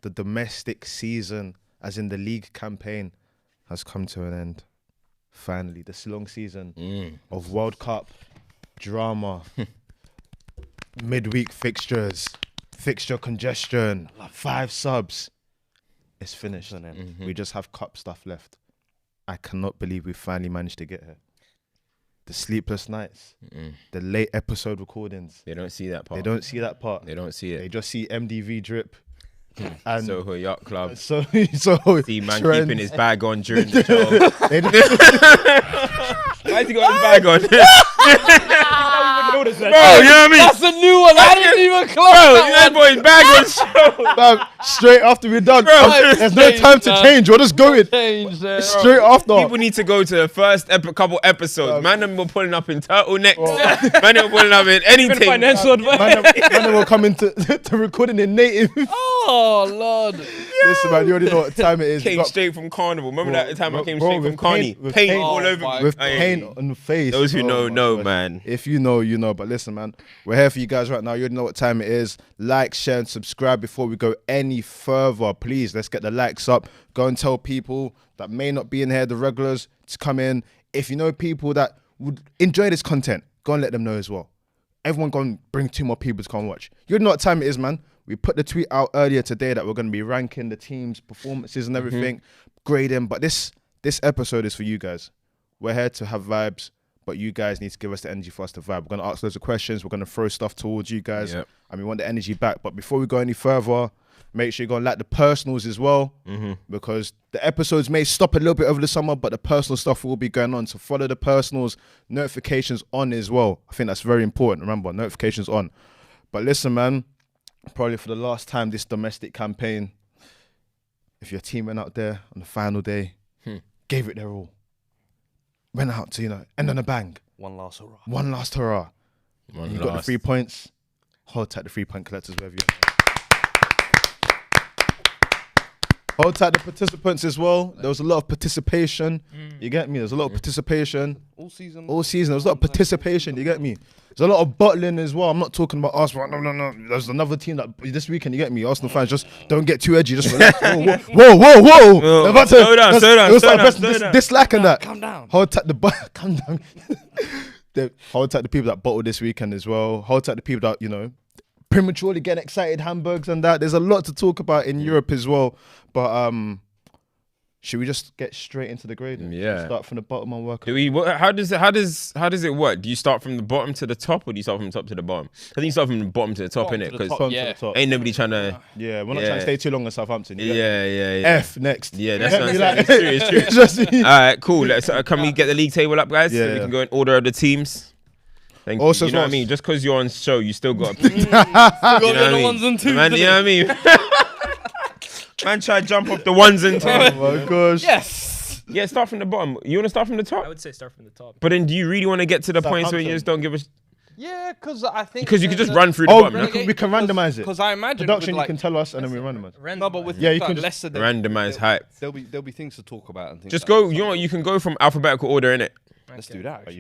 the domestic season, as in the league campaign, has come to an end. Finally, this long season of World Cup drama, midweek fixtures, fixture congestion, 5 subs. It's finished. We just have cup stuff left. I cannot believe we finally managed to get here. The sleepless nights, the late episode recordings. They don't see that part. They don't see that part. They don't see it. They just see MDV drip. And Soho Yacht Club. so See man trends. keeping his bag on during the show. They Why has he got his bag on? Bro, you know Bro, you know what I mean? That's a new one. I didn't even close That boy's bag on show. Fam, straight after we're done. Bro, There's no time to change. We're just going. Straight after. People need to go to the first couple episodes. Man, them were pulling up in turtlenecks. Man, them were pulling up in anything. Financial advice. Man, will come into to recording in native. Oh, Lord. Listen, man, you already know what time it is. Came straight from Carnival. Remember that time I came straight from with Carney? paint- with Paint paint- all Oh over my me. with Aye. paint on the face. Those who Oh know, my gosh. man. If you know, you know. But listen, man, we're here for you guys right now. You already know what time it is. Like, share, and subscribe before we go any further. Please, let's get the likes up. Go and tell people that may not be in here, the regulars, to come in. If you know people that would enjoy this content, go and let them know as well. Everyone go and bring 2 more people to come watch. You know what time it is, man. We put the tweet out earlier today that we're going to be ranking the team's performances and everything, grading. But this episode is for you guys. We're here to have vibes, but you guys need to give us the energy for us to vibe. We're going to ask loads of questions. We're going to throw stuff towards you guys. Yep. And we want the energy back. But before we go any further, make sure you go and like the personals as well, because the episodes may stop a little bit over the summer, but the personal stuff will be going on. So follow the personals, notifications on as well. I think that's very important. Remember, notifications on. But listen, man, probably for the last time this domestic campaign, if your team went out there on the final day, gave it their all, went out to, end on a bang. One last hurrah. One last hurrah. You got the 3 points. Hold tight the 3-point collectors wherever you are. Hold tight the participants as well. There was a lot of participation. You get me? There's a lot of participation. All season. All season. There was a lot of participation. You get me? There's a lot of bottling as well. I'm not talking about Arsenal. No. There's another team that this weekend, you get me? Arsenal fans, just don't get too edgy. Just relax. Whoa. They're about to- Slow down, slow down, they'll slow start down, pressing slow down. dislike and that. Calm down. Hold tight the calm down. Hold tight the people that bottled this weekend as well. Hold tight the people that, prematurely getting excited, hamburgers and that. There's a lot to talk about in Europe as well. But should we just get straight into the grading? Yeah. Start from the bottom and work. How does it work? Do you start from the bottom to the top, or do you start from the top to the bottom? I think you start from the bottom to the top, Bottom innit? to the Because top. Bottom Yeah. to the top. ain't nobody trying to. Yeah, we're not Yeah. trying to stay too long in Southampton. You get me? Yeah. F next. Yeah, that's Get what me? I'm saying. It's true. It's true. Just- All right, cool. Can we get the league table up, guys? So Yeah. we can go in order of the teams. Thank Also you. You know what I as mean? well- Just because you're on show, you still got to. You got You know what I the mean? ones and twos. Man, you know what I mean? Man, try to jump off the ones and twos. Oh my gosh. Yes. Yeah, start from the bottom. You want to start from the I top? would say start from the top. But then do you really want to get to the points where you Southampton. just don't give a... Yeah, because I think... Because you could just run through the Oh, bottom. we can randomize it. Because I imagine... Production, with, you can tell us, and then we randomize. No, but with Yeah, you like can just Leicester, Randomize hype. There'll be things to talk about and things. Just like go, that. you know what, you can go from alphabetical order, innit? Let's do that. But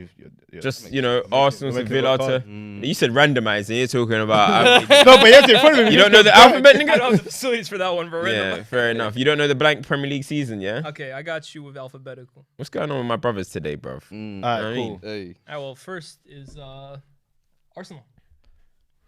Just, Arsenal to make it Villa look to... hard. You said randomize, and you're talking about... No, but you have to in front of me. you don't know the alphabet, I don't nigga? have the facilities for that one, bro. Yeah, fair enough. You don't know the blank Premier League season, yeah? Okay, I got you with alphabetical. What's going on with my brothers today, bruv? Alright, cool. Hey. Well, first is Arsenal.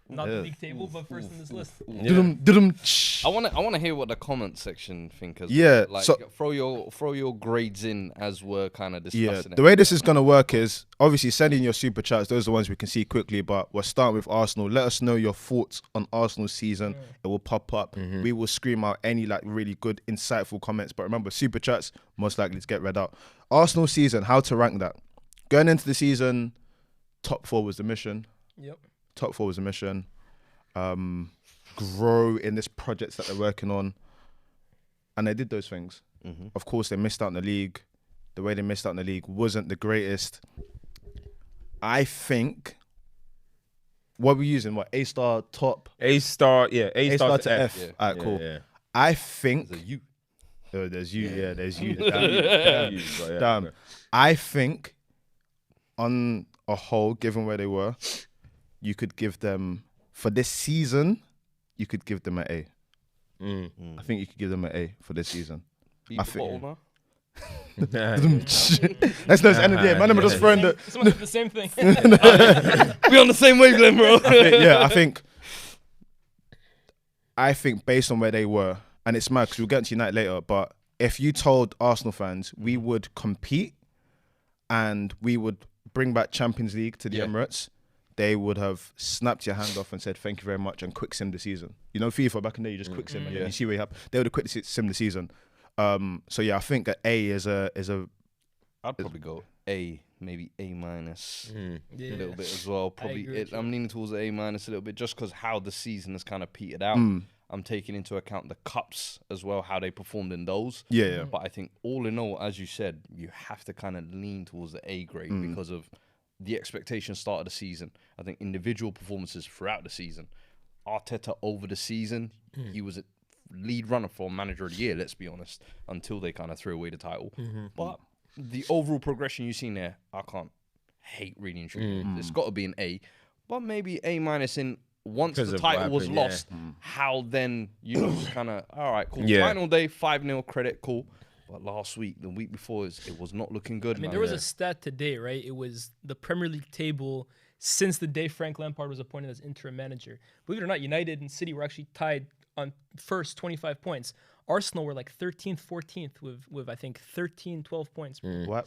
Not the league table, but first in this list. Dudum. I want to hear what the comment section think as Yeah, well. Like, so- throw your grades in as we're kind of Yeah, discussing the way this is going to work is obviously sending your super chats. Those are the ones we can see quickly, but we're starting with Arsenal. Let us know your thoughts on Arsenal's season. It will pop up. We will scream out any really good, insightful comments. But remember, super chats most likely to get read out. Arsenal season, how to rank that? Going into the season, top 4 was the mission. Yep. Top 4 was the mission. Grow in this project that they're working on. And they did those things. Of course, they missed out in the league. The way they missed out in the league wasn't the greatest. I think, what are we using? What, A star, top? A star, yeah. A star to F. Yeah. Alright, cool. Yeah. I think... There's a you. Oh, there's you, yeah, there's you. Yeah. Damn. I think, on a whole, given where they were, you could give them, for this season, you could give them an A. I think you could give them an A for this season. Beat I the think- bottle now. That's no end of the day. Man, I'm just throwing the. Someone did the same thing. We on the same wavelength, bro. I think based on where they were, and it's mad because we'll get to United later, but if you told Arsenal fans we would compete and we would bring back Champions League to the Emirates, they would have snapped your hand off and said thank you very much and quick sim the season. You know, FIFA back in the day, you just quick sim and then you see what you have. They would have quick sim the season. So yeah, I think that A is a. I'd probably go A, maybe A minus, a Yeah. little bit as well. Probably agree with you. I'm leaning towards A minus a little bit, just because how the season has kind of petered out. I'm taking into account the cups as well, how they performed in those. Yeah. But I think all in all, as you said, you have to kind of lean towards the A grade because of the expectation start of the season. I think individual performances throughout the season. Arteta over the season, he was a lead runner for manager of the year, let's be honest, until they kind of threw away the title. But the overall progression you've seen there, I can't hate reading and truly. It's got to be an A, but maybe A minus in once Because the of what title was happened, lost, how then, you know, kind of, all right, cool. Yeah. Final day, 5-0 credit, cool. But last week, the week before, it was not looking good. I mean, man. there was a stat today, right? It was the Premier League table since the day Frank Lampard was appointed as interim manager. Believe it or not, United and City were actually tied on first 25 points. Arsenal were like 13th, 14th with I think 13, 12 points. Why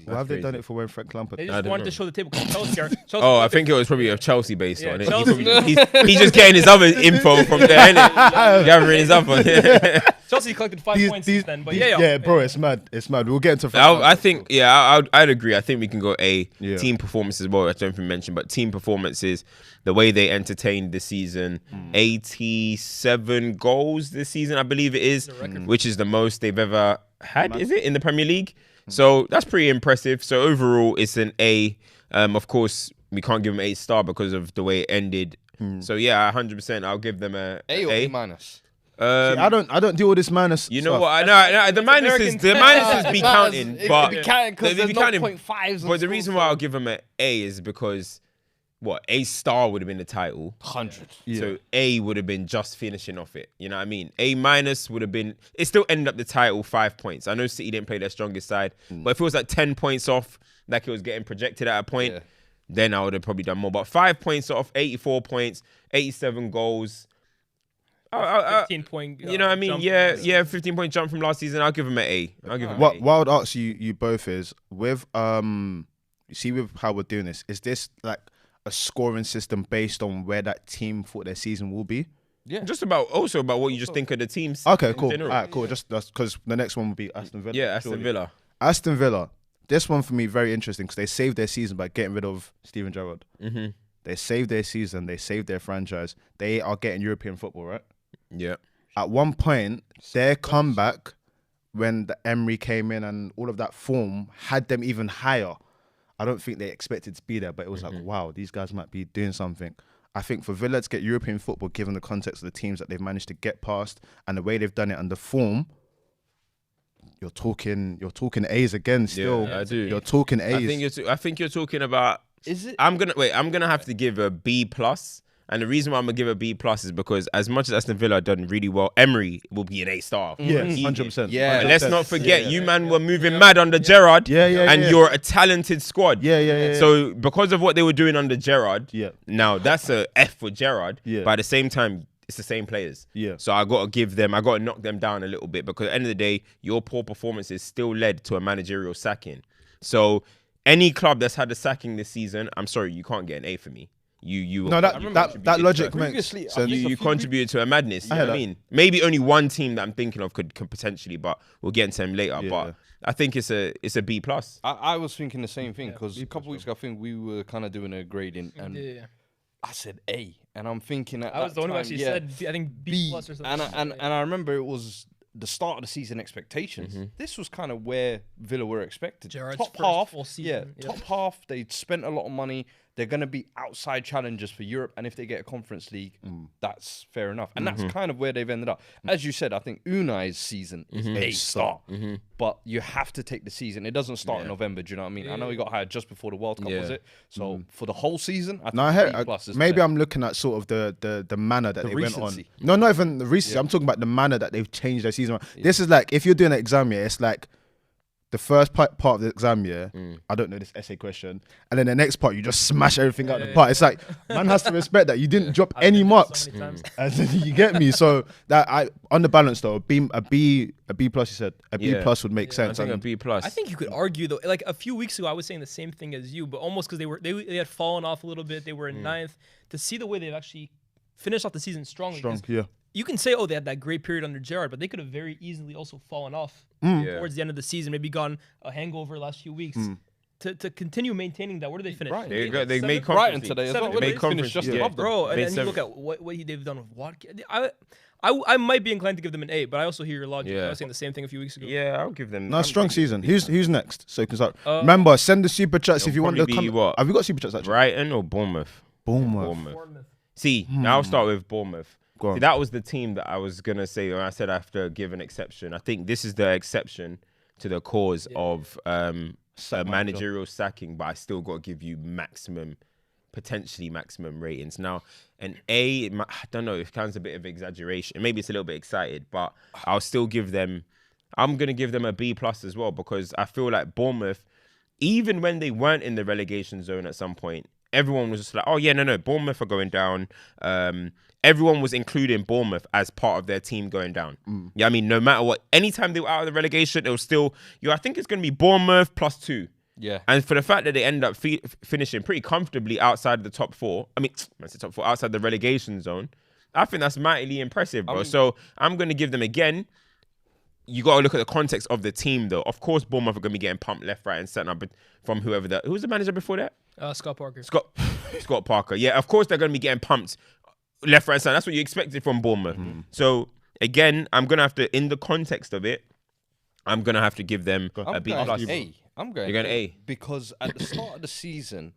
have they done it for when Frank Lampard? They I just don't wanted know. to show the table. 'Cause Chelsea Oh, I think it was probably a Chelsea based Yeah, on it. Chelsea- He's just getting his other info from there, innit? Gathering his other. Chelsea collected 5 points since then. But bro, it's mad. It's mad. We'll get into. I think, I'd agree. I think we can go A. Yeah. Team performance as well. I don't think we mentioned, but team performances, the way they entertained this season, 87 goals this season, I believe it is, which is the most they've ever had, is it, in the Premier League? So that's pretty impressive. So overall, it's an A. Of course, we can't give them A star because of the way it ended. So yeah, 100%. I'll give them a A or A minus. I don't deal with this minus. You know stuff. what? I know the minuses be counting, but be counting because they there's be no counting. 0.5s. But the reason why I'll give them an A is because A star would have been the title. 100. So A would have been just finishing off it. You know what I mean? A minus would have been, it still ended up the title 5 points. I know City didn't play their strongest side, but if it was like 10 points off, like it was getting projected at a point, then I would have probably done more. But 5 points off, 84 points, 87 goals. 15-point. You know what I mean? Yeah, 15-point jump from last season. I'll give him an A. I'll give him an A. What I would ask you both is with you see with how we're doing this, is this like a scoring system based on where that team thought their season will be? Yeah. Just about what you just think of the teams. Okay, in cool. general. All right, cool. Just that's because the next one will be Aston Villa. Yeah, Aston surely. Villa. Aston Villa. This one for me very interesting because they saved their season by getting rid of Steven Gerrard. Mm-hmm. They saved their season. They saved their franchise. They are getting European football, right? Yeah. At one point, their comeback when the Emery came in and all of that form had them even higher. I don't think they expected to be there, but it was like, wow, these guys might be doing something. I think for Villa to get European football, given the context of the teams that they've managed to get past and the way they've done it and the form, you're talking A's again still. Yeah, I do. You're talking A's. I think you're talking about. Is it? I'm gonna have to give a B plus. And the reason why I'm gonna give a B plus is because as much as Aston Villa done really well, Emery will be an A star. Yeah, Easy. 100%. Yeah. And let's not forget, you man were moving mad under Gerrard. And you're a talented squad. Yeah. So because of what they were doing under Gerrard, Yeah. now that's a F for Gerrard. Yeah. But at the same time, it's the same players. Yeah. So I got to knock them down a little bit because at the end of the day, your poor performances still led to a managerial sacking. So any club that's had a sacking this season, I'm sorry, you can't get an A for me. No, that logic makes Previously, sense. You contributed to a madness. You I know heard what I that. mean? Maybe only one team that I'm thinking of could potentially, but we'll get into them later. Yeah. But I think it's a B plus. I was thinking the same thing because a couple weeks ago, I think we were kind of doing a grading and Yeah. I said A. And I'm thinking at I was that the one who time, actually yeah, said, I think B plus or something. And I remember it was the start of the season expectations. This was kind of where Villa were expected. Gerrard's Top first half, full season, yeah. top half. They spent a lot of money. they're going to be outside challengers for Europe. And if they get a Conference League, that's fair enough. And that's kind of where they've ended up. As you said, I think Unai's season is a start. But you have to take the season. It doesn't start in November, do you know what I mean? I know he got hired just before the World Cup, was it? So for the whole season, I think B+ is maybe fair. I'm looking at sort of the manner that they went on. recency. No, not even the recency. I'm talking about the manner that they've changed their season. This is like, if you're doing an exam year, it's like the first part of the exam year, I don't know this essay question, and then the next part, you just smash everything out the part. It's like, man has to respect that you didn't drop any marks. So many times. As in, you get me? So that on the balance though, a B+, you said a B+ would make sense. I think a And B+. I think you could argue though, like a few weeks ago, I was saying the same thing as you, but almost because they had fallen off a little bit. They were in ninth. To see the way they've actually finished off the season strongly. 'Cause yeah. you can say, oh, they had that great period under Gerrard, but they could have very easily also fallen off towards the end of the season, maybe gone a hangover last few weeks. To continue maintaining that, where do they finish? Right. They Seventh? made Brighton Conference today as Seven. well. They They conference, finished just yeah. above them. Bro, and Made then you seven. look at what they've done with Watkins. I might be inclined to give them an A, but I also hear your logic. Yeah. I was saying the same thing a few weeks ago. Yeah, I'll give them. No, strong season. Who's next? So you can start. Remember, send the super chats if you want to probably be come. what? Have you got super chats actually? Brighton or Bournemouth? Bournemouth. See, now I'll start with Bournemouth. Go on. See, that was the team that I was gonna say when I said I have to give an exception. I think this is the exception to the cause of a managerial sacking, but I still got to give you potentially maximum ratings. Now, an A, I don't know, it counts a bit of exaggeration. Maybe it's a little bit excited, but I'll still give them. I'm gonna give them a B+ as well, because I feel like Bournemouth, even when they weren't in the relegation zone at some point, everyone was just like, oh yeah, no, Bournemouth are going down. Everyone was including Bournemouth as part of their team going down. Yeah, I mean, no matter what, anytime they were out of the relegation, it was still, I think it's going to be Bournemouth +2. Yeah. And for the fact that they end up finishing pretty comfortably outside of the top four, top four, outside the relegation zone, I think that's mightily impressive, bro. So I'm going to give them again. You got to look at the context of the team, though. Of course, Bournemouth are going to be getting pumped left, right, and centre from whoever who was the manager before that? Scott Parker. Scott Parker. Yeah, of course they're going to be getting pumped left, right, centre. That's what you expected from Bournemouth. So again, I'm going to have to, in the context of it, I'm going to have to give them a B+. I'm going You're going A. because at the start of the season,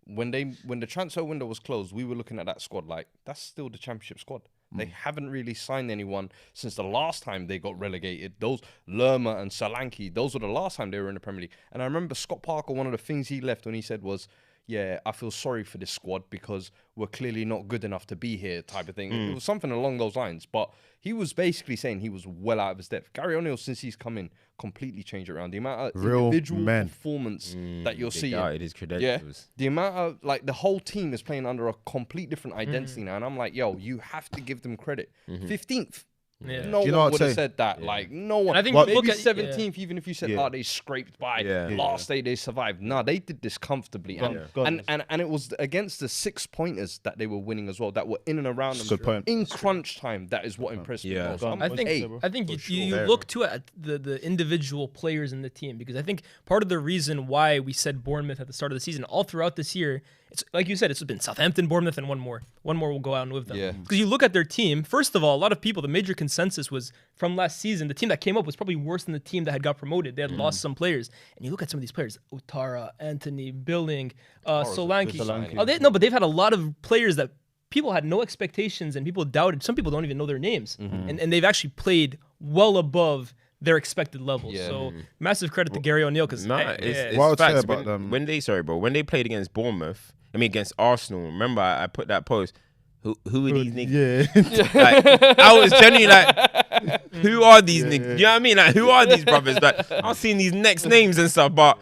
when the transfer window was closed, we were looking at that squad like that's still the Championship squad. They haven't really signed anyone since the last time they got relegated. Those Lerma and Solanke, those were the last time they were in the Premier League. And I remember Scott Parker, one of the things he left when he said was, yeah, I feel sorry for this squad because we're clearly not good enough to be here, type of thing. It was something along those lines. But he was basically saying he was well out of his depth. Gary O'Neill, since he's come in, completely changed it around. The amount of Real individual men. performance that you're seeing. Doubted his credentials. The amount of, like, the whole team is playing under a complete different identity now. And I'm like, yo, you have to give them credit. 15th. Yeah. No Do you know one what would I'd have say? said that. Like, no one. And I think Well, you look maybe at 17th, even if you said, Yeah. oh, they scraped by. Yeah. Last day they survived. Nah, they did this comfortably. And it was against the 6-pointers that they were winning as well, that were in and around them. Good point. In crunch time, that is what impressed me Yeah. most. I'm I think A. I think you look to at the individual players in the team, because I think part of the reason why we said Bournemouth at the start of the season, all throughout this year, it's like you said, it's been Southampton, Bournemouth, and one more will go out and with them. Yeah. Because you look at their team. First of all, a lot of people, the major consensus was from last season, the team that came up was probably worse than the team that had got promoted. They had lost some players, and you look at some of these players: Utara, Anthony, Billing, Solanke. But they've had a lot of players that people had no expectations and people doubted. Some people don't even know their names, and they've actually played well above their expected levels. Yeah. So massive credit to Gary O'Neill, because It's What I would say facts. about them- when they played against Bournemouth, against Arsenal. Remember, I put that post. Who are these niggas? Yeah. Like, I was genuinely like, who are these niggas? You know what I mean? Like, who are these brothers? Like, I was seeing these next names and stuff, but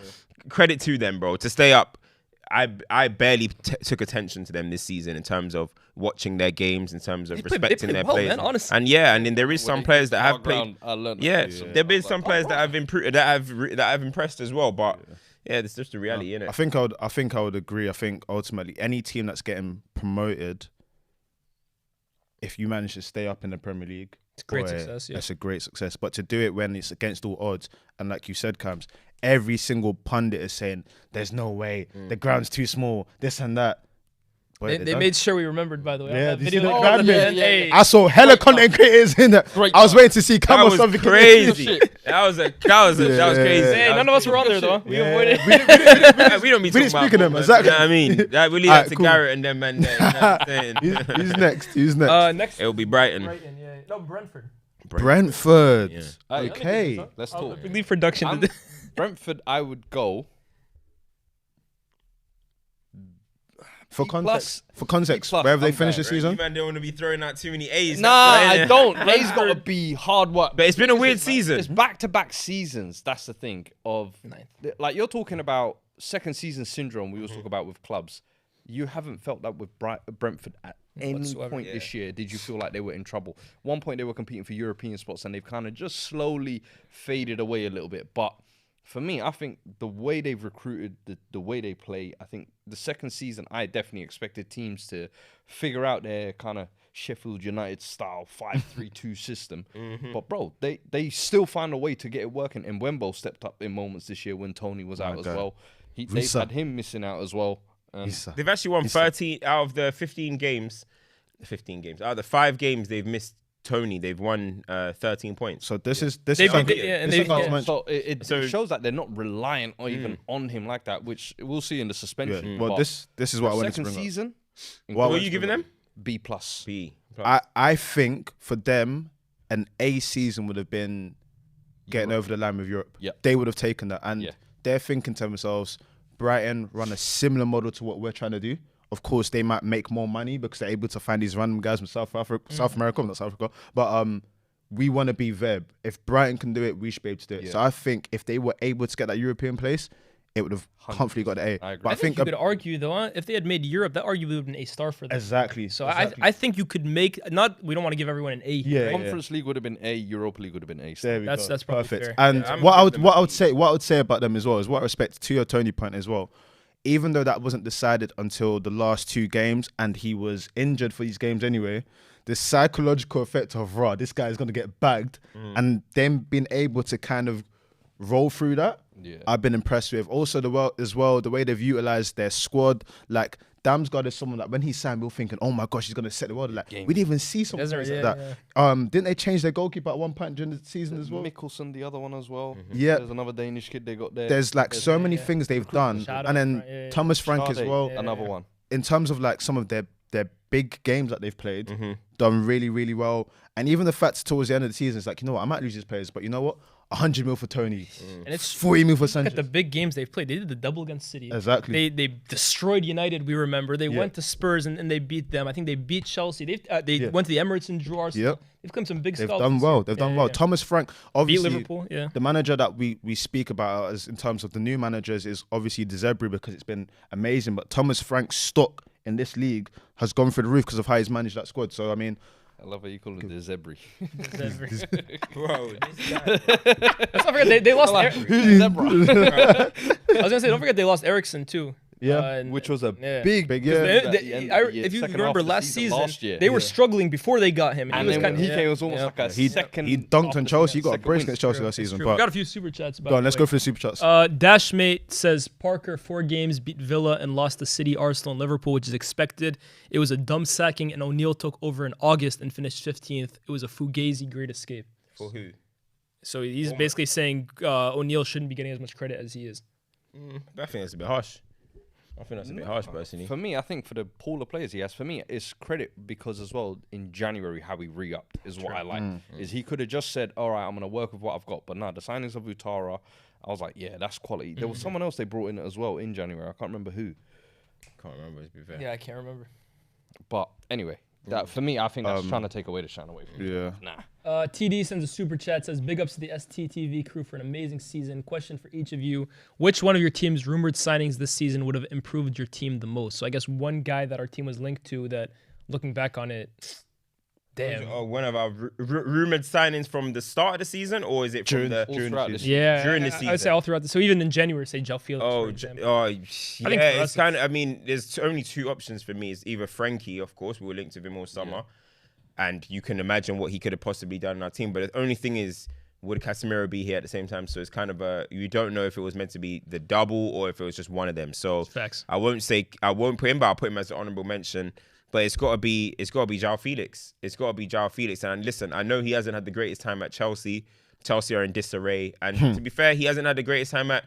credit to them, bro, to stay up. I barely took attention to them this season in terms of watching their games, in terms of They respecting played their well, players. man, honestly. And then there is some players that have played. I learned Yeah, that. there been some players that have improved, that have impressed as well. But yeah, it's just the reality, innit? I think I would agree. I think ultimately any team that's getting promoted, if you manage to stay up in the Premier League, It's great success, yeah. That's a great success. But to do it when it's against all odds, and like you said, Cams, every single pundit is saying there's no way, the ground's too small, this and that. They made sure we remembered, by the way. Yeah, On that did you see video. the grab me? Hey. I saw hella content creators in there. Great I was waiting to see That Cam or was something. crazy. That was crazy. Hey, none of us were on there though. We avoided. We don't be We didn't talking about speak of them, football, exactly. You know what I mean? Like, we leave Alright, that to cool. Garrett and them man there. You know what I'm saying? Who's next? Who's next? Next. It'll be Brighton. Brighton, yeah. No, Brentford. Brentford. Yeah. Okay. Let's talk. Leave production. Brentford, I would go. For B context, plus, where have they I'm finished the going, You season? man don't want to be throwing out too many A's. Nah, I don't. A's got to be hard work. But it's been a weird It's season. back-to-back seasons. That's the thing. Ninth. Like you're talking about second season syndrome. We always talk about with clubs. You haven't felt that with Brentford at any Whatsoever, point this year. Did you feel like they were in trouble? One point they were competing for European spots, and they've kind of just slowly faded away a little bit. But for me, I think the way they've recruited, the way they play, I think the second season, I definitely expected teams to figure out their kind of Sheffield United style 5-3-2 system. But bro, they still found a way to get it working. And Wembo stepped up in moments this year when Tony was out as God. well. They've had him missing out as well. They've actually won 13 out of the 15 games. 15 games. Out of the 5 games they've missed Tony, they've won 13 points. So this is They've something- been- yeah, and this is they've- what I was yeah. mentioning. So it shows that they're not reliant or even on him like that, which we'll see in the suspension. Yeah. Well, But this is what I wanted to second bring up. season, What are you giving them? B plus. B. I think for them, an A season would have been getting over the line with Europe. Yeah. They would have taken that. And Yeah. they're thinking to themselves, Brighton run a similar model to what we're trying to do. Of course, they might make more money because they're able to find these random guys from South America, not South Africa. But we want to be Veb. If Brighton can do it, we should be able to do it. Yeah. So I think if they were able to get that European place, it would have comfortably got the A. I agree. But I think you could argue though, if they had made Europe, that arguably would have been A-star for them. exactly. So exactly. I think you could make we don't want to give everyone an A. Yeah. Conference League would have been A, Europa League would have been A. There we That's- go. that's probably perfect. fair. And Yeah, I'm what with them I at would say about them as well is what I respect to your Tony point as well. Even though that wasn't decided until the last 2 games, and he was injured for these games anyway, the psychological effect of this guy is going to get bagged, and them being able to kind of roll through that, I've been impressed with. Also, the way they've utilized their squad, like Damsgaard is someone that when he signed, we were thinking, oh my gosh, he's gonna set the world. Like we didn't even see something like that. Didn't they change their goalkeeper at one point during the season as well? Mikkelsen, the other one as well. Yeah. There's another Danish kid they got there. There's like so many things they've done, Shadow, and then right, yeah. Thomas Frank as Sade, well. another one. In terms of like some of their big games that they've played, done really, really well. And even the fact towards the end of the season, it's like, you know what, I might lose these players, but you know what, 100 mil for Tony, And it's 40 mil for look Sanchez. at the big games they've played. They did the double against City. Exactly. They destroyed United. We remember they went to Spurs and they beat them. I think they beat Chelsea. They went to the Emirates and drew Arsenal. Yep. They've come some big. They've scalps done this well. year. They've done Yeah, well. yeah. Thomas Frank, Beat obviously, Liverpool. Yeah. the manager that we speak about as in terms of the new managers is obviously De Zerbi because it's been amazing. But Thomas Frank's stock in this league has gone through the roof because of how he's managed that squad. So I mean, I love how you call it the Zebri. Bro, Let's not forget they lost. Who's Zebra? I was gonna say don't forget they lost Ericsson too. And- Which was a yeah. big, Big, yeah. yeah. If you remember last season, year. they were struggling before they got him, And he was then kind when of, he came, it was almost like a second. he dunked after on Chelsea. He got a second brace win. against Chelsea last season. We But got a few super chats. go on, let's go for the super chats. Dashmate says Parker 4 games beat Villa and lost to City, Arsenal, and Liverpool, which is expected. It was a dumb sacking, and O'Neill took over in August and finished 15th. It was a Fugazi great escape. for who? So he's basically saying O'Neill shouldn't be getting as much credit as he is. I think that's a bit harsh. I think that's a bit harsh, personally. For me, I think for the pool of players he has, for me, it's credit because as well in January how he re-upped is what I like. Is he could have just said, all right, I'm going to work with what I've got. But no, the signings of Utara, I was like, yeah, that's quality. There was someone else they brought in as well in January. I can't remember who. Can't remember, to be fair. Yeah, I can't remember. But anyway, that for me, I think that's trying to take away the shine away from him. Yeah. Nah. TD sends a super chat, says, big ups to the STTV crew for an amazing season. Question for each of you. Which one of your team's rumored signings this season would have improved your team the most? So I guess one guy that our team was linked to that, looking back on it, damn. One of our rumored signings from the start of the season, or is it from All the... throughout this Yeah, During the I would say season. all throughout. So even in January, say Joe Felix, Oh, for example. yeah, for us it's kind of. I mean, there's only 2 options for me. It's either Frankie, of course, we were linked with him all summer, and you can imagine what he could have possibly done in our team. But the only thing is, would Casemiro be here at the same time? So it's kind of you don't know if it was meant to be the double or if it was just one of them. So Facts. I won't put him, but I'll put him as an honourable mention. But it's got to be João Felix. It's got to be João Felix. And listen, I know he hasn't had the greatest time at Chelsea. Chelsea are in disarray, and to be fair, he hasn't had the greatest time at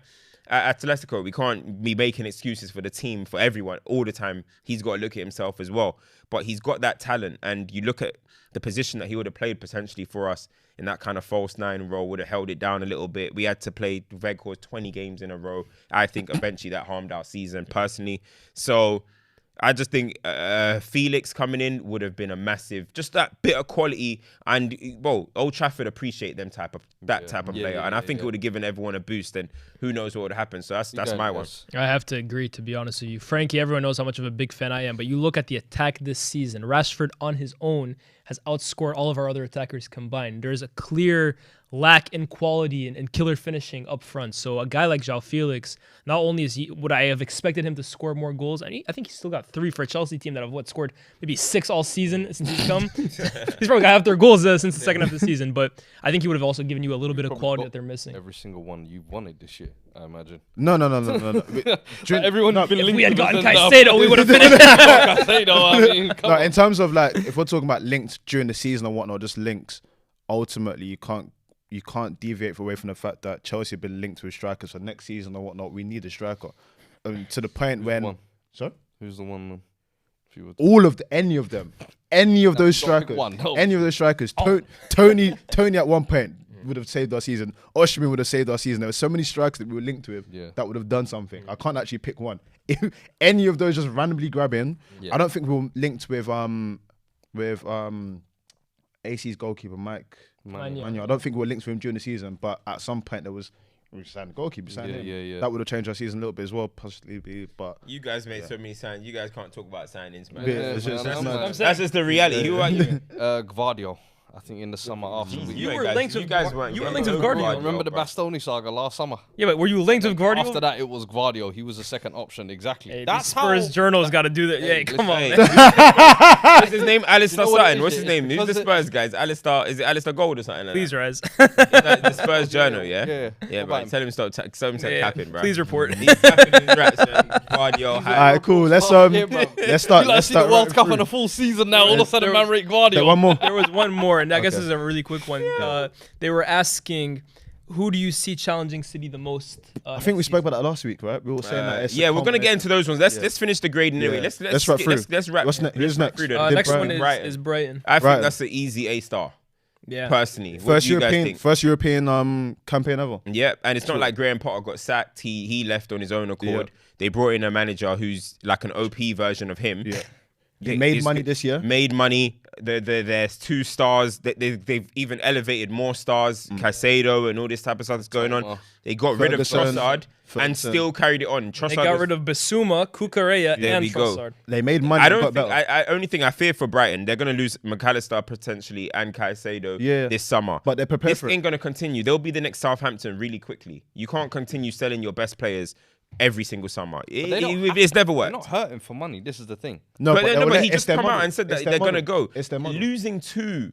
Atletico. We can't be making excuses for the team, for everyone, all the time. He's got to look at himself as well. But he's got that talent, and you look at the position that he would have played potentially for us in that kind of false nine role, would have held it down a little bit. We had to play Weghorst 20 games in a row. I think eventually that harmed our season personally. So I just think Felix coming in would have been a massive, just that bit of quality. And well, Old Trafford appreciate them type of player, and I think it would have given everyone a boost. And who knows what would happen? So that's my one. I have to agree, to be honest with you, Frankie. Everyone knows how much of a big fan I am, but you look at the attack this season. Rashford on his own has outscored all of our other attackers combined. There's a clear lack in quality and killer finishing up front. So a guy like João Felix, not only is he, would I have expected him to score more goals, and I think he's still got 3 for a Chelsea team that have scored maybe 6 all season since he's come. He's probably got half their goals since the second half of the season, but I think he would have also given you a little bit of quality that they're missing. Every single one you wanted this year, I imagine. No. Everyone If we had gotten Caicedo, we would have finished. No, in terms of like, if we're talking about links during the season and whatnot, just links, ultimately you can't deviate away from the fact that Chelsea have been linked with strikers for next season or whatnot. We need a striker. To the point when... Sorry? Who's the one? Any of those strikers. Tony at one point would have saved our season. Osimhen would have saved our season. There were so many strikers that we were linked with that would have done something. I can't actually pick one. If any of those just randomly grab in, I don't think we were linked with AC's goalkeeper Mike Manuel. I don't think we were linked with him during the season, but at some point we signed the goalkeeper. That would have changed our season a little bit as well, possibly. But you guys made so many signings. You guys can't talk about signings, man. That's just the reality. Who are you? Gvardiol. I think in the summer after you were linked with Gvardiol. Remember the Bastoni saga last summer? Yeah, but were you linked with Gvardiol? After that, it was Gvardiol. He was the second option, exactly. Hey, that's Spurs Journal's got to do that. Yeah, come on, man. What's his name? Alistair Sutton. What's his name? Who's the Spurs guys? Is it Alistair Gold or something like that? Please, Rez. The Spurs Journal, yeah? Yeah, bro. Tell him stop capping, bro. Please report. He's capping his rats, man. Gvardiol. All right, cool. Let's start. Let's start the World Cup on a full season now. All of a sudden, man, rate Gvardiol. One more. There was one more, and I guess this is a really quick one. They were asking, who do you see challenging City the most? I think we spoke about that last week, right? We were saying that. Yeah, we're gonna get into those ones. Let's finish the grading anyway. Let's wrap through. Let's wrap. Who's next? Next one is Brighton. I think that's an easy A-star. Yeah. Personally, first European campaign ever. Yeah, and it's not like Graham Potter got sacked. He left on his own accord. They brought in a manager who's like an OP version of him. Yeah. He made money this year. Made money. There's 2 stars. They've even elevated more stars. Caicedo and all this type of stuff that's going on. They got rid of Trossard and still carried it on. They got rid of Basuma, Cucurella, and Trossard. They made money. Only thing I fear for Brighton, they're going to lose McAllister potentially and Caicedo this summer. But they're prepared for it. This ain't going to continue. They'll be the next Southampton really quickly. You can't continue selling your best players every single summer. It's never worked. They're not hurting for money. This is the thing. But he just come out and said that they're going to go. It's their money. Losing 2,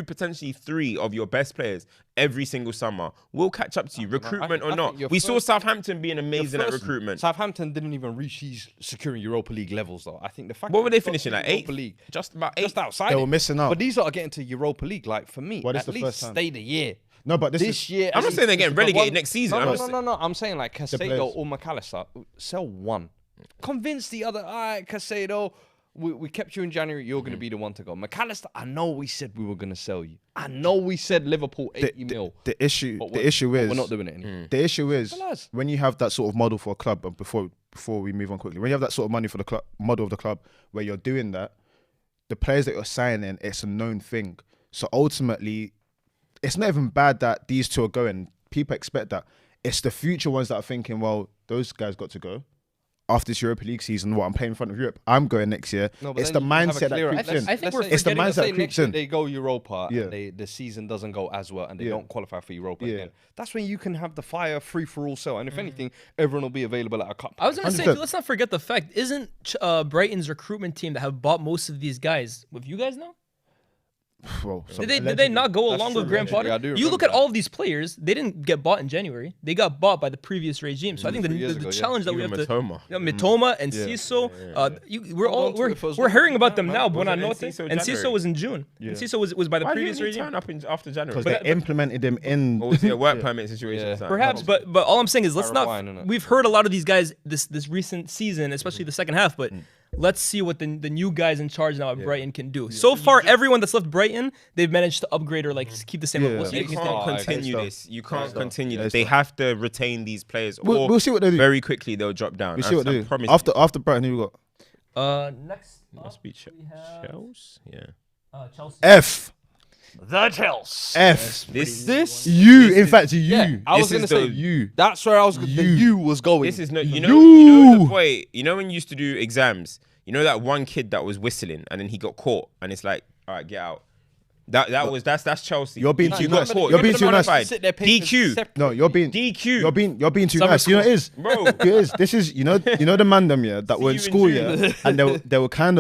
potentially 3 of your best players every single summer will catch up to you, recruitment or not. We saw Southampton being amazing at recruitment. Southampton didn't even reach these securing Europa League levels, though. I think the fact what were they finishing at 8th? League, just about 8th. Just outside. They were missing out. But these are getting to Europa League. Like for me, at least stay the year. No, but this year. I'm not saying they're getting relegated next season. No. I'm saying like Caicedo or McAllister, sell one. Convince the other. All right, Caicedo, we kept you in January. You're going to be the one to go. McAllister, I know we said we were going to sell you. I know we said Liverpool 80 mil. The issue is we're not doing it anymore. The issue is when you have that sort of model for a club. And before we move on quickly, when you have that sort of money for the club, model of the club, where you're doing that, the players that you're signing, it's a known thing. So ultimately, it's not even bad that these 2 are going. People expect that. It's the future ones that are thinking, well, those guys got to go. After this Europa League season, I'm playing in front of Europe. I'm going next year. It's the mindset that creeps in. I think it's the mindset that creeps in. They go Europa and the season doesn't go as well and they don't qualify for Europa again. That's when you can have the fire free-for-all sell. And if anything, everyone will be available at a cup. I was going to say, let's not forget the fact, isn't Brighton's recruitment team that have bought most of these guys with you guys now? Bro, Did they not go along with Graham Potter? Yeah, I do You look remember at all of these players; they didn't get bought in January. They got bought by the previous regime. So I think 3 years the ago, challenge that we have Even to Matoma. Mitoma and Ciso, we're hearing about them now. Buonanotte and Ciso was in June. And Ciso was by the Why previous didn't he regime. turn up after January? because they implemented him in. Or was it a work permit situation? Yeah. or something? Perhaps, but all I'm saying is let's not. Clarifying, innit? We've heard a lot of these guys this recent season, especially the second half, but. Let's see what the new guys in charge now at Brighton can do. So far, everyone that's left Brighton, they've managed to upgrade or like keep the same level. So You you can can't think- continue stop. this. You can't continue Yeah, this. They have to retain these players. We'll see what they do. Very quickly, they'll drop down. We see what I they do. promise After Brighton, who we got? Next Must be we have Chelsea. Yeah. Chelsea. F. The Chelsea. F. This You. In fact, you. Yeah, I was This gonna is say the- You. That's where I was. The you was going. This is not. You You. know the boy. You know when you used to do exams. You know that one kid that was whistling and then he got caught and it's like, all right, get out. That's Chelsea. You're being He too got nice. caught. You're being too nice. Notified. Sit there paying DQ. separate- No, you're being DQ. You're being too Summer nice. You know it is, Bro. It is. This is you know the man them that were in you in school June. and they were kind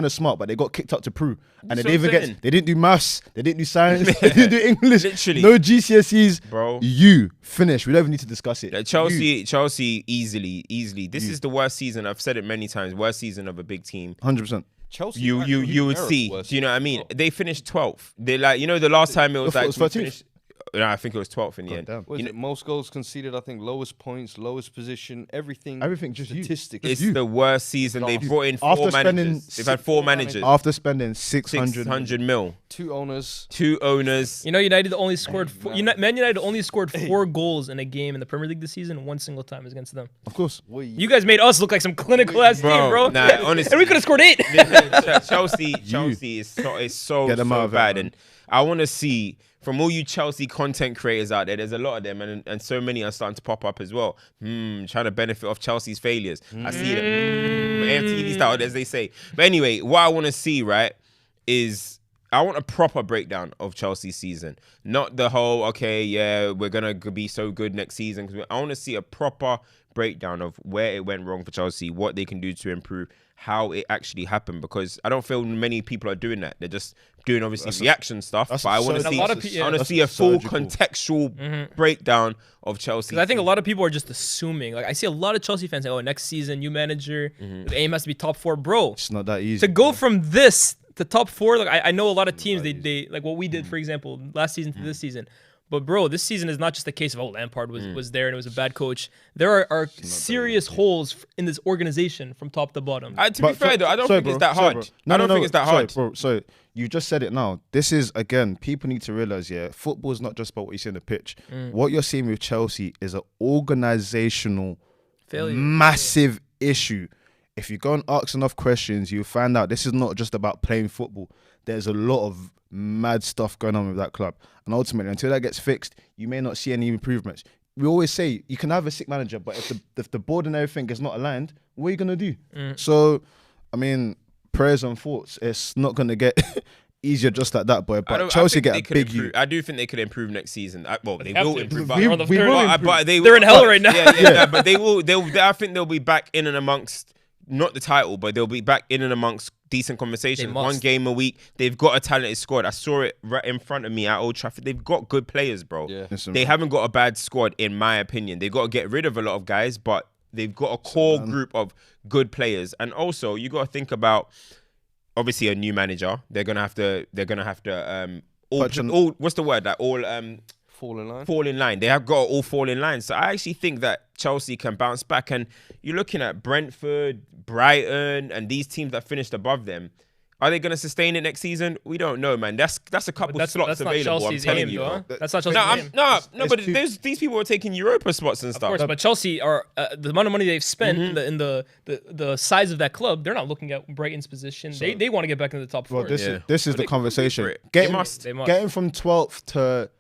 of smart, but they got kicked up to Peru and they So didn't even saying. they didn't do maths, they didn't do science, they didn't do English, Literally. no GCSEs, Bro. You finish. We don't even need to discuss it. Chelsea easily. This is the worst season. I've said it many times. Worst season of a big team. 100%. Chelsea. You would see. Do you know what I mean? They finished 12th. They the last time it was I thought like it was we 13th. finished. No, I think it was 12th in the end. damn. Was it most goals conceded? I think lowest points, lowest position, everything. Everything, just you. statistics. It's the worst season. They've brought in After four spending managers. They've had four managers. After spending 600 600 mil. 2 owners. 2 owners. You know, United only scored. Man United only scored 4 goals in a game in the Premier League this season. One single time is against them. Of course. You guys made us look like some clinical ass team, bro. Nah, honestly. And we could have scored 8. Chelsea is so Get them out of it, bad, man. and I want to see from all you Chelsea content creators out there. There's a lot of them, and so many are starting to pop up as well. Trying to benefit off Chelsea's failures. I see them. FTV style, as they say. But anyway, what I want to see, right, is I want a proper breakdown of Chelsea's season, not the whole we're gonna be so good next season. Because I want to see a proper breakdown of where it went wrong for Chelsea, what they can do to improve, how it actually happened. Because I don't feel many people are doing that. They're just doing obviously reaction stuff. But I want to see, I want to see a full contextual breakdown of Chelsea. I think a lot of people are just assuming. Like I see a lot of Chelsea fans saying, "Oh, next season, new manager, the aim has to be top 4, bro." It's not that easy. To go from this to top 4, like I know a lot of teams they like what we did, for example, last season to this season. But bro, this season is not just a case of Lampard was there and it was a bad coach. There are serious holes in this organization from top to bottom. To be fair though, I don't think it's that hard. I don't think it's that hard. Bro, so you just said it now. This is, again, people need to realize, football is not just about what you see on the pitch. What you're seeing with Chelsea is an organizational Failure. massive issue. If you go and ask enough questions, you'll find out this is not just about playing football. There's a lot of mad stuff going on with that club. And ultimately, until that gets fixed, you may not see any improvements. We always say you can have a sick manager, but if the board and everything is not aligned, what are you going to do? So, I mean, prayers and thoughts. It's not going to get easier just like that, boy. But Chelsea get a big you. I do think they could improve next season. They have will to. improve. They're on the third. But They're in hell right now. Yeah, but they will. I think they'll be back in and amongst. Not the title, but they'll be back in and amongst decent conversations. One game a week. They've got a talented squad. I saw it right in front of me at Old Trafford. They've got good players, bro. Yeah. Listen, They haven't got a bad squad, in my opinion. They've got to get rid of a lot of guys, but they've got a core group of good players. And also, you got to think about obviously a new manager. They're gonna have to. What's the word? Fall in line. Fall in line. They have got to all fall in line. So I actually think that Chelsea can bounce back. And you're looking at Brentford, Brighton, and these teams that finished above them. Are they going to sustain it next season? We don't know, man. That's a couple slots that's not available. Chelsea's I'm telling aim, you. though. Bro. That's not Chelsea's aim. No, but too- these people are taking Europa spots and Of stuff. course, but Chelsea are the amount of money they've spent in the size of that club. They're not looking at Brighton's position. They want to get back into the top 4. Well, this is the They conversation. for it. Getting, They must. getting from 12th to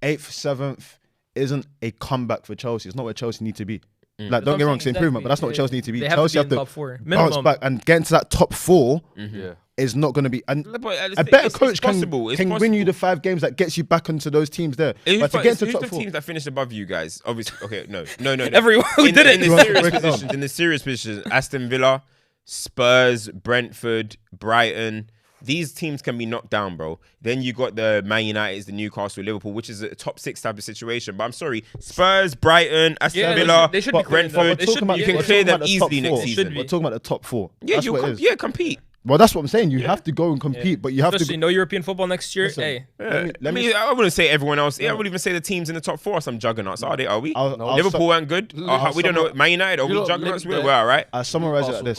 8th, 7th isn't a comeback for Chelsea. It's not where Chelsea need to be. Like, don't get me wrong, it's improvement, but that's not what Chelsea need to be. They have Chelsea to be in have top 4. to Minimum. bounce back and get into that top 4 Yeah. is not going to be. And But a better it's coach possible. It's can win you possible. the 5 games that gets you back into those teams there. Who's But to get into who's top the 4, teams that finished above you guys? Obviously, okay, no. Everyone who did it. In You the want to serious break it down? positions, Aston Villa, Spurs, Brentford, Brighton. these teams can be knocked down, bro. Then you got the Man United, the Newcastle, Liverpool, which is a top 6 type of situation. But I'm sorry, Spurs, Brighton, Aston Villa, they should be Brentford. They should be- You can clear them easily next season. We're talking about the top 4. Yeah, That's what it is. compete. Well, that's what I'm saying. You have to go and compete, but you have Especially to. no European football next year. Listen, Hey, I wouldn't say everyone else. Yeah, I wouldn't even say the teams in the top 4 are some juggernauts. Are they? Are we? I'll Liverpool aren't good. We don't know. Man United, are we juggernauts? We're all right. I summarize it like this.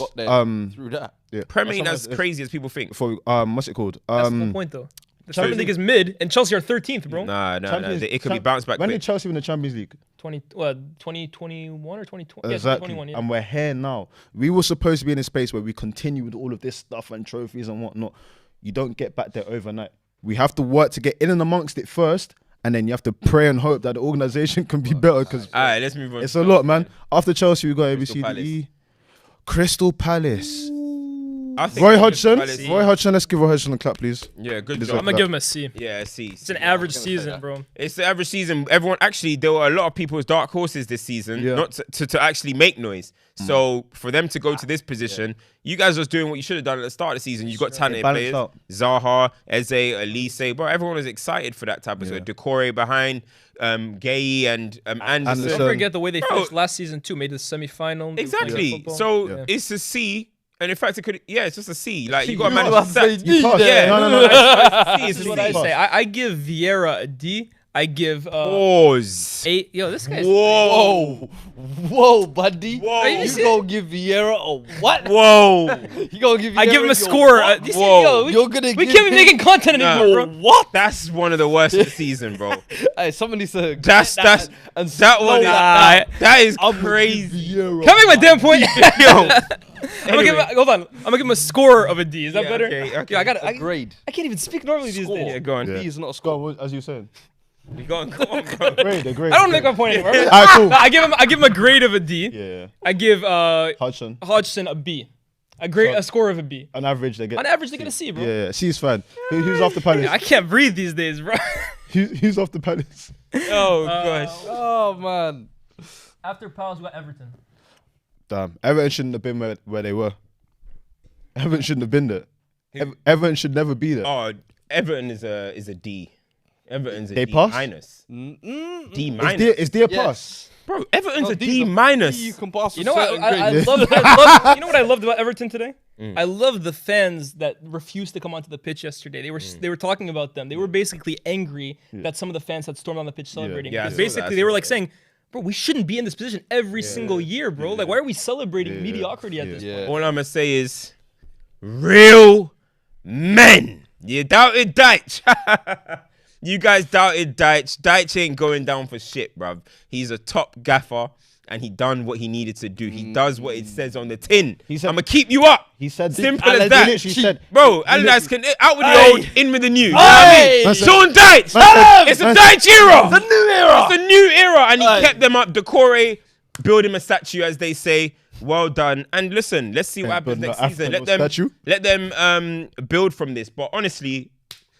Through that. Yeah. Premier ain't as crazy as people think. For what's it called? that's the point though. The Champions League is mid, and Chelsea are 13th, bro. Nah. It could be bounced back When quick. did Chelsea win the Champions League? 2021 or 2020? Yeah, Exactly. 2021, yeah. And we're here now. We were supposed to be in a space where we continue with all of this stuff and trophies and whatnot. You don't get back there overnight. We have to work to get in and amongst it first, and then you have to pray and hope that the organization can be better, because All right, let's move on. it's a lot, man. After Chelsea, we got Crystal ABCDE. Crystal Palace. I think Roy Crystal Hodgson. Palace- Roy Hodgson. Let's give Roy Hodgson a clap, please. Yeah, good Deserve job. I'm gonna give him a C. Yeah, see. It's an average season, bro. It's the average season. Everyone, actually, there were a lot of people's dark horses this season, Yeah. not to actually make noise. So for them to go to this position, you guys was doing what you should have done at the start of the season. You got talented Balanced players, out. Zaha, Eze, Elise, bro. Everyone was excited for that type of stuff. Decore behind, Gay and Anderson. Anderson. Don't forget the way they Bro. finished last season too. Made the semifinal. Exactly. So it's a C. And in fact, it could. Yeah, it's just a C. Like you got to You manage must to say set. D Yeah, there. no. It's a C. This is what I say. I give Vieira a D. I give Pause. 8. Yo, this guy's Whoa, buddy. Whoa. You gonna give Vieira a what? Whoa. You gonna give Vieira I give him a your sure. what? Whoa. You're gonna We give can't be him- making content anymore, bro. What? That's one of the worst of the season, bro. Hey, somebody needs to That's get that's and that one. slow that down. That is I'm gonna give crazy. Vieira- Can I make my damn point? Yo. I'm gonna give him, hold on. I'm gonna give him a score of a D. Is that Yeah, better? okay. Yo, I got A grade. I can't even speak normally these Score. days. Yeah, go on. D is not a Go score. on, as you said. Go on, bro. Great. I don't make my point anymore. Alright, cool. No, I give him a grade of a D. Yeah. I give Hodgson. Hodgson a B. A score of a B. On average, they get. On average, they get a C, bro. Yeah, C's fine. Who's off the Palace? I can't breathe these days, bro. Who's off the Palace? Oh gosh. Oh man. After Palace, we got Everton. Damn. Everton shouldn't have been where they were. Everton shouldn't have been there. Everton should never be there. Oh, Everton is a D. Everton's a They D pass? minus. D Is minus. there a Yes. pass? Bro, Everton's No, a D D is a- minus. D you can pass. You know what? I grade. love. You know what I loved about Everton today? I love the fans that refused to come onto the pitch yesterday. They were talking about them. They were basically angry that some of the fans had stormed on the pitch celebrating. Yeah, I Because saw that, basically I they were saw like that. saying, "Bro, we shouldn't be in this position every single year, bro. Like, why are we celebrating mediocrity at this Yeah. point?" All I'm gonna say is, real men. You doubted Deitch. You guys doubted Deitch. Deitch ain't going down for shit, bruv. He's a top gaffer, and he done what he needed to do. He does what it says on the tin. He said- I'm gonna keep you up. He said Simple as He that. literally said, Bro, Allardyce can out with the Hey. old, in with the new. You know what I Hey. mean? Sean Deitch. Man, It's a man, Deitch era. It's a new era. It's a new era, and he Hey. kept them up. Decore, build him a statue, as they say. Well done. And listen, let's see what happens building next an season. African statue? Let them build from this. But honestly,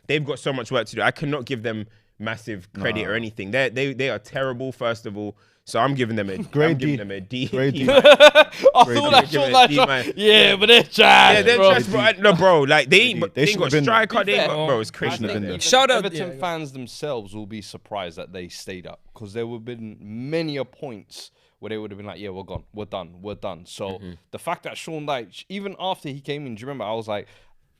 they've got so much work to do. I cannot give them massive credit or anything. They are terrible, first of all. So I'm giving them a Grade I'm giving D. them a D. Grade D. I thought Give that it shot a like D, shot. man. Yeah, but they're trash, Yeah, they're bro. just bro. No, bro. Like they ain't They got shouldn't have been there. striker. They ain't Be got, bro. It's I crazy. shouldn't have think been there. even Shout out- Everton yeah. fans themselves will be surprised that they stayed up, because there would have been many a points where they would have been like, yeah, we're gone, we're done. So the fact that Sean Dyche, even after he came in, do you remember? I was like,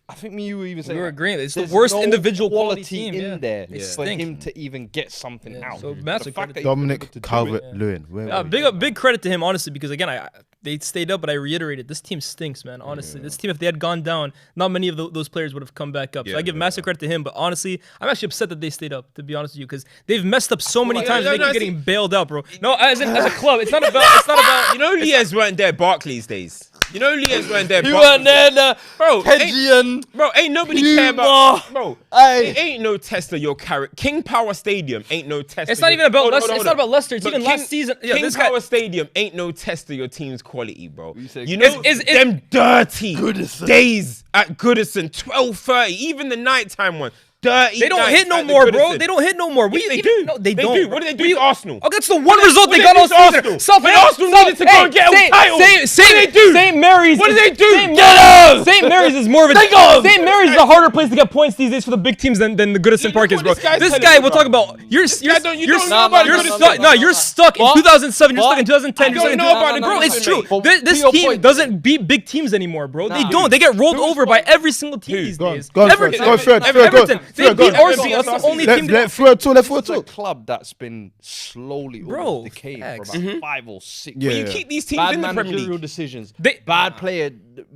I think you were even saying, We were like, agreeing. It's the there's worst no individual quality quality team in yeah. there They for stink. him to even get something Yeah, out. so The massive fact credit that to he was able Dominic to do it- Calvert-Lewin. Big credit to him, honestly, because again, they stayed up, but I reiterated, this team stinks, man. Honestly, this team, if they had gone down, not many of those players would have come back up. So I give massive credit to him, but honestly, I'm actually upset that they stayed up. To be honest with you, because they've messed up so many times. They keep getting bailed out, bro. No, as a club, it's not about. It's not about. You know, Liez weren't there Barclays days. You know, Liez weren't there. He Barclays weren't there, the Bro, Hedgian. Bro, ain't nobody Puma. care about. Bro, Hey. it ain't no test of your character. King Power Stadium ain't no test. It's of not your- even about Hold on, Leicester. hold It's on, not about Leicester. It's But even last season. Yeah, King this guy. Power Stadium ain't no test of your team's quality, bro. You say- You know, Is- them dirty Goodison. days at Goodison, 12:30, even the nighttime one. dirty. They don't nights hit no at the more, bro. Goodison. They don't hit no more. Yes, they do. No, they They don't. do. What do they do to Arsenal? Oh, that's the one result they What got do all they do to season. Arsenal? When Arsenal needed to go and get a title. What do they do? St. Mary's. What do they do? St. Mary's is more of a. St. Mary's is a harder place to get points these days for the big teams than the Goodison Park is, bro. This guy's This telling guy, me, we'll bro. talk about. You're don't know about Goodison. No, you're stuck in 2007. You're stuck in 2010. I don't know about the bro. It's Goodison, true. mate. This team doesn't beat big teams anymore, bro. They don't. They get rolled over by every single team these days. Go on, Everton. Fred. Everton. They Fred, go beat on. Arsenal. That's the only team. Let Fred talk. Let Fred It's a talk. club that's been slowly Bro, decaying facts. for about 5 or 6 Yeah. years. You keep these teams Bad in the Premier managerial League. decisions, They- bad player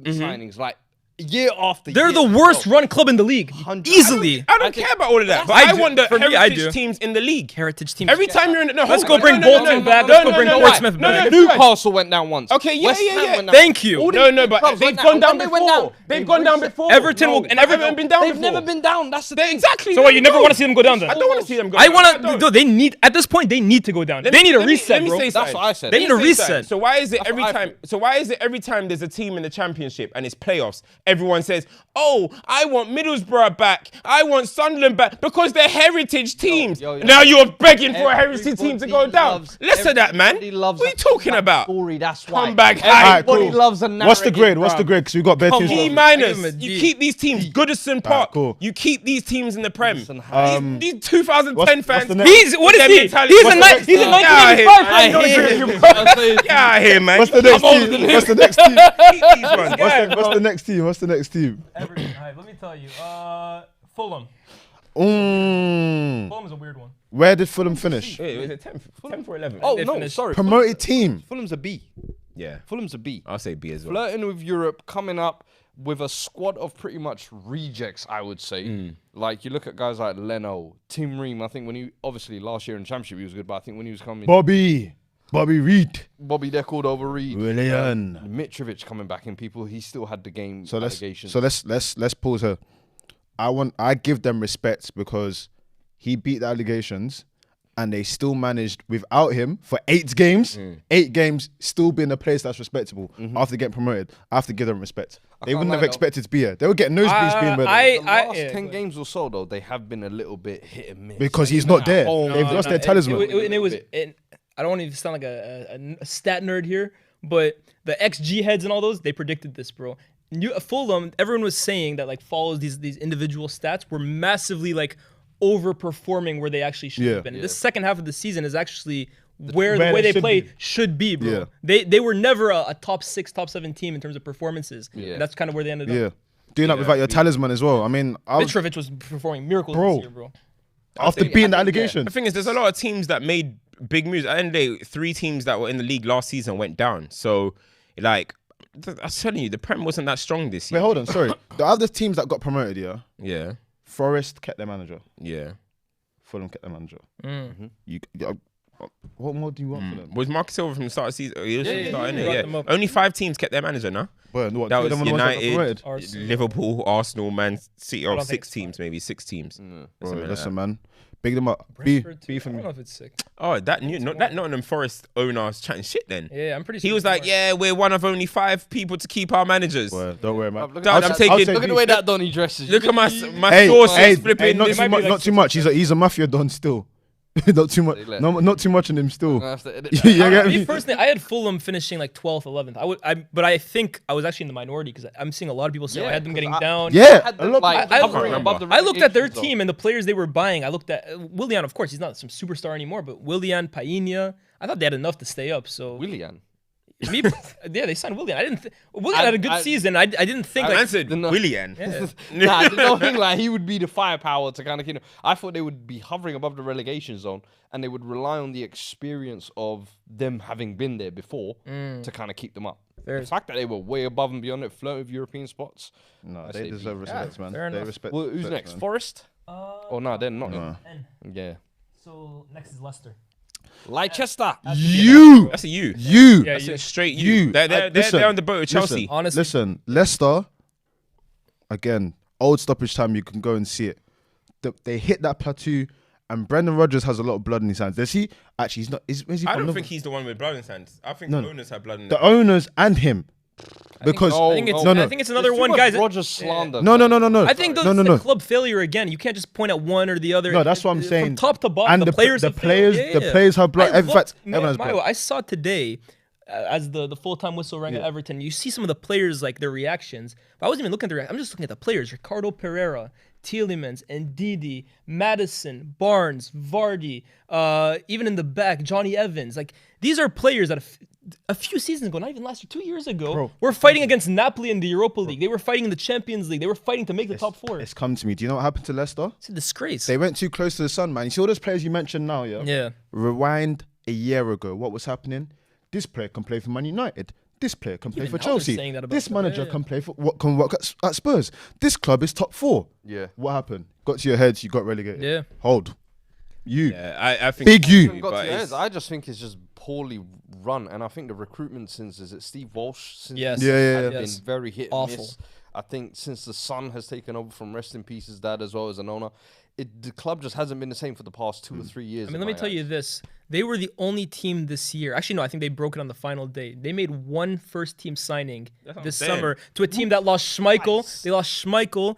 signings, like year after They're year. the worst Bro, run club in the league. 100 Easily. I don't care about all of that. But I I do. want the For me, I heritage do. teams in the league. Heritage team. Every time you're in the Let's go bring Bolton back. Let's go bring Portsmouth back. Newcastle went down once. Okay, yeah, West yeah, Ham yeah. went down Thank once. you. All No, these no, big but clubs they've went gone down When they went before. They've gone down before. Everton will, No, and they Everton haven't been down They've before. never been down. That's the They thing. exactly. So what? You never want to see them go down then? I don't want to see them go. I down. want don't. to. They need at this point. They need to go down. They need a reset, Let me bro. say That's something. what I said. They need a Let me say reset. something. So why is it every what I time? think. So why is it every time there's a team in the championship and it's playoffs, everyone says, "Oh, I want Middlesbrough back. I want Sunderland back," because they're heritage teams. yo. Now you're begging for a heritage team to go Everybody down. loves- Less of that, man. everybody loves What are you that talking comeback about? Story, that's why. Comeback high. Alright, Everybody cool. loves a narrative. What's the grade? What's the bruv. grade? Because we got better teams. D I give minus. him a You D. keep these teams. Goodison Park. cool. You keep these teams in the Prem. Goodison These 2010 what's fans. the next- He's what is Their he? mentality- He's a What's the next he's a team? 1985. I I don't hear agree you. with you, bro. Get out of here, man. What's the next older team? than What's the next team? Keep these ones. What's the next team? What's the next team? Everton. All right, let me tell you. Fulham. Mm. Fulham is a weird one. Where did Fulham finish? Wait, was it 10th or 11th? Oh They no, finished sorry. Promoted team. Fulham's a B. Yeah. Fulham's a B. I'll say B as well. Flirting with Europe, coming up with a squad of pretty much rejects, I would say. Like you look at guys like Leno, Tim Ream. I think when he obviously last year in Championship he was good, but I think when he was coming, Bobby Reed. Bobby they're called over Reed. Willian. Mitrovic coming back in, people he still had the game So allegations. let's pause her. I give them respect because he beat the allegations and they still managed without him for 8 games. 8 games, still being a place that's respectable after getting promoted. I have to give them respect. They can't wouldn't lie have though. expected to be here. They were getting nosebleeds being better. the last 10 games or so though, they have been a little bit hit and miss. Because he's not there. They've lost their talisman. I don't want to sound like a stat nerd here, but the XG heads and all those, they predicted this, bro. Fulham, everyone was saying that like follows these individual stats were massively like overperforming where they actually should have been. Yeah. This second half of the season is actually where the where way they they should play be. should be, bro. Yeah. They were never a top 6, top 7 team in terms of performances. Yeah. And that's kind of where they ended up. Yeah. Doing that without your talisman as well. I mean, Mitrovic was performing miracles Bro. this year, bro. after beating the allegations. The thing is, there's a lot of teams that made big moves. At the end of the day, 3 teams that were in the league last season went down. So, like, I'm telling you, the Prem wasn't that strong this Wait, year. hold on. Sorry. The other teams that got promoted, yeah. Yeah, Forest kept their manager. yeah. Fulham kept their manager. What more do you want for them? Was Marcus Silva from the start of the season? He was from the start, yeah. innit? Brought Yeah. them up. Only 5 teams kept their manager, no? But what, That two of was them were the ones that got United, promoted? Arsenal. Liverpool, Arsenal, Man City, I or don't 6 think teams, maybe 6 teams. Bro, Something like listen, that. man. Big them up. B Brentford, for I don't me. know if it's sick. Oh, that Nottingham Forest owner was chatting shit then. Yeah, I'm pretty sure. He was like, "Yeah, we're one of only 5 people to keep our managers." Well, don't worry, man. Look Dad, at I'm taking- say look at B. the way that Donny dresses. Look at my Hey, sources hey, flipping. not this too much. Not too much. He's a mafia don still. Not too much. No, not too much on him still. You get Me me? personally, I had Fulham finishing like 12th, 11th. But I think I was actually in the minority because I'm seeing a lot of people say I had them getting down. Yeah, a lot. I looked at their team and the players they were buying. I looked at Willian, of course, he's not some superstar anymore, but Willian, Paina, I thought they had enough to stay up. So Willian. yeah, they signed Willian. Willian had a good season. I didn't think I like answered Willian. Nah, I don't think like he would be the firepower to kind of, I thought they would be hovering above the relegation zone and they would rely on the experience of them having been there before to kind of keep them up. The fact that they were way above and beyond it, flirting with European spots. No, they deserve respect, man. fair They enough. respect. Well, who's respect, next? man. Forest? Oh no, they're not. No. Yeah. So next is Leicester. Leicester. You, That's a U. you, Yeah, That's you. a straight You. U. They're Listen, on the boat with Chelsea. Listen, Honestly. listen, Leicester. Again, old stoppage time. You can go and see it. They hit that plateau, and Brendan Rodgers has a lot of blood in his hands. Does he? Actually, he's not. Is he I from don't Liverpool? think he's the one with blood in his hands. I think No. the owners have blood in The their owners and him. Because I think it's, no, I think it's another There's too one, much guys. Rogers slander. no. I think no, the club failure again. You can't just point at one or the other. No, that's what I'm saying. From top to bottom, And the players, the have failed. players have blood. In fact, Man, everyone has Mario, blood. I saw today, as the full-time whistle rang at Everton, you see some of the players, like their reactions. But I wasn't even looking at their reactions. I'm just looking at the players. Ricardo Pereira, Tielemans, Ndidi, Madison, Barnes, Vardy, even in the back, Johnny Evans. Like, these are players that a few seasons ago, not even last year, 2 years ago, were fighting against Napoli in the Europa League. They were fighting in the Champions League. They were fighting to make the top four. It's come to me. Do you know what happened to Leicester? It's a disgrace. They went too close to the sun, man. You see all those players you mentioned now, yeah? Yeah. Rewind a year ago. What was happening? This player can play for Man United. This player can play Even for now they're Chelsea. saying that about This them. manager Yeah. can play for can work at Spurs. This club is top 4. Yeah. What happened? Got to your heads, you got relegated. Yeah. Hold. You. Yeah, I think Big you. Got to but your it's- heads. I just think it's just poorly run, and I think the recruitment since is it Steve Walsh? Since Yes. Yeah, yeah, has yeah. been very hit and Awful. miss. I think since the son has taken over from rest in peace his dad as well as an owner, the club just hasn't been the same for the past 2 or 3 years. I mean, let me tell you this. They were the only team this year. Actually, no, I think they broke it on the final day. They made one first-team signing what this I'm saying. summer to a team that lost Schmeichel. They lost Schmeichel.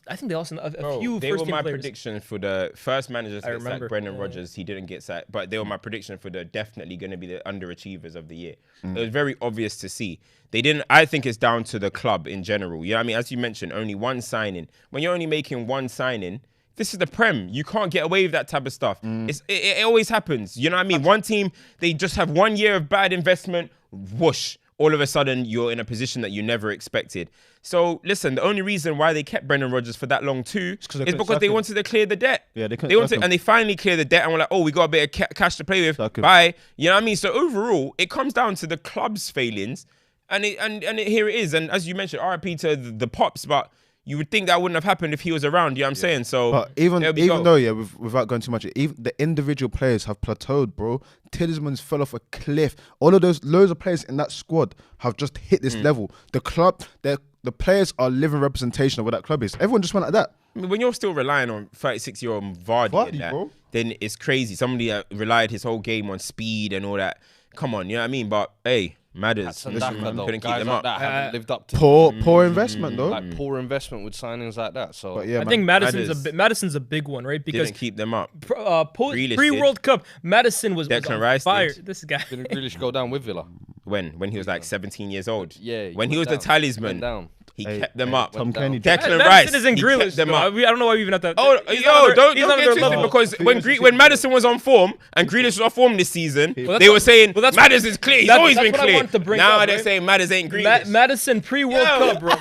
I think they lost a Bro, few they were first-team my players. prediction for the first manager to get remember. sacked, Brendan Rodgers. He didn't get sacked, but they were my prediction for the definitely going to be the underachievers of the year. It was very obvious to see. They didn't. I think it's down to the club in general. You know what I mean? As you mentioned, only one signing. When you're only making one signing, this is the Prem. You can't get away with that type of stuff. It always happens. You know what I mean? One team, they just have 1 year of bad investment. Whoosh. All of a sudden, you're in a position that you never expected. So, listen, the only reason why they kept Brendan Rodgers for that long too is because they wanted to clear the debt. Yeah, they couldn't They wanted, sack him. and they finally cleared the debt, and we're like, oh, we got a bit of cash to play with. Sack him. Bye. You know what I mean? So overall, it comes down to the club's failings, and here it is. And as you mentioned, RIP to the Pops, but you would think that wouldn't have happened if he was around. You know what I'm saying? So, But even there we go. though, yeah, without going too much, even the individual players have plateaued, bro. Tielemans fell off a cliff. All of those, loads of players in that squad have just hit this level. The club, the players are living representation of what that club is. Everyone just went like that. I mean, when you're still relying on 36-year-old Vardy, Vardy, and that, bro. then it's crazy. Somebody that relied his whole game on speed and all that. Come on, you know what I mean? But hey, matters. Couldn't keep Guys them like up. that haven't lived up to Poor investment though. like poor investment with signings like that. So But yeah, I man. think Madders. Madison's a big one, right? Because Didn't keep them up. Grealish did. pre-World Cup, Madison was Declan on Rice fire. did. This guy. didn't Grealish go down with Villa? When he was like 17 years old. Yeah, When he was went the down. talisman, Went down. he Hey, kept them hey, up. Tom Went Kenny. down. Declan Madison Rice, isn't he Grealish. kept them though. up. I don't know why we even have to. Oh, he's yo, not don't he's get not another twisted level. because when Madison was on form and Grealish was off form this season, Well, that's they what- were saying well, that's Madders is clear. He's that's- always that's been what I clear. wanted to bring Now up, they're right? saying Madders ain't Grealish. Madison pre-World Yo. Cup, bro.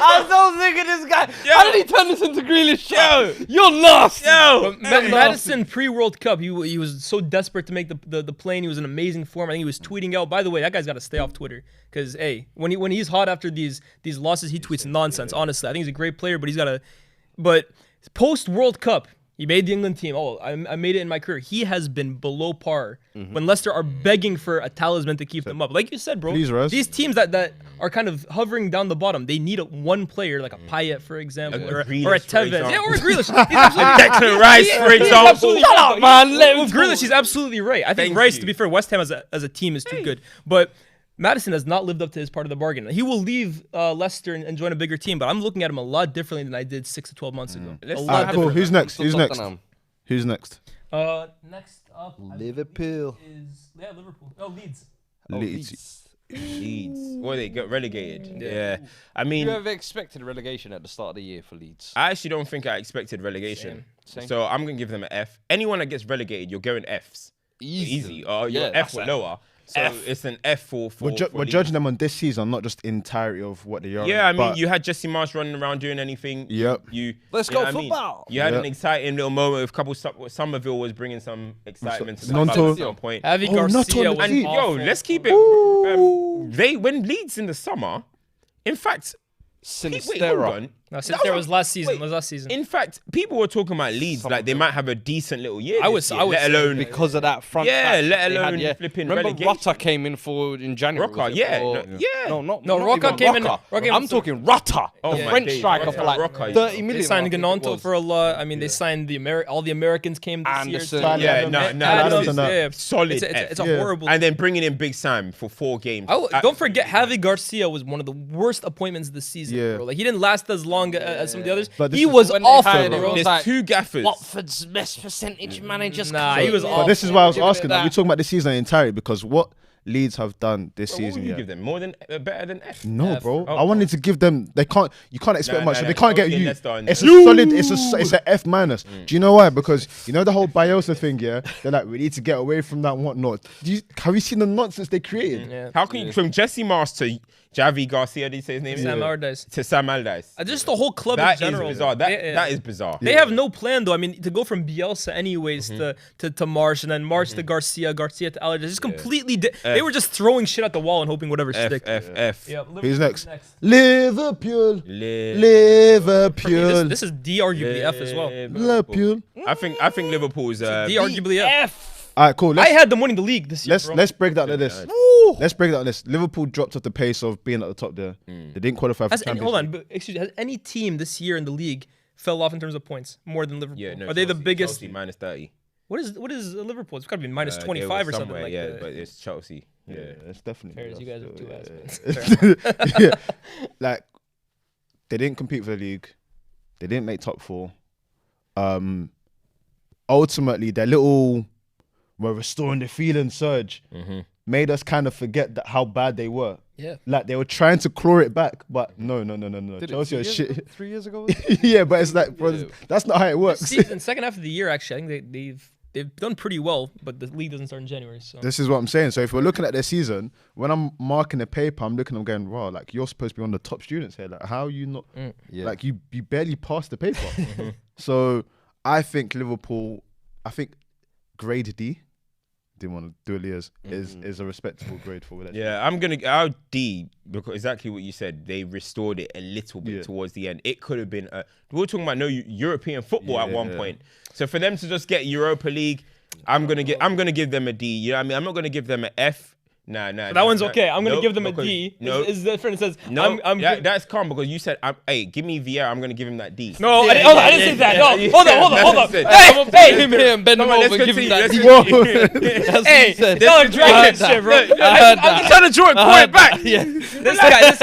I'm so sick of this guy. Yo. How did he turn this into Grealish? Yo. You're lost. Yo, Madison pre-World Cup, he was so desperate to make the plane. He was in amazing form. I think he was tweeting out. By the way, that guy's got to stay off Twitter because hey, when he's hot after these losses, he tweets nonsense. Honestly, I think he's a great player, but he's got to. But post World Cup, he made the England team. Oh, I made it in my career. He has been below par when Leicester are begging for a talisman to keep them up. Like you said, bro, Please, Russ. these teams that are kind of hovering down the bottom, they need one player like a Payet, for example, or a Grealish, for Tevez. example. Yeah, or a Grealish. He's absolutely Declan Rice, for he's example. absolutely Shut right, up, though. man. Let him Well, Grealish, he's absolutely right. I think Thank Rice, you. to be fair, West Ham as a team is too good. But Madison has not lived up to his part of the bargain. He will leave Leicester and join a bigger team, but I'm looking at him a lot differently than I did 6 to 12 months ago. Let's A see lot what Cool. different. Who's next? Who's next? Tottenham. Who's next? Next up, I Liverpool. believe is Liverpool. Oh, Leeds. Leeds. Leeds. Well, they got relegated. Yeah. I mean, You ever expected relegation at the start of the year for Leeds? I actually don't think I expected relegation. Same. So I'm going to give them an F. Anyone that gets relegated, you're going Fs. Easy. Or you're Yeah, F that's or a- lower. So it's an F for We're Leeds. judging them on this season, not just entirety of what they are. Yeah, I mean, But you had Jesse Marsh running around doing anything. Yep. Let's you know go what I mean? football. You had Yep. an exciting little moment with a couple. Somerville was bringing some excitement to the Nonto. club at some point. Javi Oh, not Garcia on was the- Yo, awful. let's keep it. When Leeds in the summer, in fact, wait, hold Sinistera. on. No, since there was last season. Wait, Was last season. In fact, people were talking about Leeds like they might have a decent little year. I this would year, say, let alone because of that front. Yeah, back let they alone had, flipping Remember, relegation. Rutter came in in January. Rocker, was it? yeah, Or- no, yeah. No, No, not Rocker even came in- Rocker. Rocker came I'm in- talking Rutter, Oh the my French days, striker Rocker, for like Rocker, 30 They million. signed I think it Gnonto was. for a lot. I mean, they signed all the Americans came this Anderson. year. Yeah, no, Adams, no. yeah. Solid It's a Yeah. horrible. And then bringing in Big Sam for 4 games. Don't forget, Javi Garcia was one of the worst appointments this season, Yeah. bro. Like, he didn't last as long as some of the others. But this He is- was When they awful, hired him, bro. it was There's like, 2 gaffers. Watford's best percentage managers. Nah, he was But awful. this is why I was Giving it asking. Like, that. we're talking about this season entirely because what Leeds have done this What season. would you Yeah. give them? More than better than F? No, F. bro. Oh. I wanted to give them. You can't expect Nah, much. nah, So nah. they can't get Okay, you. let's start. It's a solid. It's a F minus. Do you know why? Because you know the whole Bielsa thing. Yeah, they're like, we need to get away from that and whatnot. Have you seen the nonsense they created? Yeah. How can you, from Jesse Mars to Javi Garcia, did you say his name? Sam is? Allardyce. To Sam Allardyce. Just the whole club That in is general. bizarre. That Yeah. is bizarre. They have no plan, though. I mean, to go from Bielsa anyways to Marsh, and then Marsh to Garcia to Allardyce, just completely. They were just throwing shit at the wall and hoping whatever stick. F. Yeah, Who's Liverpool's next? Liverpool. Liverpool. This is D arguably F as well. Liverpool. I think Liverpool is D arguably F. All right, cool. I had them winning the league this year. Let's break down this. Let's break down this. Liverpool dropped off the pace of being at the top there. They didn't qualify for Champions Hold on, League. but excuse me. Has any team this year in the league fell off in terms of points more than Liverpool? Yeah, no, Are they the Chelsea- biggest? Chelsea minus 30. What is Liverpool? It's got to be minus They 25 were or something somewhere, like yeah, that. but it's Chelsea. Yeah, it's definitely. Fair as you guys are two yeah. ass. Yeah. Like they didn't compete for the league. They didn't make top 4. Ultimately, their little "we're restoring the feeling" surge made us kind of forget how bad they were. Yeah. Like they were trying to claw it back, but no. Chelsea are shit. 3 years ago? Yeah, but it's like, bro, that's not how it works. Season, second half of the year, actually, I think they've done pretty well, but the league doesn't start in January. So This is what I'm saying. So if we're looking at their season, when I'm marking the paper, I'm looking, I'm going, wow, like you're supposed to be one of the top students here. Like how are you not? Yeah. Like you barely passed the paper. So I think Liverpool, grade D. Didn't want to do it, Leah's, is a respectable grade for that. Yeah, I'll D because exactly what you said. They restored it a little bit towards the end. It could have been. We were talking about European football at one point. So for them to just get Europa League, I'm gonna give them a D. You know what I mean? I'm not gonna give them an F. Nah. that one's okay. I'm gonna give them a D. No, Is different. It says no. I'm That's calm because you said, "Hey, give me Vieira." I'm gonna give him that D. No, Yeah, I didn't say that. No, yeah, hold yeah, on. that's what I said. Hey, Him here and bend him Come on, over let's and give him continue. that. Let's continue. That's what hey, he said. don't drag that shit, bro. I'm trying to draw it. Pull it back. This guy is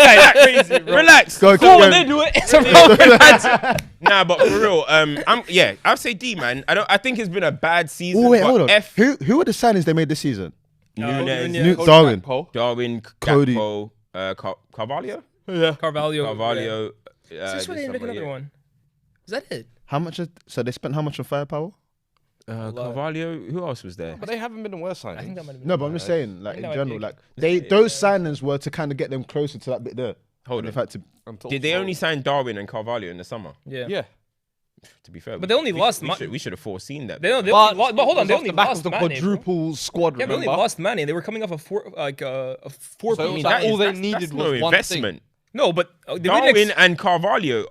crazy, bro. Relax. Go, Cool, when they do it, it's a wrong. Nah, but for real, I'd say D, man. I think it's been a bad season. Oh wait, but hold on. F. Who were the signings they made this season? Nunez, Darwin. Darwin, Cody. Gakpo, Carvalho. Carvalho. Is this where they there's make somebody, another one? Is that it? How much? So they spent how much on firepower? Carvalho. Who else was there? But they haven't been the worst I think signing. that might have been. No, but I'm just saying, like in No, I general, think- like those signings were to kind of get them closer to that bit there. Hold They've on. had to. Did they only sign Darwin and Carvalho in the summer? Yeah. Yeah. To be fair, But they only lost. We should have foreseen that. They hold But on, they off only the back lost of the Mane, bro. quadruple squad, Yeah, they only remember? lost Mane. They were coming off a four So it point. was like all they needed that's was no one investment. No, but they Darwin didn't. and Carvalho.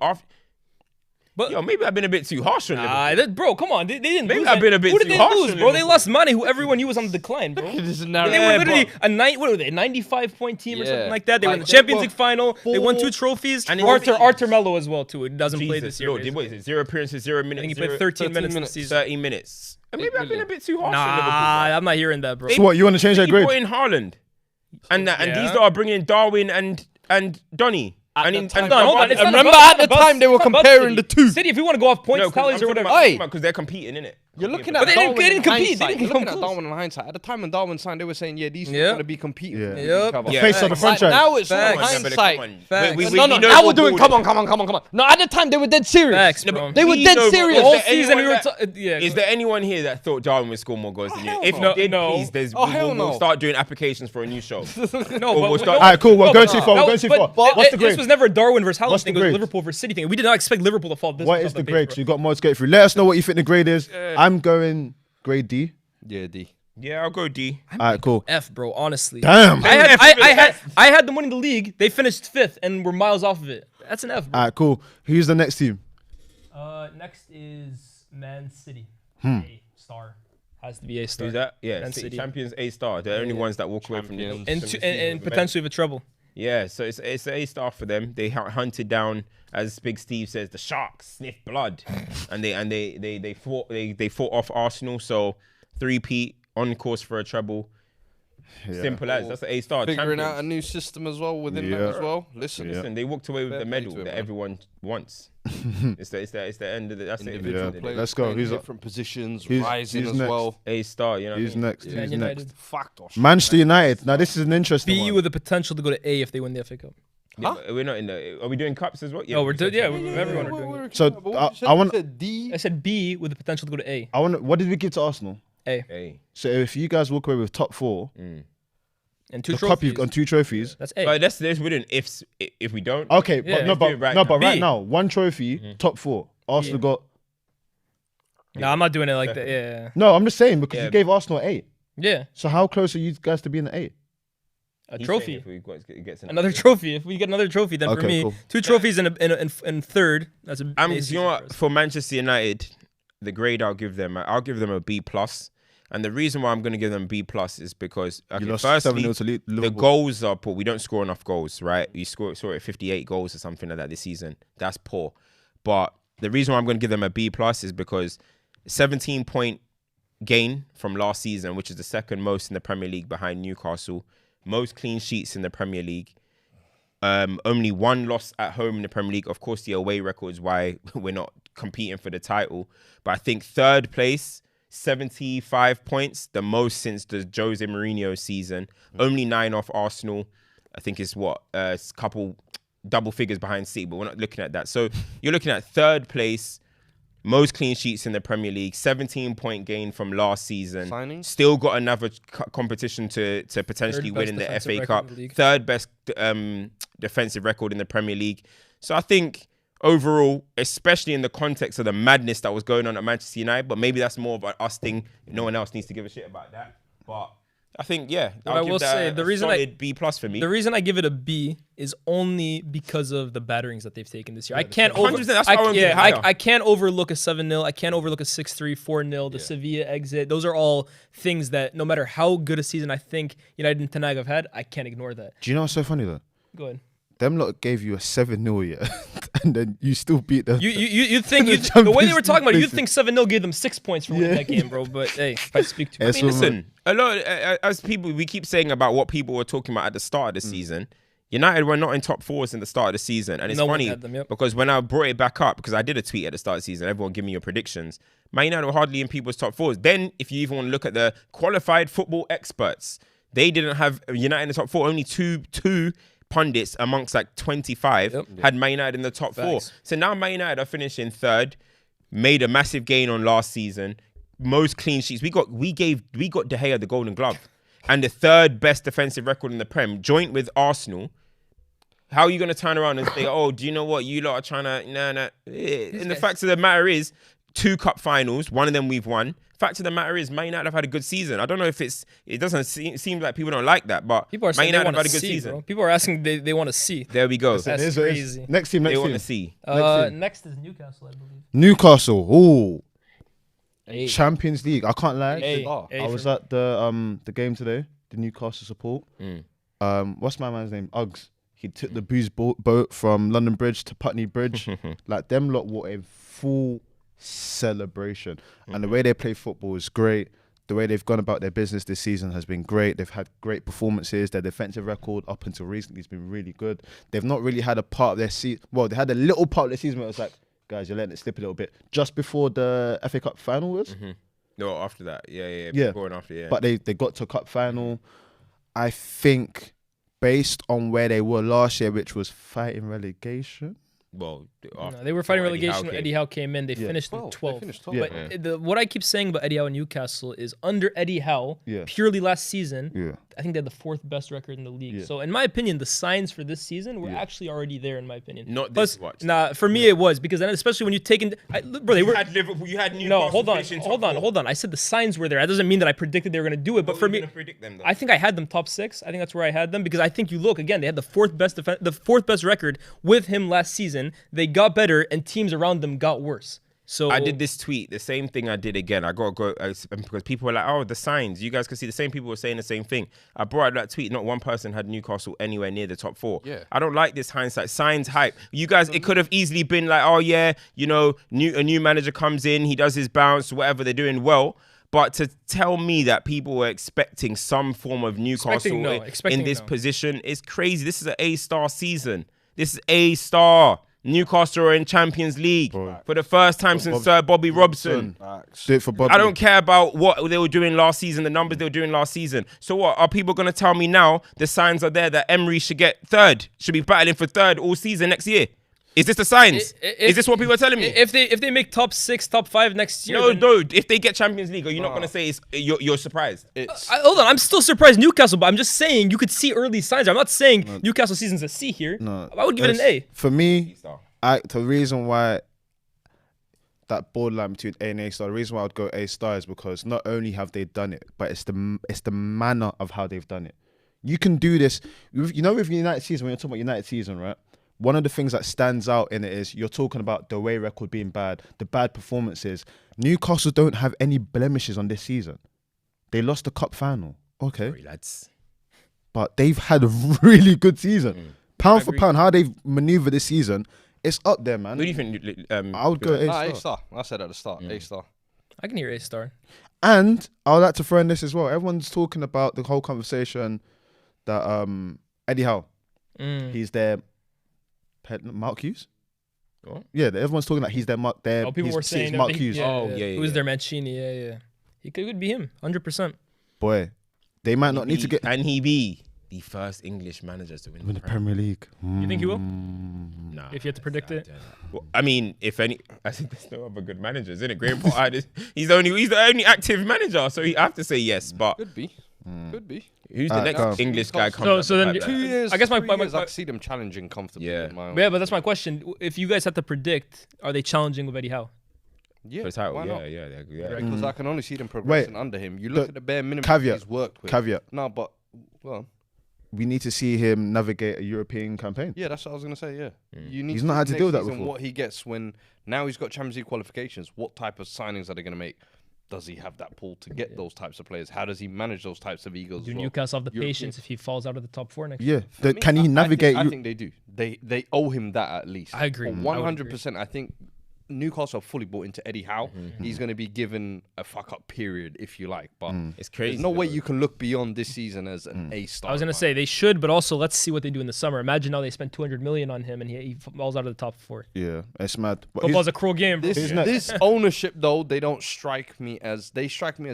But Yo, maybe I've been a bit too harsh on Liverpool. bro, come on. They didn't. Maybe lose I've been a bit Who did too they harsh lose, on bro? They Liverpool. lost Mane, who everyone knew was on the decline, bro. This is They narrative. were literally but- what were they? 95-point team or something Yeah. like that. They were in the Like, Champions they League final. They won 2 four- trophies. And And it was- Arthur Melo as well too. It doesn't play Jesus this year. Lord, what is it? 0 appearances, 0 I minutes. think he played 13 minutes this season. 30 minutes. And maybe I've been a bit too harsh on Nah, Liverpool. I'm not hearing that, bro. So what? You want to change that You grade? brought in Haaland. And Yeah. these lot are bringing in Darwin and Donny. At the time- Hold on, it's not Remember about- at the it's not time they were about comparing the City. two. City, if you want to go off points, tallies or whatever. Hey. Because they're competing, innit? You're looking But at they Darwin didn't in compete. They hindsight. didn't You're looking come at close. Darwin in hindsight. At the time when Darwin signed, they were saying, these two Yeah. are going to be competing with Yeah. each other. Yeah. Face of the Like, franchise. now it's Facts. from Yeah, but hindsight. come on. Facts. We No, know now we're what doing, ball come on. No, at the time they were dead serious. Facts, No, bro. but They were we dead know, but serious. is All there season we anyone were. that- Yeah. Is there anyone here that thought Darwin would score more goals than you? hell If no. you did, No. please, Oh, hell we'll no. start doing applications for a new show. No, Or we'll but start- All right, cool. We're going too far. that We're going was- too but far. What's the This grade? was never a Darwin versus Haaland What's the thing. It was grade? Liverpool versus City thing. We did not expect Liverpool to fall this What much is off the pace, grade? bro. So you got more to get through. Let us know what you think the grade is. I'm going grade D. Yeah, D. Yeah, I'll go D. All right, cool. F, bro. Honestly. Damn. I had them winning the league. They finished 5th and were miles off of it. That's an F. Bro. All right, cool. Who's the next team? Next is Man City. A star. Has to be A star. Who's that? Yeah, Man City. City. Champions A star. They're the only ones that walk away from the Champions. And potentially with trouble. Yeah, so it's an A star for them. They hunted down, as Big Steve says, the sharks sniff blood, and they fought off Arsenal. So 3-peat on course for a treble. Simple as that's an A star. Figuring Champions. out a new system as well within that as well. Listen, They walked away with Fair the play medal to it, that man. everyone wants. it's the end of the. That's individual it. players Let's go. playing Who's up? different positions, Who's- rising who's as next? well. A star. You know. Who's what I mean? next? Man Who's United. next? Fact or Manchester United. Now this is an interesting B one. with the potential to go to A if they win the FA Cup. Yeah, but we're not in the. Are we doing cups as well? Oh, we're doing. Yeah, we everyone are doing it. So, I want- D. I said B with the potential to go to A. I want. What did we give to Arsenal? A. A. So if you guys walk away with top 4, And 2 the cup trophies. you've got 2 trophies. That's A. But let's we're doing ifs if we don't. Okay, Yeah. but Let's do it right now. right B. now, 1 trophy, top 4. Arsenal got. No, I'm not doing it like that. Yeah. No, I'm just saying because Yeah. you gave Arsenal 8. Yeah. So how close are you guys to being an 8? A He's trophy. saying if we gets an Another trophy. If we get another trophy, then for Okay, me, cool. 2 trophies and third. That's a. You amazing know for what? us. For Manchester United, the grade I'll give them a B plus. And the reason why I'm going to give them B plus is because You okay, lost firstly, 7-0 to the Liverpool. goals are poor. We don't score enough goals, right? You saw it 58 goals or something like that this season. That's poor. But the reason why I'm going to give them a B plus is because 17-point gain from last season, which is the second most in the Premier League behind Newcastle, most clean sheets in the Premier League. Only 1 loss at home in the Premier League. Of course, the away record is why we're not competing for the title. But I think 3rd place, 75 points, the most since the Jose Mourinho season. Only 9 off Arsenal. I think it's a couple double figures behind City, but we're not looking at that. So you're looking at 3rd place, most clean sheets in the Premier League, 17-point gain from last season. Signings? Still got another competition to potentially Third win best in the defensive FA record Cup. in the league. 3rd best defensive record in the Premier League. So I think overall, especially in the context of the madness that was going on at Manchester United, but maybe that's more of an us thing. No one else needs to give a shit about that. But I think, yeah, But I will say, the reason B plus for me. The reason I give it a B is only because of the batterings that they've taken this year. I can't 100%, that's why I wanted it higher. I can't overlook a 7-0. I can't overlook a 6-3, 4-0, the Sevilla exit. Those are all things that no matter how good a season I think United and Ten Hag have had, I can't ignore that. Do you know what's so funny though? Go ahead. Them lot gave you a 7-0, yeah, and then you still beat them. You think The the way they were talking about it, you'd Champions think 7-0 gave them 6 points for winning that game, bro. But hey, if I speak to Yes, I mean, listen, a lot as people we keep saying about what people were talking about at the start of the season. United were not in top 4s in the start of the season, and it's No one funny had them, yep. because when I brought it back up, because I did a tweet at the start of the season, everyone give me your predictions. Man United were hardly in people's top 4s. Then, if you even want to look at the qualified football experts, they didn't have United in the top 4. Only two pundits amongst like 25 had Man United in the top 4. Facts. So now Man United are finishing 3rd, made a massive gain on last season, most clean sheets. We got De Gea the Golden Glove, and the 3rd best defensive record in the Prem, joint with Arsenal. How are you going to turn around and say, "Oh, do you know what? You lot are trying to nah." And the fact of the matter is, 2 cup finals, 1 of them we've won. Fact of the matter is, Man United have had a good season. I don't know if it doesn't seem like people don't like that, but people are Man saying they United have want had to a good see, season. bro. People are asking they want to see. There we go. That's Here's what it is. crazy. Next team, They next want to team. see. Next is Newcastle, I believe. Newcastle. Ooh, A. Champions League. I can't lie. A. I was at the game today. The Newcastle support. What's my man's name? Uggs. He took the booze boat from London Bridge to Putney Bridge. Like them lot were a full celebration, and the way they play football is great. The way they've gone about their business this season has been great. They've had great performances. Their defensive record up until recently has been really good. They've not really had a part of their season. Well, they had a little part of their season where it was like, guys, you're letting it slip a little bit. Just before the FA Cup final was. No, after that. Yeah. Before and after, yeah. But they got to cup final. I think based on where they were last year, which was fighting relegation. Well, No, they were fighting relegation when Eddie Howe came in. They finished in 12th. They finished 12th. But what I keep saying about Eddie Howe and Newcastle is under Eddie Howe, Yeah. purely last season, Yeah. I think they had the 4th best record in the league. Yeah. So in my opinion, the signs for this season were actually already there. In my opinion, Not Plus, this watch. Nah, for me it was because then especially when you take in, bro, they You were. had Liverpool. You had Newcastle. No, hold on, finishing top hold on. I said the signs were there. That doesn't mean that I predicted they were going to do it. But for me, predict them, though? I think I had them top 6. I think that's where I had them because I think you look again. They had the 4th best record with him last season. They got better, and teams around them got worse. So I did this tweet, the same thing I did again. I gotta go because people were like, "Oh, the signs." You guys can see the same people were saying the same thing. I brought out that tweet. Not one person had Newcastle anywhere near the top 4. Yeah. I don't like this hindsight signs hype. You guys, it could have easily been like, "Oh yeah, you know, a new manager comes in, he does his bounce, whatever. They're doing well." But to tell me that people were expecting some form of Newcastle in this position is crazy. This is an A-star season. This is A-star. Newcastle are in Champions League for the first time since Sir Bobby Robson. Do it for Bobby. I don't care about what they were doing last season, the numbers they were doing last season. So what? Are people going to tell me now the signs are there that Emery should get 3rd, should be battling for 3rd all season next year? Is this the signs? Is this what people are telling me? If they make top 6, top 5 next year, No. If they get Champions League, are you not going to say you're surprised? Hold on, I'm still surprised Newcastle, but I'm just saying you could see early signs. I'm not saying Newcastle season's a C here. No, I would give it an A. For me, the reason why that borderline between A and A-star, the reason why I would go A-star is because not only have they done it, but it's the manner of how they've done it. You can do this. You know, with United season, when you're talking about United season, right? One of the things that stands out in it is you're talking about the away record being bad, the bad performances. Newcastle don't have any blemishes on this season. They lost the cup final. Okay. Sorry, lads. But they've had a really good season. Pound for pound, how they've maneuvered this season, it's up there, man. What do you think? I would go A-star. A-star. I said at the start, A-star. I can hear A-star. And I would like to throw in this as well. Everyone's talking about the whole conversation that Eddie Howe, he's their Mark Hughes. What? Yeah, everyone's talking like he's their Mark. People were saying Mark Hughes. Who's their Mancini? Yeah. He could be him, 100%. Boy, they might not need to get. Can he be the first English manager to win the Premier League? You think he will? Nah. If you had to predict it, Well, I mean, if any, I think there's no other good managers, isn't it? Graham Potter, he's the only active manager, so I have to say yes. But Could be. who's the next English guy coming? So then 2 years. I guess my I see them challenging comfortably. Yeah. in my but that's my question. If you guys had to predict, are they challenging with Eddie Howe? Yeah, For the title, why not? yeah. Because I can only see them progressing under him. You look at the bare minimum he's worked with. Caveat. No, but well, We need to see him navigate a European campaign. yeah, that's what I was gonna say. Yeah, you need. He's to not see had to next deal with that season before. What he gets when now he's got Champions League qualifications. What type of signings are they gonna make? Does he have that pull to get those types of players? How does he manage those types of egos? Do as well? Newcastle have the European- patience if he falls out of the top 4 next Yeah, year? can he navigate? I think they do. They owe him that at least. I agree. 100%. I think Newcastle are fully bought into Eddie Howe. He's going to be given a fuck up period, if you like. But It's crazy. there's no way you can look beyond this season as an A-star. I was gonna say they should, but also let's see what they do in the summer. Imagine now they spent 200 million on him and he falls out of the top 4. Yeah, it's mad. But Football's a cruel game, bro. This ownership though, they strike me as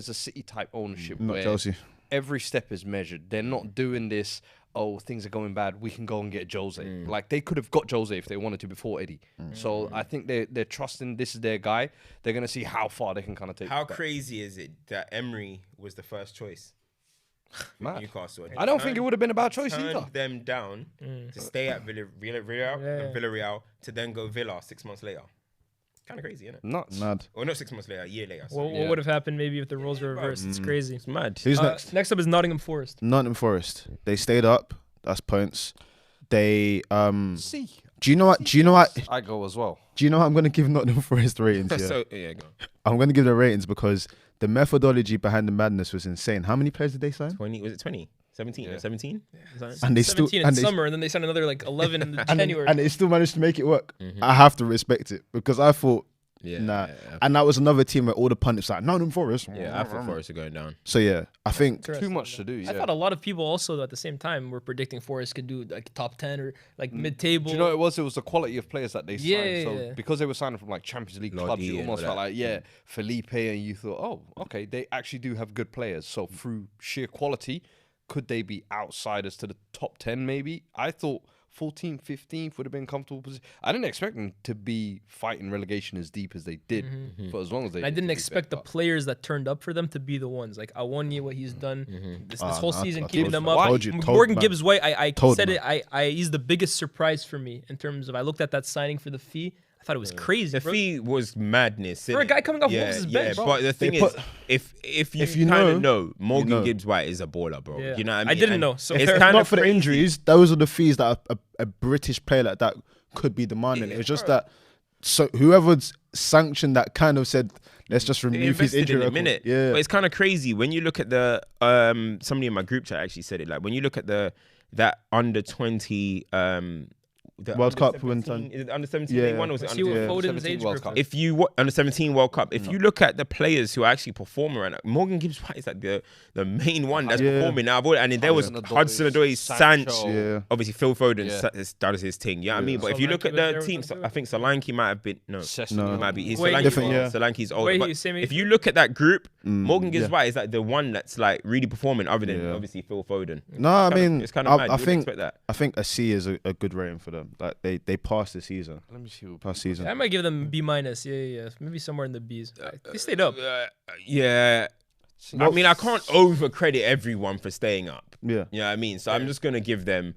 a City type ownership. not where Chelsea. Every step is measured. They're not doing this. Oh, things are going bad. We can go and get Jose. Like they could have got Jose if they wanted to before Eddie. So I think they're trusting this is their guy. They're gonna see how far they can kind of take. How crazy is it that Emery was the first choice? Mad. Newcastle. I don't think it would have been a bad choice Turned either. them down to stay at Villarreal to then go Villa 6 months later. Kind of crazy, isn't it? Nuts. Mad. Or not 6 months later, a year later. What would have happened maybe if the roles were reversed? It's crazy. It's mad. Who's next? Next up is Nottingham Forest. Nottingham Forest. They stayed up. That's points. They See, Do you know what? I go as well. Do you know what I'm gonna give Nottingham Forest ratings? Yeah? So yeah, go. I'm gonna give the ratings because the methodology behind the madness was insane. How many players did they sign? 20. Was it 20? 17? Yeah. 17? And they still 17 in summer, and then they signed another like 11 in January. and they still managed to make it work. I have to respect it because I thought, Yeah. and that was another team where all the pundits like Nottingham Forest. Yeah, I thought Forest are going down. So yeah, I think Too much to do. Yeah. I thought a lot of people also at the same time were predicting Forest could do like top 10 or like mid-table. Do you know what it was? It was the quality of players that they signed. Yeah, So yeah. because they were signing from like Champions League clubs, Lodi you and almost all felt that. like, Felipe, and you thought, oh, okay, they actually do have good players. So through sheer quality, could they be outsiders to the top 10 maybe? I thought 14th, 15th would have been comfortable position. I didn't expect them to be fighting relegation as deep as they did for as long as they I did, didn't to be expect the fair, but- players that turned up for them to be the ones. Like Awonye, what he's done this whole season, I keeping told them you, up. I told you, Morgan man. Gibbs White, I Told said man. it. He's the biggest surprise for me in terms of I looked at that signing for the fee. I thought it was crazy. The bro. fee was madness. For a innit? guy coming off Wolves' bench, bro. But the thing put- is, if you you kind of know, know, Morgan know. Gibbs White is a baller, bro. Yeah. You know what I mean? I didn't And know, so it's fair. If kind not of for the crazy. injuries, those are the fees that a British player like that could be demanding. It was just that, so whoever's sanctioned that kind of said, let's just They remove his invested injury in a record. minute. Yeah, But it's kind of crazy when you look at the somebody in my group chat actually said it. Like when you look at that under 20 the World under Cup when 17 is it under 17 Yeah. they won or was it See under what 17? Foden's 17 age World group Cup. is. If you under 17 World Cup, if you look at the players who are actually performing right now, Morgan Gibbs White is like the main one that's Yeah. performing now. And then there was Hudson-Odoi, Hudson-Odoi, Sancho, Sancho. obviously Phil Foden. Yeah. That was his thing. Yeah, I mean, but if you look Solanke at was the there team, with them too? I think Solanke might have been Sessegnon. he might be. He's Wait, Solanke, different, yeah. Solanke's older. Wait, But he's same age if as you look at that group, Morgan Gibbs yeah. White is like the one that's like really performing, other than Yeah. obviously Phil Foden. no, I mean, it's kind of mad. I You wouldn't think expect that. I think a C is a good rating for them. Like they passed the season, Let me see. past season. I might give them B minus. Yeah. Maybe somewhere in the Bs. They stayed up. Yeah. I mean, I can't over credit everyone for staying up. Yeah. You know what I mean? So I'm just gonna give them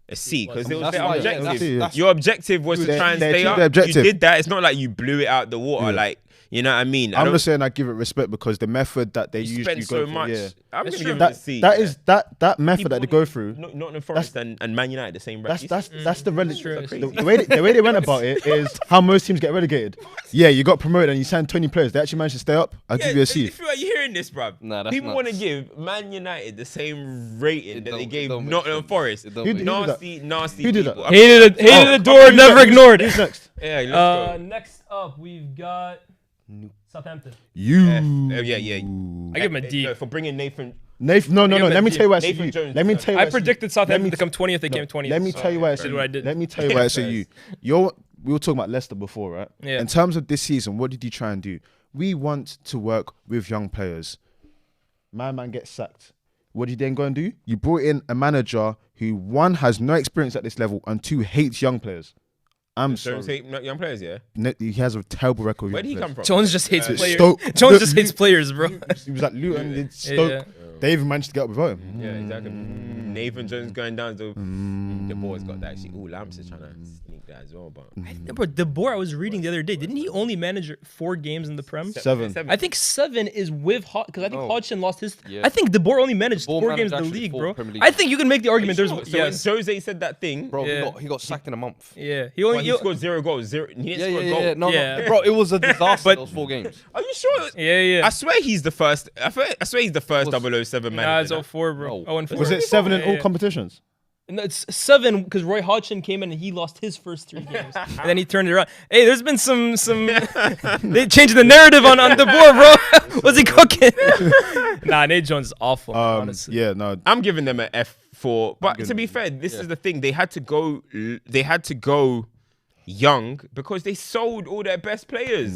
a C because it was That's their why, yeah, objective. that's- Your objective was to They- try and they stay achieved up. their objective. You did that. It's not like you blew it out the water. Yeah. Like, you know what I mean? I'm just saying I give it respect because the method that they you usually spend go so through, much. yeah. I'm That's gonna true. give it a C. That is that method that they go through. Nottingham Forest and Man United the same. That's the true, relative. true. The way they went about it is how most teams get relegated. Yeah, you got promoted and you signed 20 players. They actually managed to stay up. I'll give you a C. You feel like you're hearing this, bruv. Nah, that's People want to nuts. give Man United the same rating It that they don't- gave it don't make Nottingham sense. Forest. It don't Who make did sense. that? Nasty Who did people. that? Hated the door, never ignored. Who's next? Yeah, let's go. Next up, we've got Southampton. You. Yeah. I give him a D. No, for bringing Nathan. Nathan, no. give him a Let me D. tell you why it's Nathan you. Jones. Let me tell you I why it's you. predicted Southampton me to come 20th. They came 20th. Let me tell you why it's did what I did. Let me tell you why it's you. We were talking about Leicester before, right? Yeah. In terms of this season, what did you try and do? We want to work with young players. My man gets sacked. What did you then go and do? You brought in a manager who, one, has no experience at this level, and two, hates young players. I'm Don't sorry. say young players, yeah. He has a terrible record. with Where did he young come players. from? Jones just hates players. Stoke- Jones Look, just hates players, bro. He was at Luton, did Stoke. Yeah. They even managed to get up without him. Yeah, exactly. Nathan Jones going down. So the boy's got that. Actually, Lamps is trying to sneak that as well. But Bro, De Boer, I was reading the other day. Didn't he only manage 4 games in the Prem? Seven. I think 7 is with because I think No. Hodgson lost his. Yeah. I think De Boer only managed De Boer 4 games in the managed actually league, 4 bro. Premier League I think you can make the argument. So Yes. when Jose said that thing, Bro, Yeah. he got sacked in a month. Yeah, he but only. he scored 0 goals. He didn't Yeah, score a goal. yeah. No, Yeah. bro, it was a disaster. But- those 4 games. Are you sure? Yeah. I swear he's the first. I swear he's the first 007 Nah, manager. it's 04, bro. No. 0-4. Was it 7 in Yeah, all yeah. competitions? No, it's 7 because Roy Hodgson came in and he lost his first 3 games, and then he turned it around. Hey, there's been some. They changed the narrative on De Boer, bro. What's he cooking? Nah, Nate Jones is awful. Honestly. Yeah, no. I'm giving them an F4. But to be fair, this is the thing. They had to go. Young because they sold all their best players.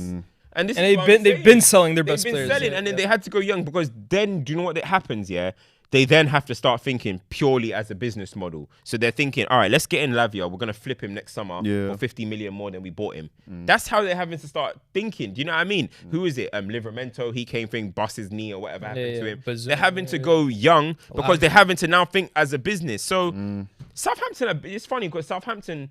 And this And is what they've I'm been saying. selling their They've best been players. selling, yeah, and then yeah. they had to go young because then do you know what happens? Yeah, they then have to start thinking purely as a business model. So they're thinking, all right, let's get in Lavia. We're gonna flip him next summer Yeah. for 50 million more than we bought him. That's how they're having to start thinking. Do you know what I mean? Who is it? Livermento. He came thing, bust his knee or whatever happened to yeah. him. Bazoon, They're having to go young because they're having to now think as a business. So Southampton, it's funny because Southampton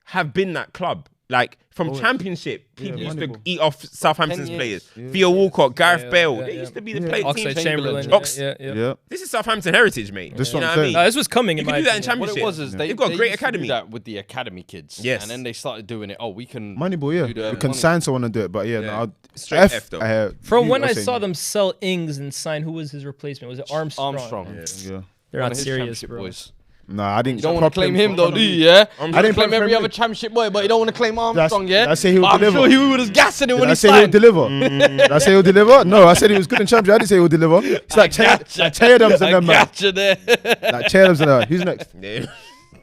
have been that club. Like from Championship, people used to Moneyball. eat off Southampton's 10 players. years. Theo Walcott, Gareth Yeah, Bale. yeah, They yeah. used to be the Yeah. play Oxlade team. Chamberlain. Ox- Yeah. Yeah. This is Southampton heritage, mate. That's you what know I'm what I mean? saying. This was coming You in can my do that in opinion. What Championship. it was is They've got a they great used to do academy. that with the academy kids. Yes. And then they started doing it. Oh, we can. Moneyball, yeah. do the We can money. sign someone and do it, but yeah, Yeah. no, Straight F, though. From you when are I saying saw no. them sell Ings and sign, who was his replacement? Was it Armstrong? Yeah. They're One not of his serious, championship bro. boys. No, I didn't. You don't want to claim him though, do you? Yeah. I didn't claim every other championship boy, but you don't want to claim Armstrong, yeah. did I say he would I'm deliver? sure he was gassing it Did when I he say he'll signed. deliver? Did I say he'll deliver? No, I said he was good in championship. I didn't say he'll deliver. It's like Adams and I them, man. gotcha there. Like Adams and them. Who's next? Yeah.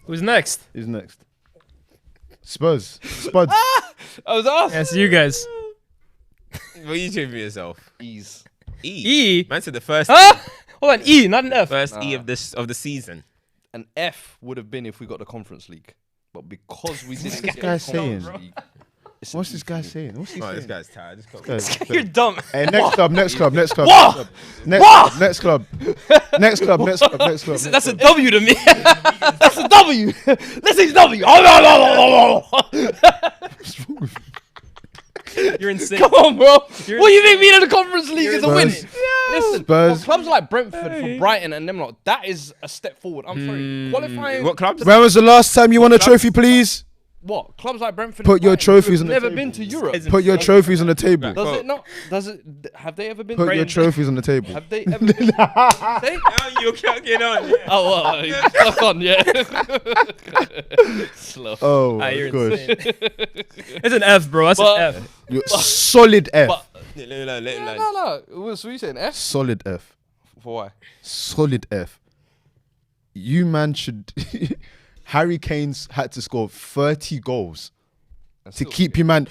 Who's next? Who's next? Spurs. Spuds. I was asked. Yes, you guys. What are you doing for yourself? Ease. E. Man said the first Huh? Hold on, E, not an F. first E of the season. An F would have been if we got the Conference League. but because we didn't this get guy the saying? Conference League, it's an What's E this for guy me. saying? What's he Oh, saying? this guy's tired. This Guys, You're dumb. Hey, next club. Next club. Next club. What? Next club. Next club. Next club. Next club. That's a W to me. That's a W. This is W. You're insane. Come on, bro. What do you think insane. being in the Conference League is a win? Spurs. Listen, Spurs. for clubs like Brentford, for Brighton, and them lot, that is a step forward. I'm sorry. Qualifying. What clubs? When was the last time you won a trophy, please? What? Clubs like Brentford. Put and your Brighton, trophies who've on the never table. been to Europe. Put your trophies on the table. Does it not? Does it? Have they ever been? Put your trophies on the table. Have they ever been? Say? Oh, you can't get on. Yeah. Oh, stuck on, yeah. Slow. Oh, Ah, you're good. insane. It's an F, bro. That's But- an F. Solid F. But- Let him land, let him land. No. What are you saying? F? Solid F. For why? Solid F. You man should. Harry Kane's had to score 30 goals to keep your man.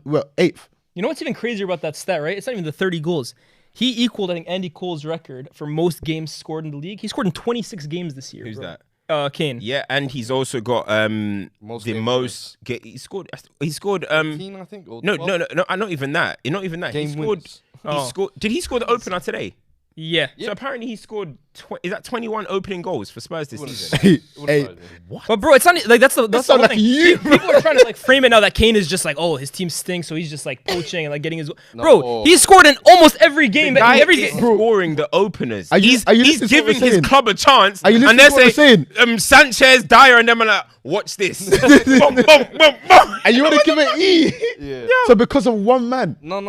Well, 8th. You know what's even crazier about that stat, right? It's not even the 30 goals. He equaled, I think, Andy Cole's record for most games scored in the league. He scored in 26 games this year. Who's bro. that? Kane. Yeah, and he's also got Most the game most. He scored. 18, I think. Or No, 12? no, not even that. Not even that. Game he scored. winners. Oh. He scored. Did he score the opener today? Yeah. So apparently he scored. Is that 21 opening goals for Spurs this Wouldn't season? say. Wouldn't Hey, surprise me. But bro, it's not like that's the sound whole like thing. you, People are trying to like frame it now that Kane is just like, oh, his team stinks, so he's just like poaching and like getting his. No. Bro, he scored in almost every game. Guy Every is game. scoring the openers. Are you He's listening to what giving we're his saying? club a chance. Are you and listening they're to what we're saying, Sanchez, Dyer, and them are like, watch this. Boom, boom, boom, boom. And you want to give it E? Yeah. So because of one man? No.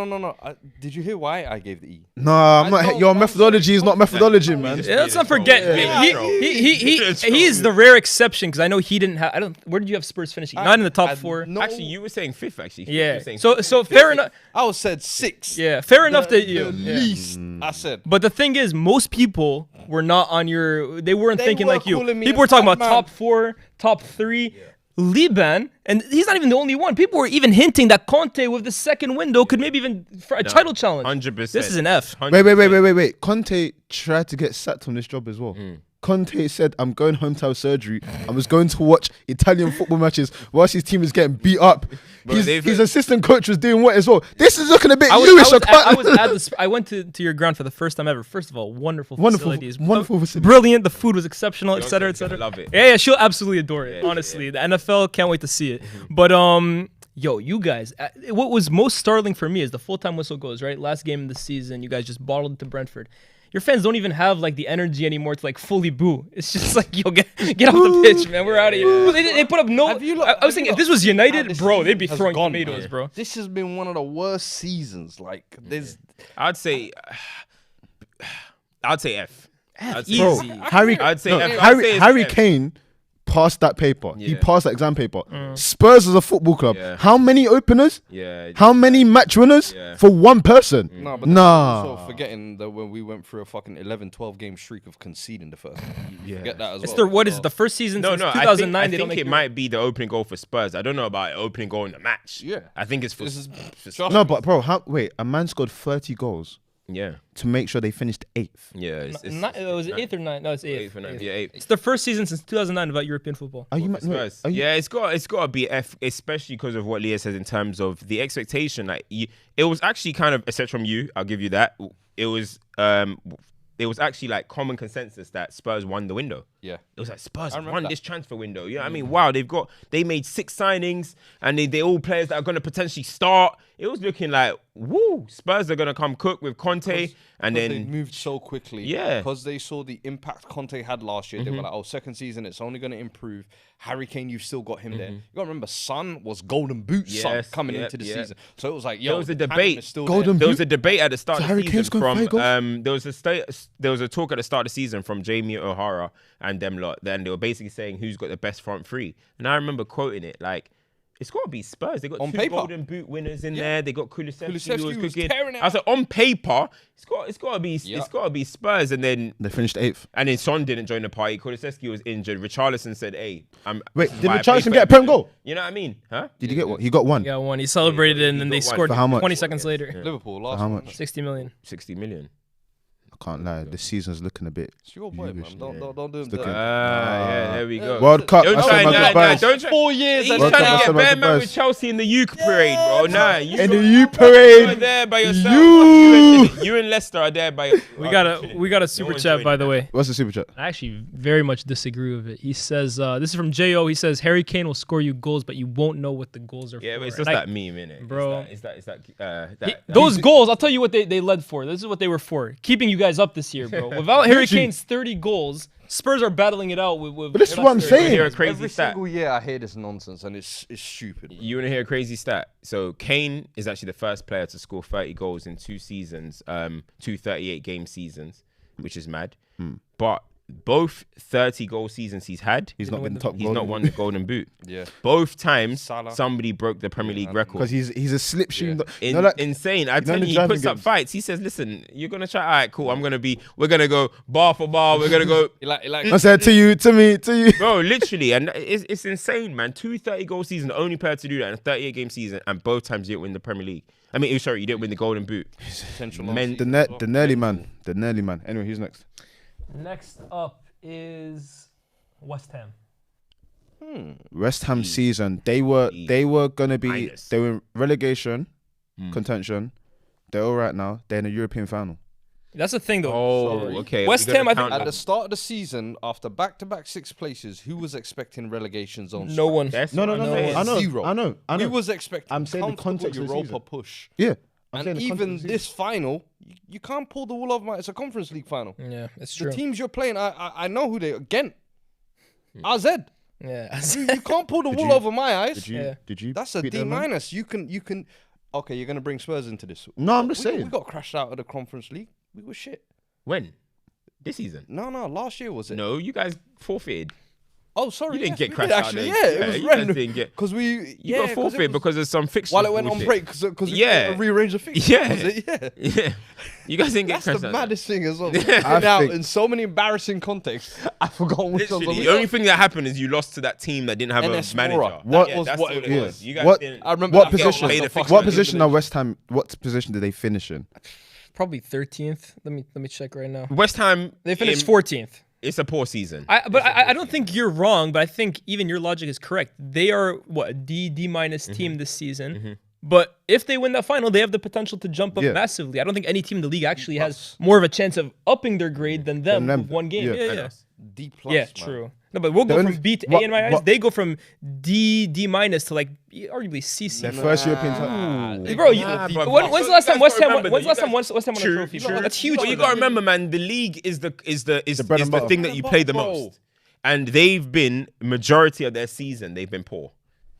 Did you hear why I gave the E? Nah, I'm not. don't- Your I'm methodology is not methodology, man. just- Yeah, let's not Troll. forget. Yeah. He is the rare exception because I know he didn't have. I don't. Where did you have Spurs finishing? Not in the top 4. No, Actually, you were saying fifth, actually. You Yeah. were saying So fair enough. I was said 6. Yeah, fair enough that you. The Yeah. least I said. But the thing is, most people were not on your. They weren't They thinking were like you. calling me People a were talking fat about man. top 4, top 3. Liban, and he's not even the only one. People were even hinting that Conte with the second window could maybe even for a title challenge. 100%. This is an F. Wait. Conte tried to get sacked on this job as well. Conte said, I'm going home to have surgery. I was going to watch Italian football matches whilst his team is getting beat up. Bro, His assistant coach was doing what as well? This is looking a bit I was newish. at the. I went to your ground for the first time ever. First of all, wonderful facilities, facility. brilliant. The food was exceptional, Beyonce's etc., gonna etc. love it. Yeah, she'll absolutely adore it. Yeah, honestly, the NFL can't wait to see it. But yo, you guys, what was most startling for me is the full-time whistle goes right. Last game of the season, you guys just bottled to Brentford. Your fans don't even have like the energy anymore to like fully boo. It's just like, yo, get off the pitch, man. We're out of here. Bro, they put up no. Have you look- I was have you thinking if look- this was United, this bro, they'd be season has throwing gone, tomatoes, man. bro. This has been one of the worst seasons. Like, there's. I'd say F. I'd say Bro, Easy. Harry, I'd say no, F. I'd Harry, say it's Harry F. Kane passed that paper. He Yeah. passed that exam paper. Spurs is a football club. Yeah. How many openers? Yeah. How many match winners Yeah. for one person? No, but Nah. also forgetting that when we went through a fucking 11-12 game streak of conceding the first. Yeah. Forget that as It's well. the what is it, the first season No, since no. 2009? I they don't think make it might be the opening goal for Spurs. I don't know about opening goal in the match. Yeah. I think it's for. This is for trust No, me. but bro, wait, a man scored 30 goals yeah. to make sure they finished 8th. Yeah. Was it 8th or 9th? No, it's 8th. Eighth or ninth. Yeah, eighth. It's the first season since 2009 about European football. Are you, For wait, Spurs. are you Yeah, it's got to be F, especially because of what Leah says in terms of the expectation. Like, it was actually kind of, except from you, I'll give you that. It was actually like common consensus that Spurs won the window. Yeah. It was like Spurs remember won that. this transfer window. You know what I mean? Wow, they made 6 signings and they all players that are going to potentially start. It was looking like, woo, Spurs are going to come cook with Conte and Because then they moved so quickly. Yeah. Because they saw the impact Conte had last year. They were like, oh, second season, it's only going to improve. Harry Kane, you've still got him there. You got to remember, Son was golden boot son Yes, coming yep, into the yep. season. So it was like, There yo, was a the tandem debate. is still Golden there. there was a debate at the start So of Harry the Kane's season got 5 goals? from there was a talk at the start of the season from Jamie O'Hara and them lot. Then they were basically saying who's got the best front three, and I remember quoting it like, it's got to be Spurs. They got On 2 paper. golden boot winners in there. They got Kulusevski who Kulusevski was was cooking. tearing it I was like, on paper, it's got to be Spurs, and then They finished 8th. Son didn't join the party. Kulusevski was injured. Richarlison said, "Hey, Wait, this is did why I Richarlison play for get a Prem Everton." goal? You know what I mean? Huh? Did you get what? He got 1. He got one. He celebrated it and then he they got one. scored For how much? 20 seconds later. Liverpool last How one. much? 60 million. 60 million. can't lie. This season's looking a bit. It's your boy, man. Youish, Don't do him looking- dirty. Yeah, there we go. World Cup. Don't I try, said my goodbyes. don't try. 4 years He's and World trying Cup, I to said get my bare man goodbyes. with Chelsea in the youth parade, bro. Nah, you In the go- U you are parade. there by yourself. You. You and Leicester are there by yourself. We got a super chat, by the way. What's the super chat? I actually very much disagree with it. He says, this is from J.O. He says, Harry Kane will score you goals, but you won't know what the goals are Yeah, for. but it's And just I- that meme, innit? Bro. Those Those goals, I'll tell you what they led for. This is what they were for. Keeping you guys up this year, bro. Without Harry Kane's 30 goals, Spurs are battling it out with But this is what I'm saying. hear a crazy Every stat. single year I hear this nonsense and it's stupid. You want to hear a crazy stat? So Kane is actually the first player to score 30 goals in 2 seasons, 2 38-game seasons, which is mad. But both 30-goal seasons he's had, He's not been top. he's not won the Golden Boot. Yeah. Both times Salah. somebody broke the Premier League record. Because he's a slipstream. Insane. I know tell the you, he driving puts up games. fights. He says, listen, you're going to try. All right, cool. We're going to go bar for bar. We're going to go. I said to you, to me, to you. Bro, literally. And it's insane, man. 2 30-goal seasons, the only player to do that in a 38-game season. And both times you didn't win the Premier League. I mean, sorry, you didn't win the Golden Boot. Potential Men- The nearly man. The nearly man. Anyway, who's next? Next up is West Ham. West Ham season. They were gonna be. Minus. They were in relegation, contention. They're all right now. They're in a European final. That's the thing, though. Oh, okay. West we gotta Ham, I think- count At that. the start of the season, after back-to-back 6th places, who was expecting relegation zones? No one. That's No, what I'm no. saying. I know. Zero. I know. Who was expecting I'm saying the comfortable context of the Europa season. push? Yeah. I'm saying And the context even of the this final, you can't pull the wool over my. It's a Conference League final. Yeah, it's The true. teams you're playing, I know who they are. Ghent, AZ. Yeah. You can't pull the wool you- over my eyes. Did you? That's a beat D them, man? minus. You can. Okay, you're gonna bring Spurs into this. No, I'm just We saying. got crashed out of the Conference League. We were shit. When? This season? No, last year was it? No, you guys forfeited. Oh, sorry. You didn't get we crashed did out actually. there. Yeah, Yeah, it was you guys random. didn't get- Because we You got forfeit because of some fixtures. while it went on bullshit. break because we Yeah. rearranged the fixtures. Yeah. Was it? Yeah. Yeah. You guys didn't get That's crashed the out there. maddest thing as well. I now, think- in so many embarrassing contexts, I forgot which ones. Literally, the only thing that happened is you lost to that team that didn't have NS a manager. Mora. What Yeah, was that's what all it it was. was. You guys What- didn't. I remember. What that position? game was the What fucking What game. position are West Ham? What position did they finish in? Probably 13th. Let me check right now. West Ham. They finished in- 14th. It's a poor season. But I don't think you're wrong, but I think even your logic is correct. They are a D minus team this season. But if they win that final, they have the potential to jump up Yeah. massively. I don't think any team in the league actually has more of a chance of upping their grade than them them. with one game. Yeah. Yeah, yeah. D plus. Yeah, man. true. No, but we'll The go only- from B to what- A in my eyes. what- They go from D minus to like arguably C. Their first European title. Bro, Nah, but- when's the last time West Ham? remember When's the last that. time West Ham won a True, trophy? true. That's huge. But for you them. gotta remember, man, the league is the bread and butter. thing that you play the Bro. most, and they've been majority of their season they've been poor.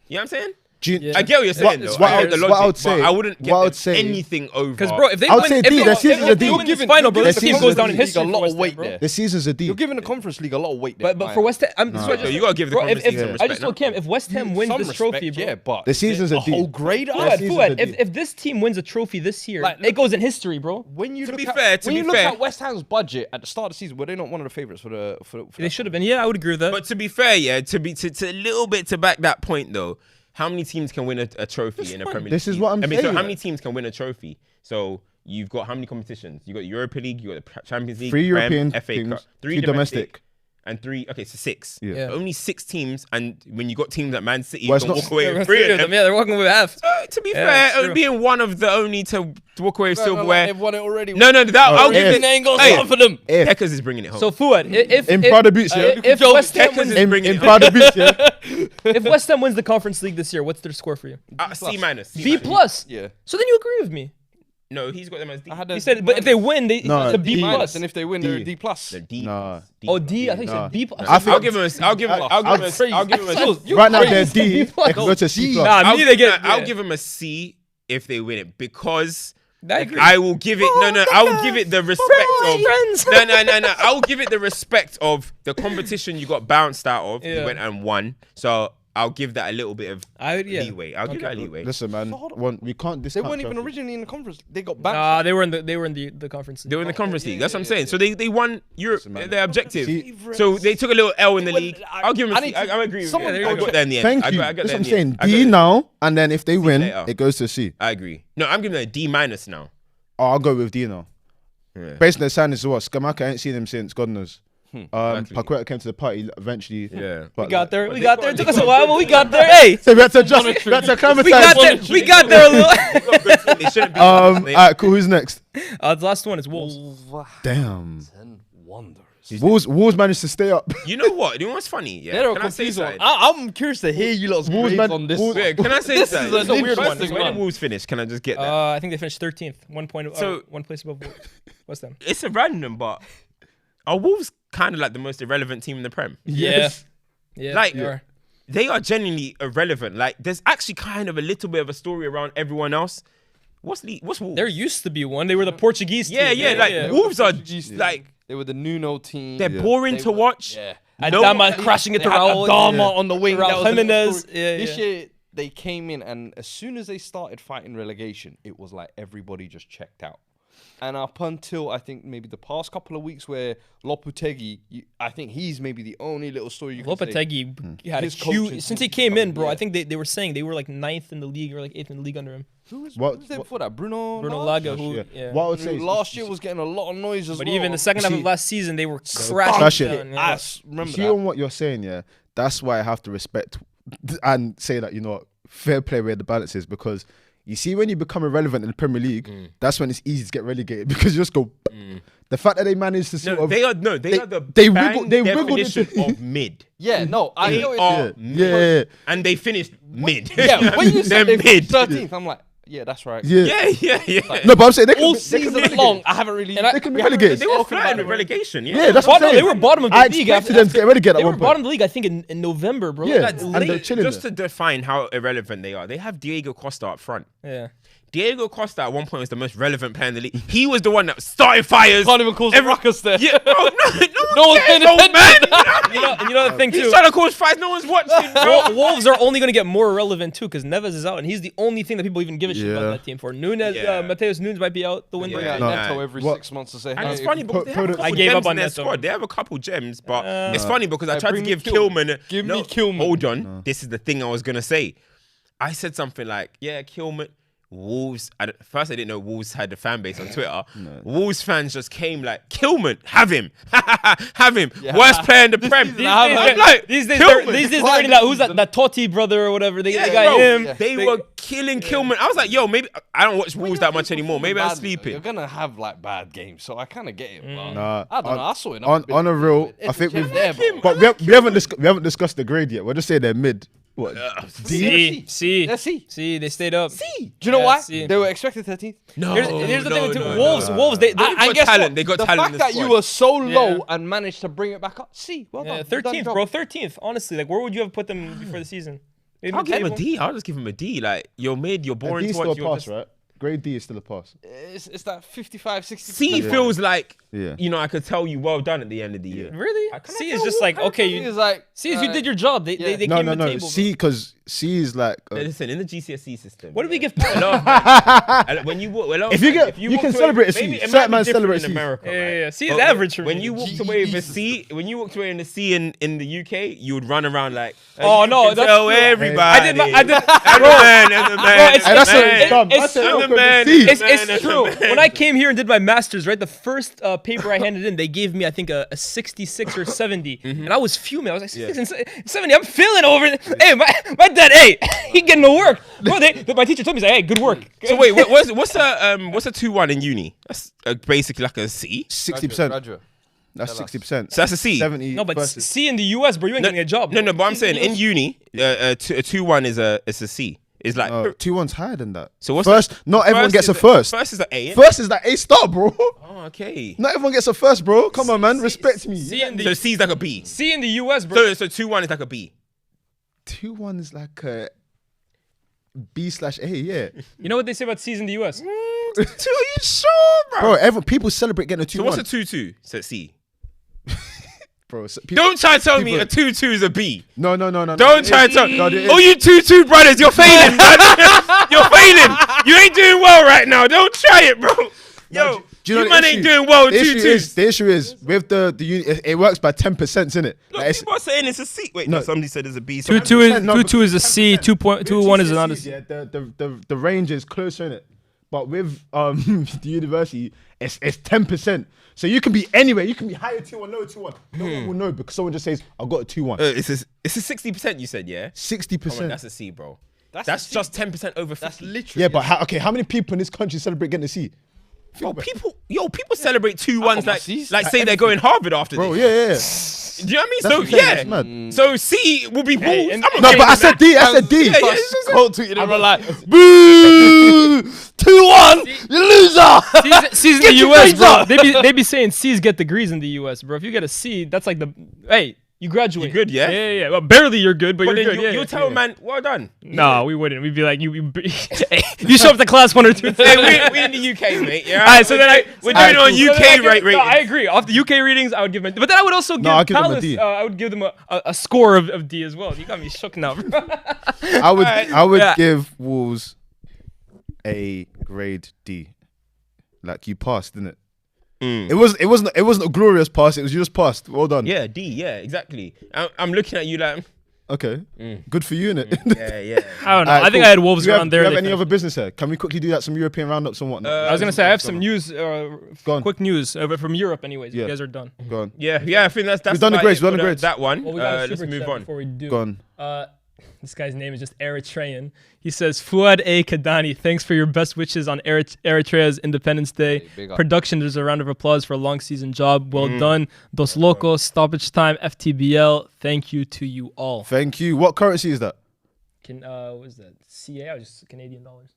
You know what I'm saying? Do you- Yeah. I get what you're saying, though. what I I get the would- what logic, I would but say- I wouldn't what give I would them say- anything over. Because bro, if they I would win, say if D, they, their if season's they a D. win this Giving- final, bro, their this team season's goes a down in D. history. A lot for of West weight Ham, bro. there. The season's a D. You're giving the Conference League a lot of weight there. But for West Ham, You gotta give the bro, if, Conference League some I respect just told now. Cam, if West Ham wins Some this respect, trophy, bro, yeah, but The season's a D. whole grade up. Fuad, season's Fuad, a D. if this team wins a trophy this year, Like, it goes in history, bro. When you To look be at, fair, when you look fair. at West Ham's budget at the start of the season, were they not one of the favourites for the? They should have been. Yeah, I would agree with that. But to be fair, yeah, to a little bit to back that point though, how many teams can win a trophy in a Premier League? This is what I'm I mean, so saying. how many teams can win a trophy? So you've got how many competitions? You got Europa League, you got the Champions League, 3 Prem, European FA teams, Cup, 3 domestic. and 3. Okay, so 6. Yeah. Yeah. Only 6 teams, and when you got teams like Man City, Well, you it's can not- walk away Yeah, with three 3 of them. Yeah, they're walking with half. To be Yeah, fair, it's true. being one of the only to walk away with silverware. They've won it already. No, I'll give if. it. They ain't gonna Hey, start for them. If Heckers is bringing it home. So Fuad, if in Prada Boots, yeah. if West Ham Heckers wins, is bringing in it home. Prada Boots, yeah. if West Ham wins the Conference League this year, what's their score for you? C minus. B plus. Yeah. So then you agree with me. No, he's got them as D. I had He said, but if they win, they No, it's a B D plus. minus, and if they win, they're D. a D plus. They're D. Nah. D. Oh, D. I think he Nah. said B plus. I think- I'll give him Right now they're Crazy. D. B plus. They can go to C plus. Nah, me they get. I'll give him a C if they win it because I agree. I will give it. I will give it the respect of. Friends. No. I will give it the respect of the competition you got bounced out of. You Yeah. went and won. So I'll give that a little bit of Yeah. leeway. I'll give that leeway. Listen, man. We can't They discount weren't even trophies. originally in the conference. They got back. Nah, they were in the conference. They were in the Conference League. That's what I'm saying. So they won Europe. man. Their objective. See- So they took a little L in the Well, league. I'll give them a C. I agree with you. someone- I got there in the end. Thank I you. got That's there what I'm in the end. saying. I got D there. now, and then if they win, later. it goes to C. I agree. No, I'm giving it a D minus now. Oh, I'll go with D now. Based on their signings as well, Skamaka ain't seen him since God knows. Exactly. Paqueta came to the party eventually. Yeah. But We got there. But We they got got- there. It they took us a got- while, but we got there. Hey, So we had to adjust. We had to acclimatize. we got there. We got there a little. They shouldn't be. Alright, cool. Who's next? The last one is Wolves. Damn. 10 wonders. Wolves managed to stay up. You know what? You know what's funny? Yeah. They're a Can I say confused one. something? I'm curious to hear you lot's Wolves grades man- on this. Wolves- one. Yeah, can I say This something? is a weird First one. thing, Where did Wolves finish? Can I just get that? I think they finished 13th. 1 point. So- One place above Wolves. What's them? It's a random, but are Wolves kind of like the most irrelevant team in the Prem? Yes. Yeah. Like, they are. They are genuinely irrelevant. Like, there's actually kind of a little bit of a story around everyone else. What's Wolves? There used to be one. They were the Portuguese team. yeah, like Wolves are like They were the Nuno team. they're boring They to were- watch. Yeah. Adama crashing it They to had Raul. Adama on the wing. Raul that was another Jimenez. story. Yeah, This yeah. year they came in, and as soon as they started fighting relegation, it was like everybody just checked out. And up until I think maybe the past couple of weeks, where Lopetegui, I think he's maybe the only little story you can say. Lopetegui had a His coaching huge since he team's came in, coming, bro. yeah. I think they were saying they were like 9th in the league or like 8th in the league under him. Who was What- there what- before that? Bruno Laga, Lage? who Yeah. yeah. What I would say is Last year was getting a lot of noise as But well. even the second half See- of last season, they were crashing crashing. it. Down, yeah. Remember see that. on what you're saying, yeah. That's why I have to respect and say that, you know what, fair play where the balance is, because you see when you become irrelevant in the Premier League, that's when it's easy to get relegated because you just go. The fact that they managed to sort No, of they are the they bang wiggled- they wiggled definition into- of mid. Yeah, no, I They know are it. yeah, and they finished mid. Yeah, when you said they're they mid. 13th, I'm like, yeah, that's right. yeah. Yeah. No, but I'm saying they can, All they can season be relegated. long, I haven't really. They can be relegated. They were spoken flying about with it. relegation. Yeah, that's what I'm Bottom, saying. they were bottom of the I league. expected them to get relegated They at were one bottom point. of the league, I think, in November, bro. Yeah, That's and they're late. chilling Just there. to define how irrelevant they are, they have Diego Costa up front. Yeah. Diego Costa at one point was the most relevant player in the league. He was the one that started fires. Can't even cause ruckus there. Yeah, bro, no No one's cares, paying old attention. man. And you know the thing He's too. trying to cause fights. No one's watching, bro. Wolves are only going to get more relevant too because Neves is out, and he's the only thing that people even give a shit Yeah. about that team for. Nunes, Yeah. Mateus Nunes might be out the window. Bring out No. Neto every What- 6 months to say. And hey, it's funny because they have a put it- couple I gave gems up on in their Neto. squad. They have a couple gems, but it's funny because I Hey, tried to bring give me Kilman. Kilman. Give me Kilman. Hold on, this is the thing I was gonna say. I said something like, "Yeah, Kilman." Wolves. First, I didn't know Wolves had a fan base on Twitter. Wolves fans just came like, "Kilman, have him, have him, worst player in the Prem." season I have I'm him. like, These days, Kilman. they're already like, who's that Totti brother or whatever? They got bro, him. They were killing Kilman. I was like, "Yo, maybe I don't watch Wolves that much anymore. Maybe I'm You're sleeping." gonna have like bad games, so I kind of get it. But Nah, I don't know. I saw it on a real. I think we've. But we haven't discussed the grade yet. We'll just say they're mid. What? See, Let's see. see, they stayed up. Do you know Yeah, why? see. They were expected 13th. No, Here's the thing with no, Wolves. no. Wolves, they And got guess talent. what? They got the talent in fact the that you squad. were so low Yeah. and managed to bring it back up. Well done. 13th, Done bro. job. 13th. Honestly, like, where would you have put them before the season? Maybe I'll give him a mid-table? D. I'll just give him a D. Like, you're mid, you're A boring D to still a watch. You're pass, right? Grade D is still a pass. It's that 55, 60. C feels like, Yeah. you know, I could tell you well done at the end of the year. Really? I kinda C feel is just like, okay, He's you like, see, you did your job. They yeah. they No, came no, to the no. table. C, because C is like. Listen, in the GCSE system. What did we give? A lot of men- when you walk, If you get- you walk can away- celebrate a C. maybe it Certain might be man different celebrate in Cs. America. Yeah, right? yeah. C is But average for when me. you walked away with a C, when you walked away in a C in the UK, you would run around like, Oh, you no, can that's tell true. everybody. I did. I'm the man, I'm the man. it's- Hey, that's I'm the a man. dumb. it's- That's a I'm the awkward man. C. It's true. When I came here and did my master's, right, the first paper I handed in, they gave me, I think, a 66 or 70, and I was fuming. I was like, 66 and 70. I'm feeling over it. Hey, my dad, hey, he getting to work. Bro, my teacher told me, he's like, hey, good work. So wait, what's a 2-1 in uni? That's basically like a C. 60%. Graduate. That's 60%. So that's a C. 70. No, but versus- C in the US, bro, you ain't getting a job. No, but I'm C saying in uni, a 2-1 is a C. It's like 2-1's higher than that. So what's first? Not everyone gets a first. First is the A. First is that A star, bro. Oh, okay. Not everyone gets a first, bro. Come on, man. Respect me. C in So the C is like a B. C in the US, bro. So 2-1 is like a B. 2-1 is like a B/A. Yeah, You know what they say about C's in the US? Are you sure, bro. People celebrate getting a 2-1. So what's a 2-2? So C. bro? People, Don't try to tell me people- a 2-2 is a B. no. Don't try to tell me. No, it is. Oh, you 2-2 brothers, you're failing, man. You're failing. You ain't doing well right now. Don't try it, bro. Yo, Do you know you the man issue? ain't doing well The issue 2-2. is with the uni, it works by 10%, innit? Look, Like, it's- people are saying it's a C. Wait, No. no, somebody said it's a B. 2-2 is No, 2-2 is a C. 2.21 is another C. Yeah, the range is closer, innit? but with the university, it's 10%. So you can be anywhere. You can be higher 2-1, lower 2-1. No one will know because someone just says, "I got a 2-1." It's a 60%. You said, yeah. 60%. That's a C, bro. That's just 10% over 50. That's literally. Yeah, but how many people in this country celebrate getting a C? Bro, people celebrate 2-1s my like Cs. say they're going Harvard after Bro, this. yeah. Do you know what I mean? That's So what I'm saying, that's yeah. mad. So C will be balls. and- I'm No, okay but I with said that. D. I said D. Yeah, yeah, Cold tweeted him like, boo, 2-1, you loser. C's in the US, bro. They be saying C's get degrees in the US, bro. If you get a C, that's like you graduate. You good, yeah? Yeah. Well, barely you're good, but But you're then good. you'll tell a man, well done. No, we wouldn't. We'd be like, you show up to class 1 or 2 times. Hey, we in the UK, mate. Yeah. All right, so then we're doing it on so then UK I rating. agree. Off the UK ratings, I would give them, but then I would also give I'll give them a Palace. D. I would give them a score of D as well. You got me shook now, bro. I would Yeah. give Wolves a grade D. Like you passed, didn't it? It wasn't a glorious pass. It was you just passed. Well done. Yeah, D. Yeah, exactly. I'm looking at you like, Okay. Good for you, innit? yeah. I don't know. Alright, I think cool. I had Wolves Do you around there. have They any finished. other business here? Can we quickly do that? Some European roundups and whatnot. I was gonna say I have some news, Go on. quick news from Europe. Anyways, Yeah. you guys are done. Go on. Yeah. I think that's We've done the about grades, it we've done the for grades. That one. Well, we got a Let's super move chat on. before we do. Go on. This guy's name is just Eritrean. He says, Fuad A. Kadani, thanks for your best wishes on Eritrea's Independence Day. Hey, big up. Production, there's a round of applause for a long season job. Well done. Dos Locos, Stoppage Time, FTBL. Thank you to you all. Thank you. What currency is that? What was that? CA or just Canadian dollars?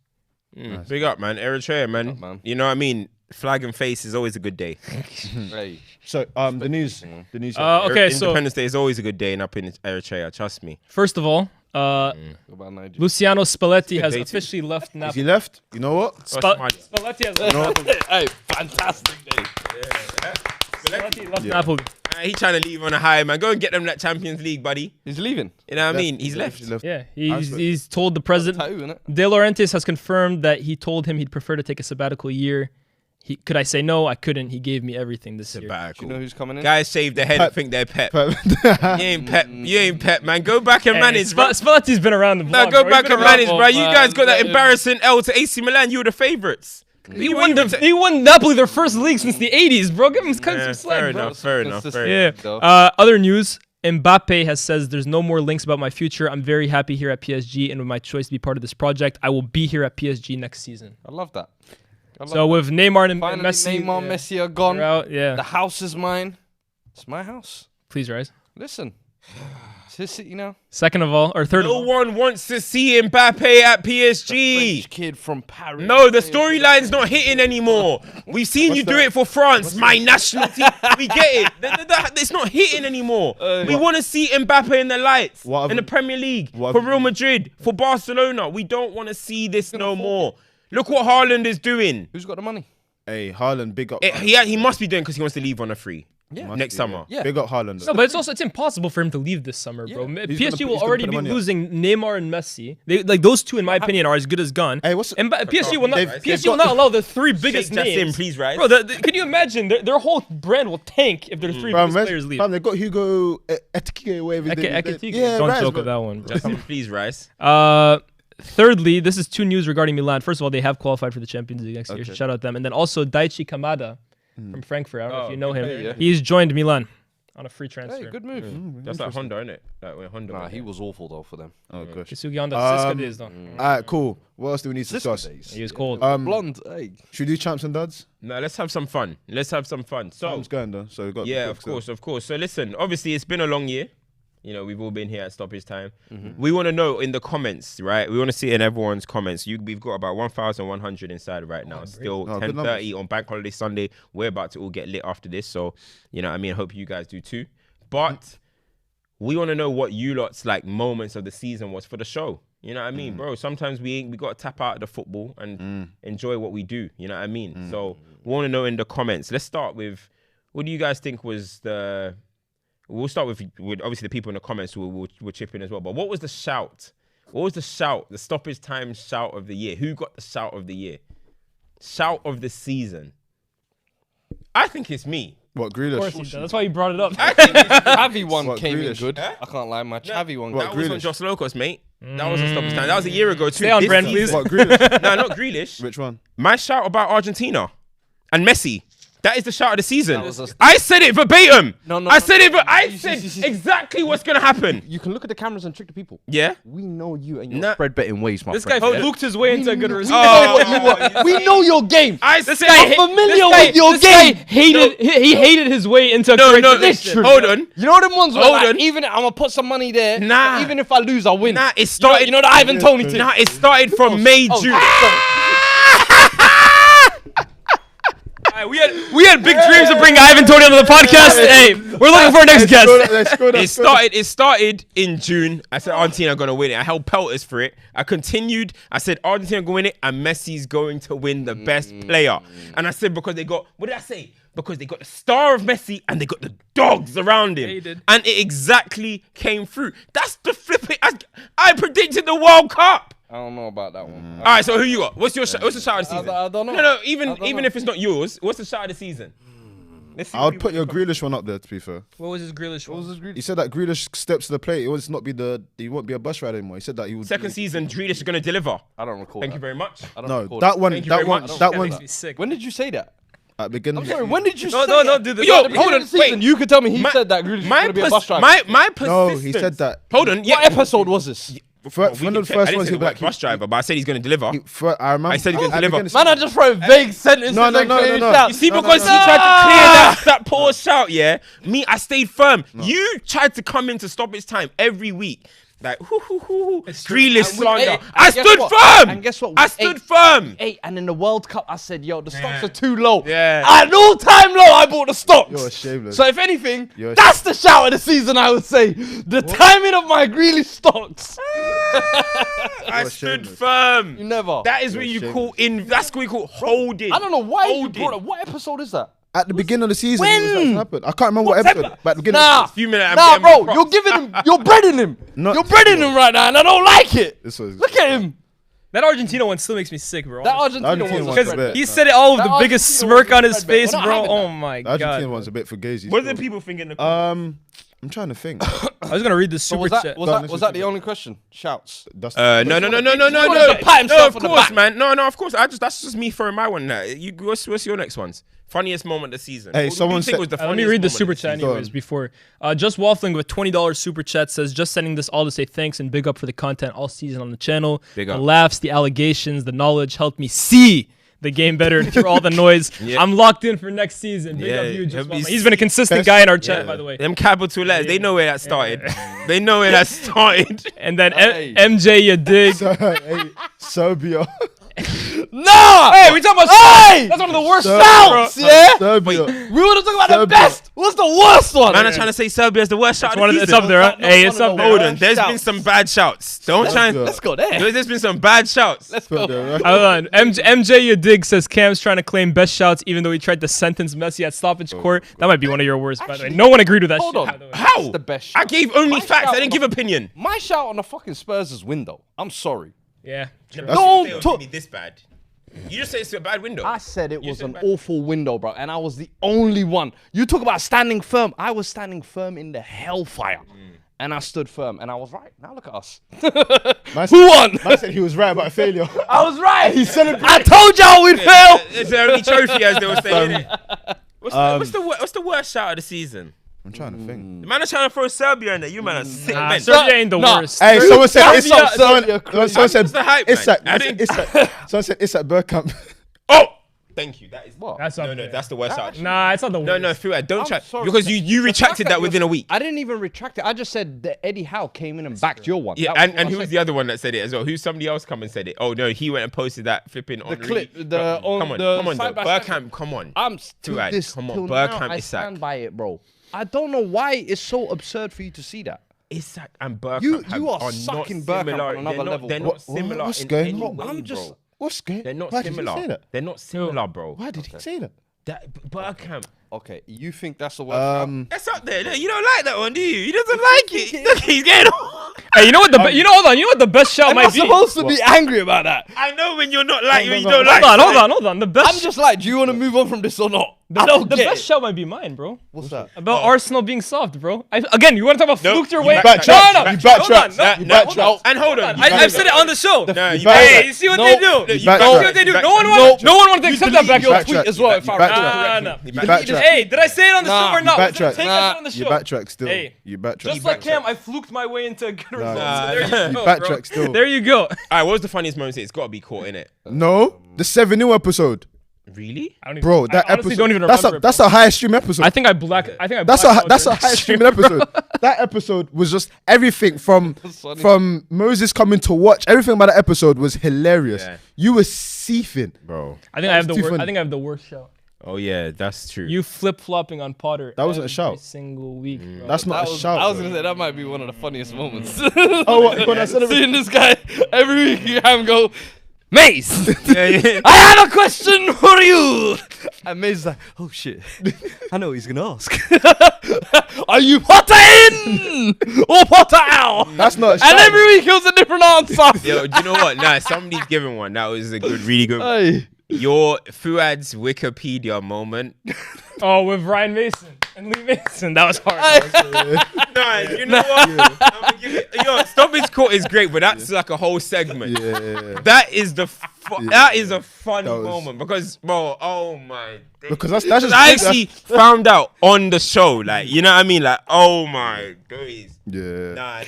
Big up, man. Eritrea, man. up, man. You know what I mean? Flag and face is always a good day. Hey, So the news. Okay, so Independence Day is always a good day up in Eritrea. Trust me. first of all, what about Nigeria? Luciano Spalletti has day too. officially left Is he Napoli. left? You know what? Spalletti has left Napoli. Hey, fantastic day. Spalletti left Napoli. He trying to leave on a high, man. Go and get them that Champions League, buddy. He's leaving. You know what I mean? He's left. Yeah, respect. he's told the president. Tattoo, innit? De Laurentiis has confirmed that he told him he'd prefer to take a sabbatical year. Could I say no? I couldn't. He gave me everything this year. Do you know who's coming in? Guys shave their head and think they're Pep. You Pep. ain't Pep. You ain't Pep, man. Go back and manage, bro. Spalletti's been around the No, block. go bro. He's back been and around manage, for- bro. You guys got that man. embarrassing L to AC Milan. You were the favourites. He won Napoli their first league since the 80s, bro. Give him some slack, fair bro. enough, fair enough. Yeah. Though. Other news. Mbappe has says there's no more links about my future. I'm very happy here at PSG and with my choice to be part of this project. I will be here at PSG next season. I love that. So with Neymar and Finally, Messi, Neymar, Messi are gone. they're out, yeah. The house is mine. It's my house. Please rise. Listen, it's his city now. Second of all, or third of No all. one wants to see Mbappe at PSG. French kid from Paris. No, the storyline's not hitting anymore. We've seen you do it for France, my national team. We get it. It's not hitting anymore. We want to see Mbappe in the lights, What in the have- Premier League, what for have- Real Madrid, for Barcelona. We don't want to see this no more. Look what Haaland is doing. Who's got the money? Hey, Haaland, big up. He must be doing because he wants to leave on a free Yeah. next summer. Yeah. Big up Haaland. No, but it's impossible for him to leave this summer, bro. Yeah. He's PSG gonna will put already the be money up. losing Neymar and Messi. Those two, in my opinion, are as good as gone. Hey, what's And PSG will not. They've PSG will not allow the three biggest Shake Justin, names. please, right? Bro, can you imagine their whole brand will tank if their three biggest players leave? Fam, they got Hugo Ekitike, whatever his name is. Ekitike. Yeah, Don't Raz, joke bro. with that one, bro. Justin, please, Rice. Thirdly, this is two news regarding Milan. First of all, they have qualified for the Champions League next year. Okay. Shout out them. And then also Daichi Kamada from Frankfurt. I don't know if you know him. okay, yeah. He's joined Milan on a free transfer. Hey, good move. That's like Honda, isn't it? Like when Honda. Nah, went he there. was awful though for them. Oh, gosh. Kisugi Honda, Siska days, though. All right, cool. What else do we need to discuss? He was cold. Blonde. Hey. Should we do champs and duds? No, let's have some fun. So, Time's going though, so we've got. yeah, of course. So listen, obviously it's been a long year. You know, we've all been here at Stoppage Time. We want to know in the comments, right? We want to see it in everyone's comments. We've got about 1,100 inside right now. Still Oh, good 10:30 on Bank Holiday Sunday. We're about to all get lit after this. So, you know what I mean? I hope you guys do too. But we want to know what you lot's like moments of the season was for the show. You know what I mean, bro? Sometimes we got to tap out of the football and enjoy what we do. You know what I mean? So we want to know in the comments. Let's start with, what do you guys think was the... We'll start with obviously the people in the comments will chip in as well. But what was the shout? What was the shout? The Stoppage Time shout of the year? Who got the shout of the year? Shout of the season? I think it's me. What, Of course he Grealish? does. That's why you brought it up. I think it's Chavi one What, came in Grealish? good. I can't lie, my Chavi one. What, that was on Grealish? Josh Locos, mate. That wasn't stoppage time. That was a year ago too. Stay on This brand, season- please. What, Grealish? No, not Grealish. Which one? My shout about Argentina and Messi. That is the shout of the season. That was a- I said it verbatim. I said it. I See, said see. exactly what's gonna happen. You can look at the cameras and trick the people. Yeah. We know you and your Nah. spread betting ways, my This guy friend. fluked his way into a good result. We know your game. I This said. guy, familiar with your this guy game. hated. He hated his way into a No, correct no. prediction. Hold on. You know them ones where Hold like, on. even I'm gonna put some money there. Nah. Even if I lose, I win. Nah, it started. You know the Ivan Toney thing. Nah, it started from May, June. Alright, we had big dreams to bring Ivan Toney onto the podcast. Hey, we're looking for our next guest. It started in June. I said Argentina gonna win it. I held pelters for it. I continued. I said Argentina gonna win it, and Messi's going to win the best player. And I said because they got, what did I say? Because they got the star of Messi and they got the dogs around him. Yeah, you did. And it exactly came through. That's the flipping. I predicted the World Cup. I don't know about that one. All right, so who you got? What's the shout of the season? I don't know. No, I even don't know. if it's not yours, what's the shout of the season? Let's see I would who- put your Grealish one up there, to be fair. What was his Grealish? What was his He said that Grealish steps to the plate. He wants not be he won't be a bus rider anymore. He said that he would. second season. Grealish is gonna deliver. I don't recall. Thank that. you very much. I don't No, recall that one. Thank you That very one. much. That That one. makes me sick. When did you say that? At the beginning. I'm sorry. When did you say No, that? don't do this. Yo, Don't do hold this. on. Beginning of the season, wait. You could tell me he said that Grealish was My going to be a bus driver. my No, persistence. he said that. Hold on. Yeah. What episode was this? One of the I first didn't ones say he the like. bus driver, but I said he's gonna deliver. I remember. I said he can at the deliver. beginning- Man, I just throw vague sentences. No, no, and no, clear no, no. shout. You see, No, because no, he no. tried to clear that poor shout, yeah. Me, I stayed firm. You tried to come into stoppage time every week. Like, Grealish And slander. and I guess stood what? firm. And guess what? I stood firm. And in the World Cup, I said, yo, the stocks are too low. Yeah. At an all-time low, I bought the stocks. You're shameless. So if anything, You're that's the shout of the season, I would say. The timing of my Grealish stocks. I You're stood shameless. firm. You never. That is what you call in. That's what we call holding. I don't know why you Holding. brought it. What episode is that? At the beginning of the season, When? it was that to happen. I can't remember what September. episode. But at the beginning. Nah, few minutes, I'm nah, getting bro, props. you're giving him, you're breading him. Not- You're breading him right now, and I don't like it. This was. Look at him. That Argentina one still makes me sick, bro. That Argentina Argentina was one's a a Because bit- he said it all with That the biggest Argentina smirk was on his red, but we're face, not bro. having Oh that. my The Argentina god. one's a bit fugazi. What are the still. people thinking? I'm trying to think. I was gonna read the So super was that, chat. was that the only question? Shouts. That's No. wanted to pat No, himself of on the course, back. man. No, of course. That's just me throwing my one. Now, what's your next ones? Funniest moment of the season. Hey, What do someone you think said- was the Let me funniest read the moment super of chat season? anyways before. Just Waffling with $20 super chat says, just sending this all to say thanks and big up for the content all season on the channel. Big The up. laughs, the allegations, the knowledge helped me see the game better through all the noise. Yeah. I'm locked in for next season. Big Yeah, up you, Just he'll be Waffling. He's been a consistent guy in our chat, by the way. Them capital letters, they know where that started. They know where that started. And then Hey. MJ, you dig. Hey, Serbia. No! Hey, we talking about Hey! That's one of the worst Shouts, yeah? Serbia. We want to talk about the Serbia. best. What's the worst one? Man, I'm trying to say Serbia is the worst shot It's of one the of the, season. it's up there, huh? Not Hey, one it's of up the there. Hold worst on, there's been shouts. some bad shouts. Don't try and. Let's go there. There's been some bad shouts. Let's go. Hold on. MJ you dig says Cam's trying to claim best shouts even though he tried to sentence Messi at stoppage court. That might be one of your worst, by the way. No one agreed with that Hold shit, on. by the way. How? That's the best I shout. gave only My facts. shout I didn't on give the- opinion. My shout on the fucking Spurs' window. I'm sorry. Yeah. True. Don't talk. be this bad. You just say it's a bad window. I said it was said an bad. awful window, bro, and I was the only one. You talk about standing firm. I was standing firm in the hellfire. And I stood firm, and I was right. Now look at us. Who won? I said he was right about failure. I was right. He celebrated. I told y'all we'd fail. It's the only trophy, as they were saying. What's the worst shout of the season? I'm trying to think. The man are trying to throw Serbia in there. You man are sick Nah, men. Serbia ain't the Nah. worst. Hey, someone said That's it's not at Serbia crazy. someone said What's the hype, it's man? at I didn't- someone said it's at Bergkamp. Oh, thank you. That is What? That's up no. there. That's the worst shout. Nah, it's not the worst. No, Fuad, don't I'm try sorry. because you The retracted fact that within a week. I didn't even retract it. I just said that Eddie Howe came in and backed your one. Yeah, That and all who I was said. the other one that said it as well? Who's somebody else come and said it? Oh no, he went and posted that flipping on clip, come on on, the come on, side though. by side. Bergkamp, come on. I'm Too to right. this Come on, till Bergkamp, now, I Isak. stand by it, bro. I don't know why it's so absurd for you to see that. Isak and Bergkamp You are not sucking Bergkamp similar. on another They're not- level, They're bro. not similar What's in going any on? way, I'm just- bro. What's going? They're not Why did he similar. say that? They're not similar, bro. Why did he say that? Bergkamp. Okay, you think that's the worst? That's up there. You don't like that one, do you? He doesn't like it. Look, he's getting on. Hey, you know what the hold on. You know what the best shout I'm might not be? supposed to be angry about that. I know when you're not like, when you no, don't like. Hold on. The best. I'm just like, do you want to move on from this or not? The best shout might be mine, bro. What's that? About Arsenal being soft, bro. Again, you want to talk about fluked your way? You backtracked. You backtracked. No, You backtracked. and hold on. I've said it on the show. backtracked. You see what they do? You You see what they do? No one wanted to accept that back your shot. tweet as well. If I remember correctly. You backtracked. Hey, did I say it on the show or not? You Was there a backtracked. take I said on the You show? backtracked still. Hey, You backtracked. Just like Cam, I fluked my way into a good result. Nah. So there you You go, backtracked bro. still. There you go. All right, what was the funniest moment? It's got to be caught in it. No, the 7-0 episode, Really? I don't even, bro. That I honestly episode. don't even That's remember. a high stream episode. I think I blacked. That's a high stream episode. That episode was just everything from Moses coming to watch. Everything about that episode was hilarious. Yeah. You were seething. Bro. I think I have was the too worst. funny. I think I have the worst shout. Oh, yeah, that's true. You flip flopping on Potter. That wasn't a every shout. Single week, bro. That's not a shout. I was bro. gonna say that might be one of the funniest moments. Oh, what? When I said it was- Seeing this guy every week, you have him go, Mace. yeah. I have a question for you. And Mace is like, oh shit, I know what he's gonna ask. Are you Potter in or Potter out? That's not a shout. And every week it was a different answer. Yo, do you know what? Nah, somebody's given one. That was a good, really good. Hey. Your Fuad's Wikipedia moment. Oh, with Ryan Mason and Lee Mason. That was hard. Nah, you know what? I'm gonna give it. Yo, Stoppage Court is great, but that's like a whole segment. Yeah. That is that is a funny That was- moment because, bro, oh my. Because that's just. I actually found out on the show, like, you know what I mean? Like, oh my days. Yeah. Nah.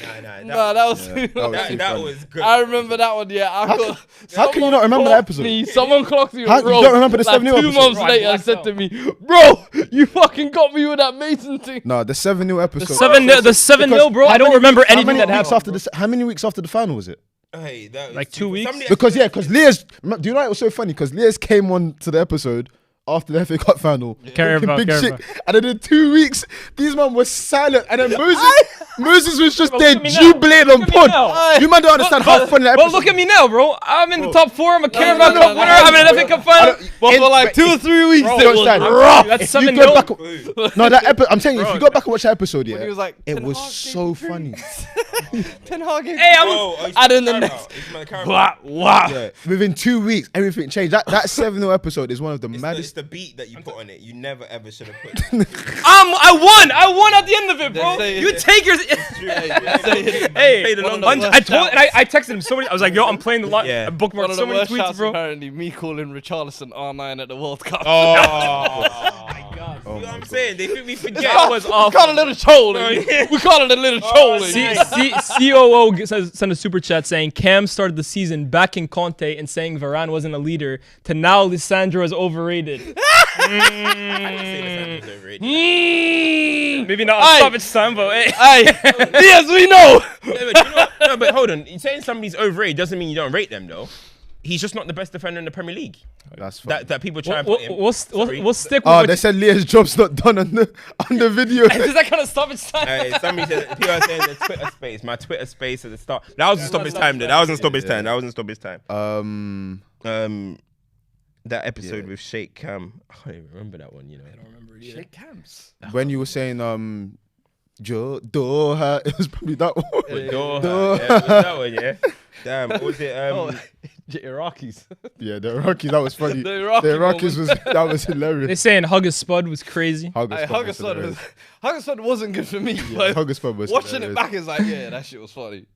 No, that was. That was good. I remember that one. Yeah, How can you not remember that episode? Someone clocked me. How- you bro, don't remember the like 7-0 2 episode? months Bro, I later, blacked said out. to me, "Bro, you fucking got me with that Mason thing." No, the 7-0 episode. The 7-0, bro. I don't remember anything that happened. How many weeks after the final was it? Hey, that was Like 2 weeks? somebody- Because Leah's. Do you know it was so funny? Because Leah's came on to the episode after the FA Cup final. Carry talking about, big carry shit. about. And then in 2 weeks, these man was silent. And then Moses was just Bro, there look at me now. jubilating on Look at me pod. now. You man don't understand how funny that Well, episode look at me now, bro. I'm in the top 4. I'm a Carabao no, Cup no, winner. no, I'm in an FA Cup final. But for like 2 or 3 weeks, Bro, it was understand? rough. That's If you go 7-0. back, no, that episode. I'm telling you, if you go back and watch that episode, yeah, He was like, it "Ten was Hag so gave me funny. Ten Hag gave Hey, I'm. Whoa, I don't know next. Wow. Yeah. Within 2 weeks, everything changed. That 7-0 episode is one of the It's maddest. the beat that you put on it. You never ever should have put. I won at the end of it, bro. say- You take yours. Hey, Played along the I told, and I texted him so many. I was like, yo, I'm playing the lot. Yeah. I One bookmarked of so the many worst tweets, shouts, bro. apparently, me calling Richarlison R9 at the World Cup. Oh, my God. you know what I'm saying? They think we forget. That was We call it a little trolling. We call it a little trolling. COO sent a super chat saying Cam started the season backing Conte and saying Varane wasn't a leader to now Lisandro is overrated. Maybe not on Aye. stoppage time, but hey. Hey, yes, we know. No, but hold on. Saying somebody's overrated doesn't mean you don't rate them, though. He's just not the best defender in the Premier League. That's funny. That people try and put him. We'll stick with Oh, what they said Leah's job's not done on the video. Is that kind of stoppage time? Somebody said people are saying the Twitter space. My Twitter space at the start. That was in stoppage time. Though. That was in stoppage time. That was in stoppage time. That episode with Sheikh Cam. I can't even remember that one. You know. I don't remember Shake Camps. When you were saying Joe Doha, it was probably that one. Doha. Yeah, was that one, yeah. Damn. What was it? The Iraqis. Yeah, the Iraqis, that was funny. The Iraqi Iraqis that was They hilarious. saying Hugger Spud was crazy. Huggerspud wasn't good for me. Yeah, but Huggerspud was watching hilarious. it back is like, yeah, that shit was funny.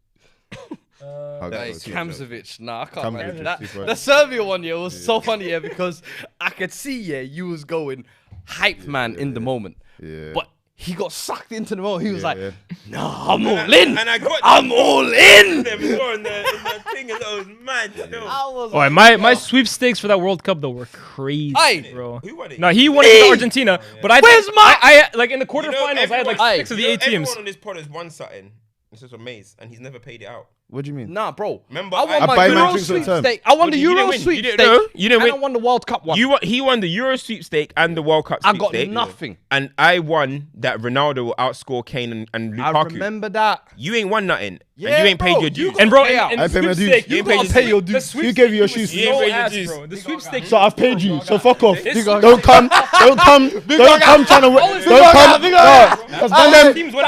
Huggerspud Like, was too Kamzovic, nah, I can't Kamzovic imagine was that. too funny. The Serbia one, yeah, was so funny, yeah, because I could see, yeah, you was going hype man in the moment. Yeah. But he got sucked into the moment. He was Yeah, like, yeah. nah, I'm all in. And I got I'm all in. them more in the thing, and that was mad. Still. I was Oh, my sweepstakes for that World Cup though were crazy, Aye. bro. Who won it? No, he won it with Argentina, but I Where's my- I like in the You know, quarterfinals I had like everyone- 6 of the you know, 8 teams. Everyone on this pod has won something. It's just amazing, and he's never paid it out. What do you mean? Nah, bro. Remember, I I won my buy man Euro drinks all the time. sweepstake. I won the You didn't Euro win. You sweepstake. didn't- no, you didn't and win. I won the World Cup one. He won the Euro sweepstake and the World Cup I sweepstake. got nothing. And I won that Ronaldo will outscore Kane and I Lukaku. remember that. You ain't won nothing. Yeah, and you ain't paid bro, your you dues. got- And bro, Pay out. in I the pay my dues. sweepstake, You ain't paid your pay your dues. the Who sweepstake gave you your was shoes? You ain't so paid your ass, dues. bro. The sweepstake. So I've paid you. So fuck off. It's- Don't come trying to. Don't come.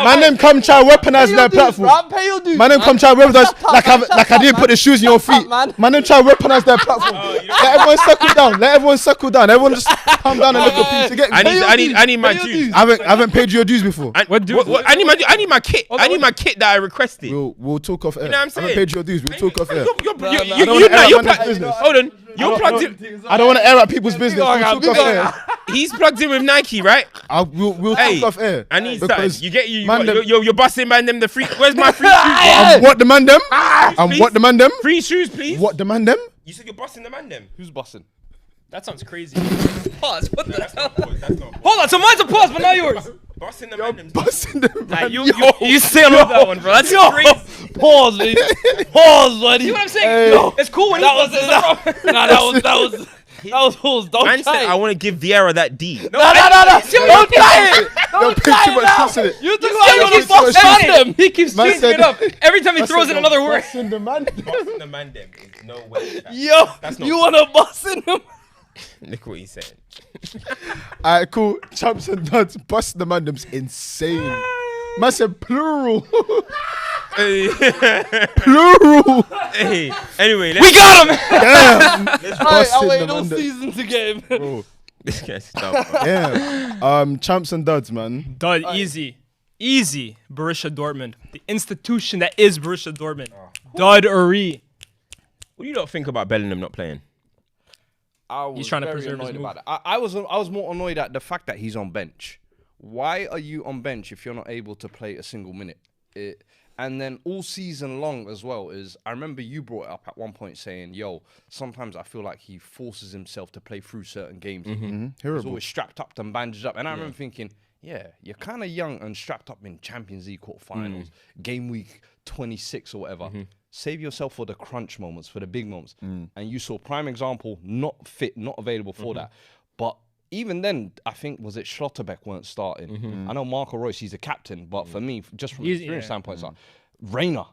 My name come try weaponize that platform. I'll pay your dues. My name come try weaponize like I didn't put the shoes in your feet. Man, don't try to weaponize their platform. Let everyone settle down. Everyone just calm down and look at people. I need my dues. I haven't paid you your dues before. What, I need my kit. I need my kit that I requested. We'll talk off air. You know what I'm I saying? haven't paid you your dues. We'll talk off air. Hold on. You're plugged in. I don't want to air out people's business. We'll talk off air. He's plugged in with Nike, right? We'll talk off air. I need because something. You're busting man them the free. Where's my free shoes? What demand them? What demand them? Free shoes, please. What demand them? You said you're busting the man them. Who's busting? That sounds crazy. Pause. What the hell? That's not Hold on. So mine's a pause, but not yours. busting the man them. Busting them. Nah, you stay on that one, bro. That's crazy. Pause, buddy. Pause, buddy. See what I'm saying? It's cool when That was pause. Don't Man try said, I want to give Vieira that D. No. Don't try it. Don't put too much trust in it. You think I want to bust them? He keeps Man changing said- it up. Every time he throws in another word. Busting the man. Busting the man them is no way. Yo, That's not you want to bust in them? Look what he said. Alright, cool. Champs and nuts. Busting the man them's insane. Man said plural. Hey. Plural. Hey. Anyway, We got him. Damn. Alright, Busting I'll wait the all man them. season to game. Bro. This guy's dumb. Yeah. Champs and duds, man. Dud, easy. Borussia Dortmund. The institution that is Borussia Dortmund. Dud Uri. What do you not think about Bellingham not playing? I was He's trying to very preserve his annoyed move. about it. I was more annoyed at the fact that he's on bench. Why are you on bench if you're not able to play a single minute? And then all season long as well is, I remember you brought it up at one point saying, yo, sometimes I feel like he forces himself to play through certain games. He's always strapped up and bandaged up. And I remember thinking, yeah, you're kind of young and strapped up in Champions League quarterfinals, game week 26 or whatever. Save yourself for the crunch moments, for the big moments. And you saw prime example, not fit, not available for that. But even then, I think, was it Schlotterbeck weren't starting? I know Marco Reus, he's a captain, but for me, just from an experience standpoint, it's like Reina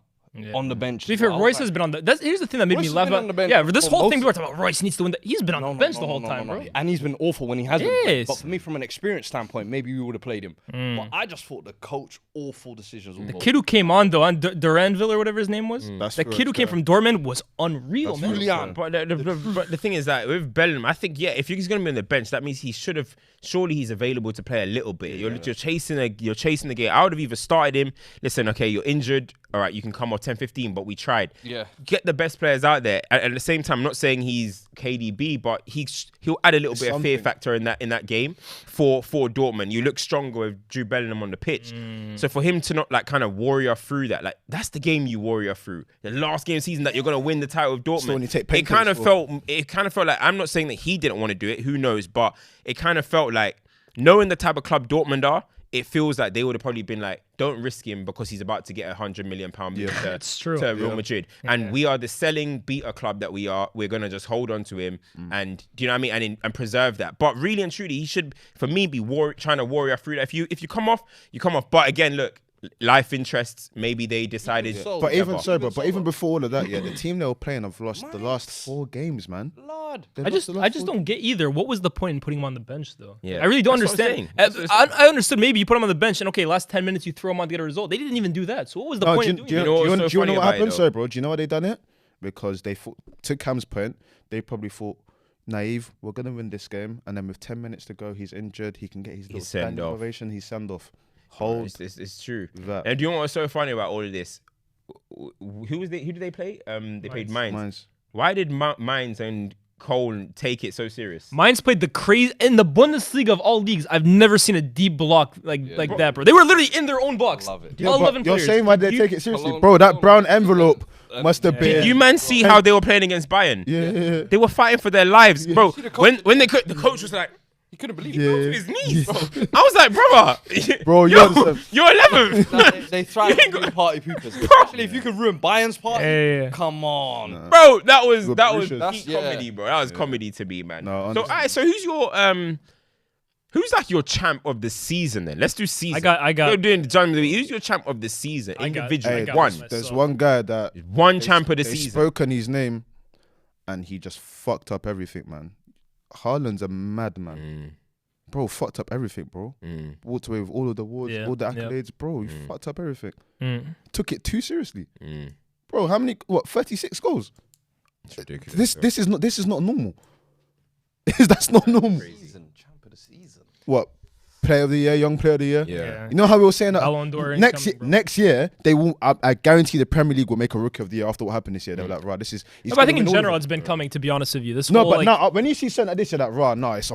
on the bench. To be fair, Royce has been on the. Here's the thing that made Royce me has laugh been on the about. bench Yeah, for this for whole thing, most- we were talking about Royce needs to win. He's been on the bench the whole time, bro. And he's been awful when he hasn't. Yes. But for me, from an experience standpoint, maybe we would have played him. But I just thought the coach, awful decisions. The kid who came on though, on Duranville or whatever his name was, That's the correct, kid who came yeah. from Dortmund was unreal, man. Julian. But the thing is that with Bellingham, I think if he's going to be on the bench, that means he should have. Surely he's available to play a little bit. You're chasing the game. I would have either started him. Listen, okay, you're injured. All right, you can come off 10-15, but we tried. Yeah. Get the best players out there. At the same time, I'm not saying he's KDB, but he'll add a little bit of fear factor in that game for Dortmund. You look stronger with Jude Bellingham on the pitch. So for him to not like kind of warrior through that, like that's the game you warrior through. The last game of the season that you're gonna win the title with Dortmund. when you take It kind of felt like, I'm not saying that he didn't want to do it. Who knows? But it kind of felt like, knowing the type of club Dortmund are, it feels like they would have probably been like, don't risk him because he's about to get £100 million move It's true. to Real Madrid. And we are the selling beta club that we are. We're going to just hold on to him and, do you know what I mean? And preserve that. But really and truly, he should, for me, be trying to warrior through that. If you come off, you come off. But again, look, life interests, maybe they decided. But even so, but even before all of that, the team they were playing have lost the last 4 games, man. Lord. I just don't get either. What was the point in putting him on the bench though? Yeah. I really don't That's what I'm understand. saying. I understood maybe you put him on the bench and okay, last 10 minutes you throw him on to get a result. They didn't even do that. So what was the point in doing Do you that? know what's so funny what about it, happened? though? Sorry, bro. Do you know why they done it? Because they thought, to Cam's point, they probably thought, naive, we're gonna win this game, and then with 10 minutes to go, he's injured. He can get his little send standing off. ovation. He's send off. Hold It's true. that. And do you know what's so funny about all of this? Who did they play? They played Mainz. Mine's. Why did Mainz and Cole take it so serious? Mainz played the crazy in the Bundesliga of all leagues. I've never seen a deep block like that, bro. They were literally in their own box. Love it. Yeah, All but 11 you're players. saying why they take it seriously, Cologne- bro? That brown envelope must have been. Did you man see how they were playing against Bayern? Yeah. They were fighting for their lives, bro. See the coach- When the coach was like, He couldn't believe Yeah. it. to his knees. I was like, brother, Bro, you yo, understand? you're 11th. They thrive on being party poopers. Especially if you could ruin Bayern's party. Yeah. Come on. Bro, that was Mauritius. peak That's- comedy, bro. That was comedy to me, man. No, so, honestly. alright, so who's like your champ of the season then? Let's do season. I got- You're doing the John Louis. Who's your champ of the season? I got- Individually, Hey, got one. myself. there's one guy that One champ of the they season. spoke on his name, and he just fucked up everything, man. Haaland's a madman. Bro, fucked up everything, bro. Walked away with all of the awards, Yeah, all the yeah. accolades, bro. He fucked up everything. Mm. Took it too seriously. Bro, how many? What? 36 goals. It's ridiculous. This is not normal. That's not normal. Champ of the season. What? Player of the year, young player of the year. Yeah. You know how we were saying that Ballon d'Or next year they will. I guarantee the Premier League will make a rookie of the year after what happened this year. They were like, right, this is. No, but I think in general it's been coming. To be honest with you, this No, whole, but like, now when you see something like this, you're like, right, no, it's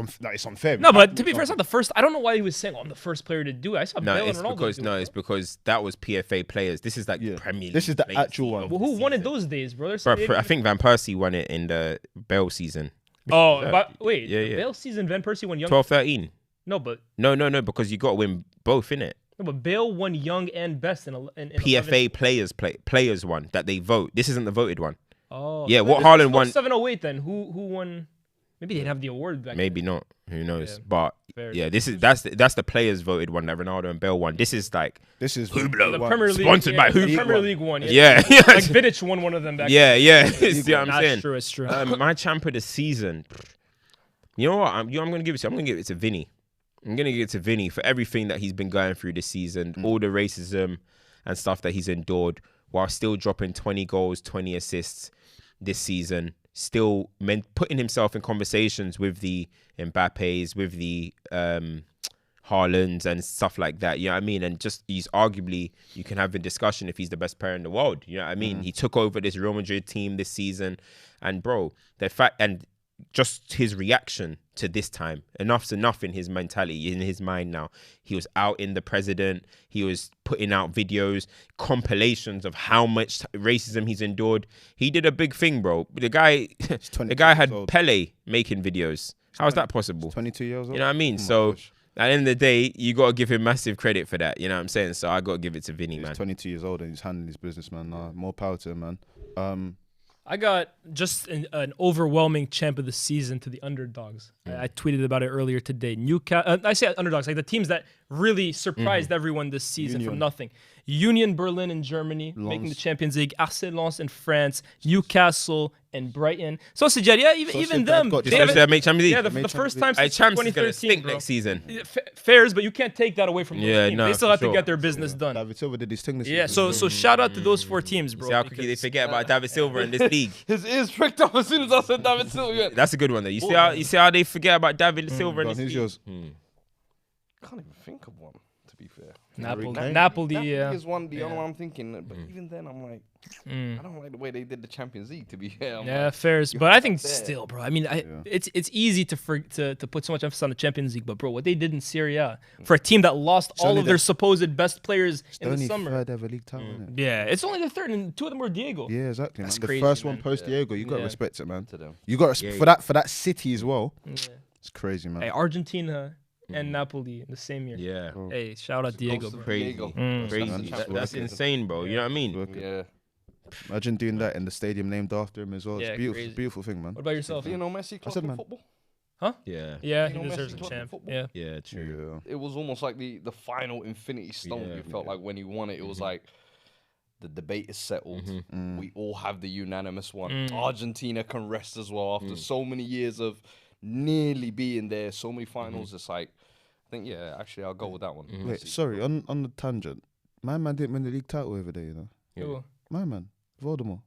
unfair. no, but to be fair, it's not the first. I don't know why he was saying, I'm the first player to do it. I saw No, Bale and it's Ronaldo because do it. it's because that was PFA players. This is like Premier League. This is the players actual one. of Well, the who won it season. those days, brother? Bro, I think Van Persie won it in the Bale season. Oh, but wait, Yeah, the yeah. Bale season, Van Persie won young. 12-13. No, but Because you got to win both, innit? Bale won young and best in 11. PFA players won that they vote. This isn't the voted one. Oh, Yeah, so what this Haaland is won- 708 then. Who won? Maybe they'd have the award back. Maybe not. Who knows? Yeah. But Fair. yeah, that's the players voted one that Ronaldo and Bale won. This is like This is The Premier League, Sponsored by who? The Premier League won. yeah, Like Vidic won one of them back. yeah. See what I'm That's saying? true. It's true. My champ of the season. You know what? I'm gonna give it to. I'm gonna give it to Vinny. I'm gonna give it to Vinny for everything that he's been going through this season, all the racism and stuff that he's endured, while still dropping 20 goals, 20 assists this season. Still putting himself in conversations with the Mbappes, with the Haalands and stuff like that. You know what I mean? And just he's arguably, you can have a discussion if he's the best player in the world. You know what I mean? He took over this Real Madrid team this season, and bro, the fact and just his reaction to this time, enough's enough in his mentality, in his mind now. He was out in the president. He was putting out videos, compilations of how much racism he's endured. He did a big thing, bro. The guy had Pele making videos. How is that possible? 22 years old. You know what I mean? Oh my So gosh. at the end of the day, you got to give him massive credit for that. You know what I'm saying? So I got to give it to Vinny, He's man. 22 years old and he's handling his business, man. More power to him, man. I got just an overwhelming champ of the season to the underdogs. I tweeted about it earlier today. Newcastle. I say underdogs, like the teams that really surprised everyone this season from nothing. Union Berlin in Germany, making the Champions League. RC Lens in France. Newcastle and Brighton. So Sociedad, yeah, even them. got- They haven't make Champions League. Yeah, the first time Hey, since Champs is gonna 2013, stink bro. next season. Fairs, but you can't take that away from those Yeah, teams. no, They still for have to sure. get their business done. David Silva did his thing this Yeah, season. so shout out to those 4 teams, bro. See how quickly they because- forget about David Silva in this league. His ears pricked up as soon as I said David Silva. That's a good one though. You see how they forget about David Silva in Go on, this who's league. yours? Can't even think of one, to be fair. Napoli, yeah. is one, the only one I'm thinking. But even then, I'm like, I don't like the way they did the Champions League, to be fair. I'm Yeah, like, fairs, but I think still, bro. I mean, it's easy to put so much emphasis on the Champions League, but bro, what they did in Serie A for a team that lost all only of their supposed best players in the Only summer. third ever league title, isn't it? Yeah, it's only the third, and 2 of them were Diego. Yeah, exactly. That's Man. The crazy, first one man. post Diego, you got to Yeah. respect it, man. to them. You got for that city as well. Yeah. It's crazy, man. Hey, Argentina and Napoli in the same year. Yeah. Hey, shout out Diego, bro. Crazy. Diego. Crazy. Man. That's insane, bro. You know what I mean? Work it. Yeah. Imagine doing that in the stadium named after him as well. Yeah, It's beautiful, crazy. beautiful thing, man. What about yourself? Do you know Messi said, club man. football? Yeah. Yeah, You he know deserves Messi a club champ. football? Yeah. Yeah, true. Yeah. It was almost like the final infinity stone. Yeah. It felt like when he won it, it was like the debate is settled. We all have the unanimous one. Argentina can rest as well after so many years of nearly being there, so many finals. It's like, I think, yeah, actually, I'll go with that one. Wait, sorry, on the tangent. My man didn't win the league title over there, you know. Who? My man, Voldemort.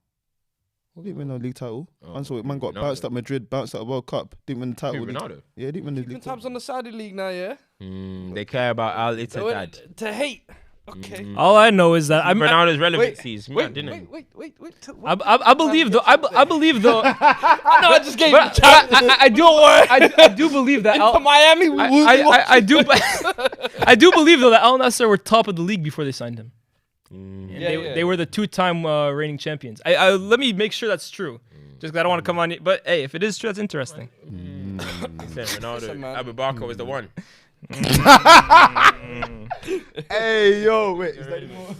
Didn't win no league title. Oh, So man got Ronaldo. bounced at Madrid, bounced at World Cup. Didn't win the title. Who, Ronaldo? Yeah, didn't win the Keeping league tabs title. on the Saudi league now, yeah? They care about Al Ittihad. To hate. Okay. All I know is that I'm. Ronaldo's relevancy is mad, Wait, didn't it? wait. I believe though. I believe though. No, I just gave But you I do. I do believe that. to Miami. I do. I do believe though that Al Nassr were top of the league before they signed him. And they were the 2-time reigning champions. I let me make sure that's true. Just 'cause I don't want to come on. But hey, if it is true, that's interesting. Ronaldo, man. Abu Bakr was the one. Hey, yo, wait.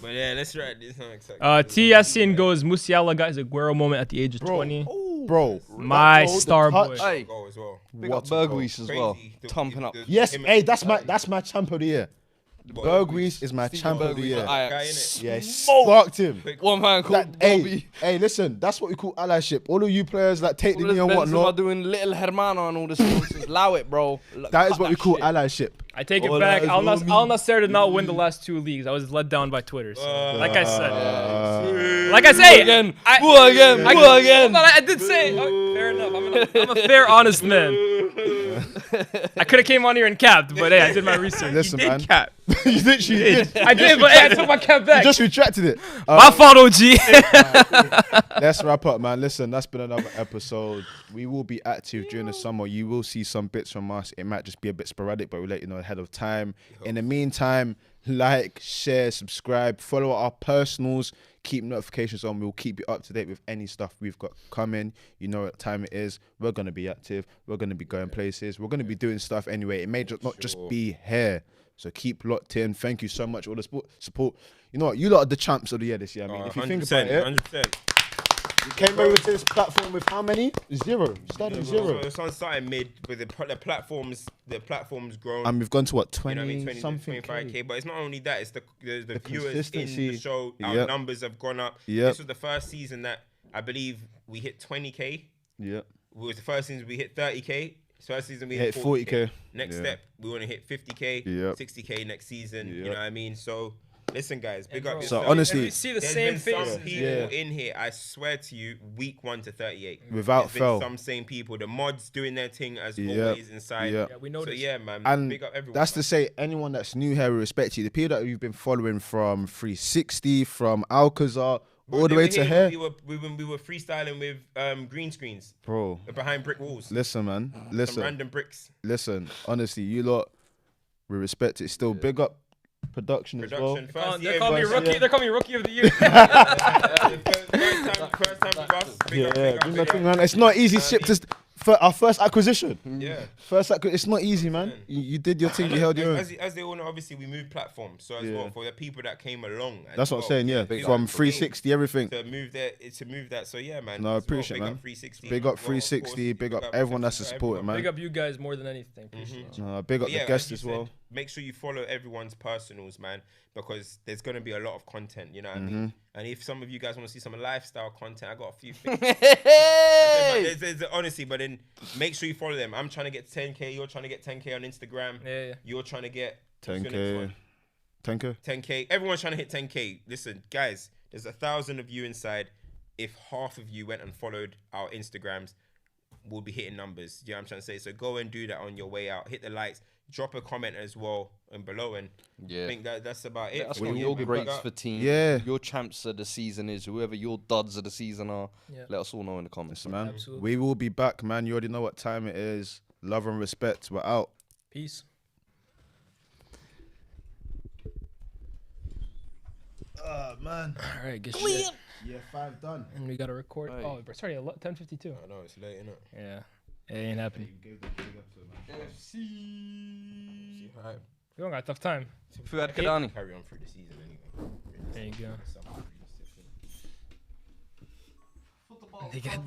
But yeah, let's write this one. T. Yassine goes, Musiala got his Aguero moment at the age of 20. Bro. My that goal, the star touch- boy. Hey, Goal as well. big up Berghuis as well. Thumping up. Yes, hey, that's my champ of the year. Berghuis is my champion of the Berghuis year. at Ajax. Yeah, sparked him. One man called Hey, Bobby. hey, listen, that's what we call allyship. All of you players that take the All knee and Benzema whatnot, doing little Hermano and all this nonsense. Allow it, bro. that is Cut what we call shit. allyship. I take it All back. eyes Al on me. Nassr did not win the last 2 leagues. I was let down by Twitter. So, like I said, Again. Who again? Who again? Hold on, I did say. Oh, fair enough. I'm a fair, honest man. I could have came on here and capped, but hey, I did my research. Listen, man. Cap. You literally did. I did, but hey, I took my cap back. You just retracted it. My fault, OG. Let's wrap up, man. Listen, that's been another episode. We will be active during the summer. You will see some bits from us. It might just be a bit sporadic, but we'll let you know ahead of time. In the meantime, like, share, subscribe, follow our personals, keep notifications on. We'll keep you up to date with any stuff we've got coming. You know what time it is. We're going to be active. We're going to be going places. We're going to be doing stuff anyway. It may not just be here. So keep locked in. Thank you so much. All the support. You know what? You lot are the champs of the year this year. I mean, if you think about it, 100%. you came over to this platform with how many? 0. Started with 0. So it's starting mid with the platforms. The platform's grown. And we've gone to what, you 20 know what I mean, 20, something? 25k. But it's not only that; it's the viewers in consistency. the show. Our Yep. numbers have gone up. Yep. This was the first season that I believe we hit 20k. Yeah. It was the first season we hit 30k. First season we Hit hit 40K. Next Yeah. step, we want to hit 50k, Yep. 60k next season. You Yep. know what I mean? So listen, guys, big bro, up So yourself. honestly, we see the There's same been some faces. people Yeah. in here. I swear to you, week 1 to 38. Without There's been fail. some same people. The mods doing their thing as Yep. always inside. Yep. Yeah, we So noticed. yeah, man. And big up everyone. that's to say, anyone that's new here, we respect you. The people that you've been following from 360, from Alcazar, all the way to here. We were freestyling with green screens Bro, behind brick walls. listen, man. Some Listen. random bricks. Listen. Honestly, you lot, we respect it. Still big up production as well. Production. Oh, First they're year. calling me first rookie. year. They're calling me rookie of the year. First time with us. Big up, Yeah, big up, do big my up. thing, man. It's not easy ship to our first acquisition. Yeah. It's not easy, man. You did your thing. You held your own. As they all know, obviously we moved platforms. So as well for the people that came along. as That's what I'm well, saying. Yeah, big from up for 360, everything. to move that. So yeah, man. No, I as well, appreciate it, big man. Up 360. Big up Well, of 360. course, Big up everyone that's supporting, man. Big up you guys more than anything. Appreciate it. Big up But yeah, the guests you as well. said, make sure you follow everyone's personals, man, because there's gonna be a lot of content. You know what I mean? And if some of you guys want to see some lifestyle content, I got a few things. Honestly, but then make sure you follow them. I'm trying to get 10k. You're trying to get 10k on Instagram. Yeah. You're trying to get what's your next 10K. one? 10K. 10k. Everyone's trying to hit 10k. Listen, guys, there's 1,000 of you inside. If half of you went and followed our Instagrams, we'll be hitting numbers. You know what I'm trying to say? So go and do that on your way out. Hit the likes. Drop a comment as well and below. And I think that's about it. That's for what you. your Big greats up. for team. Yeah. Your champs of the season is whoever your duds of the season are. Yeah. Let us all know in the comments. Man, Absolutely. we will be back, man. You already know what time it is. Love and respect. We're out. Peace. Man. All right, good shit. Yeah, 5 done. And we got to record. Hey. Oh, sorry, 10:52. I know it's late, innit? Yeah, it ain't happening. We don't got a tough time. Fuad Kadani. Carry on through the season anyway. There you go. They got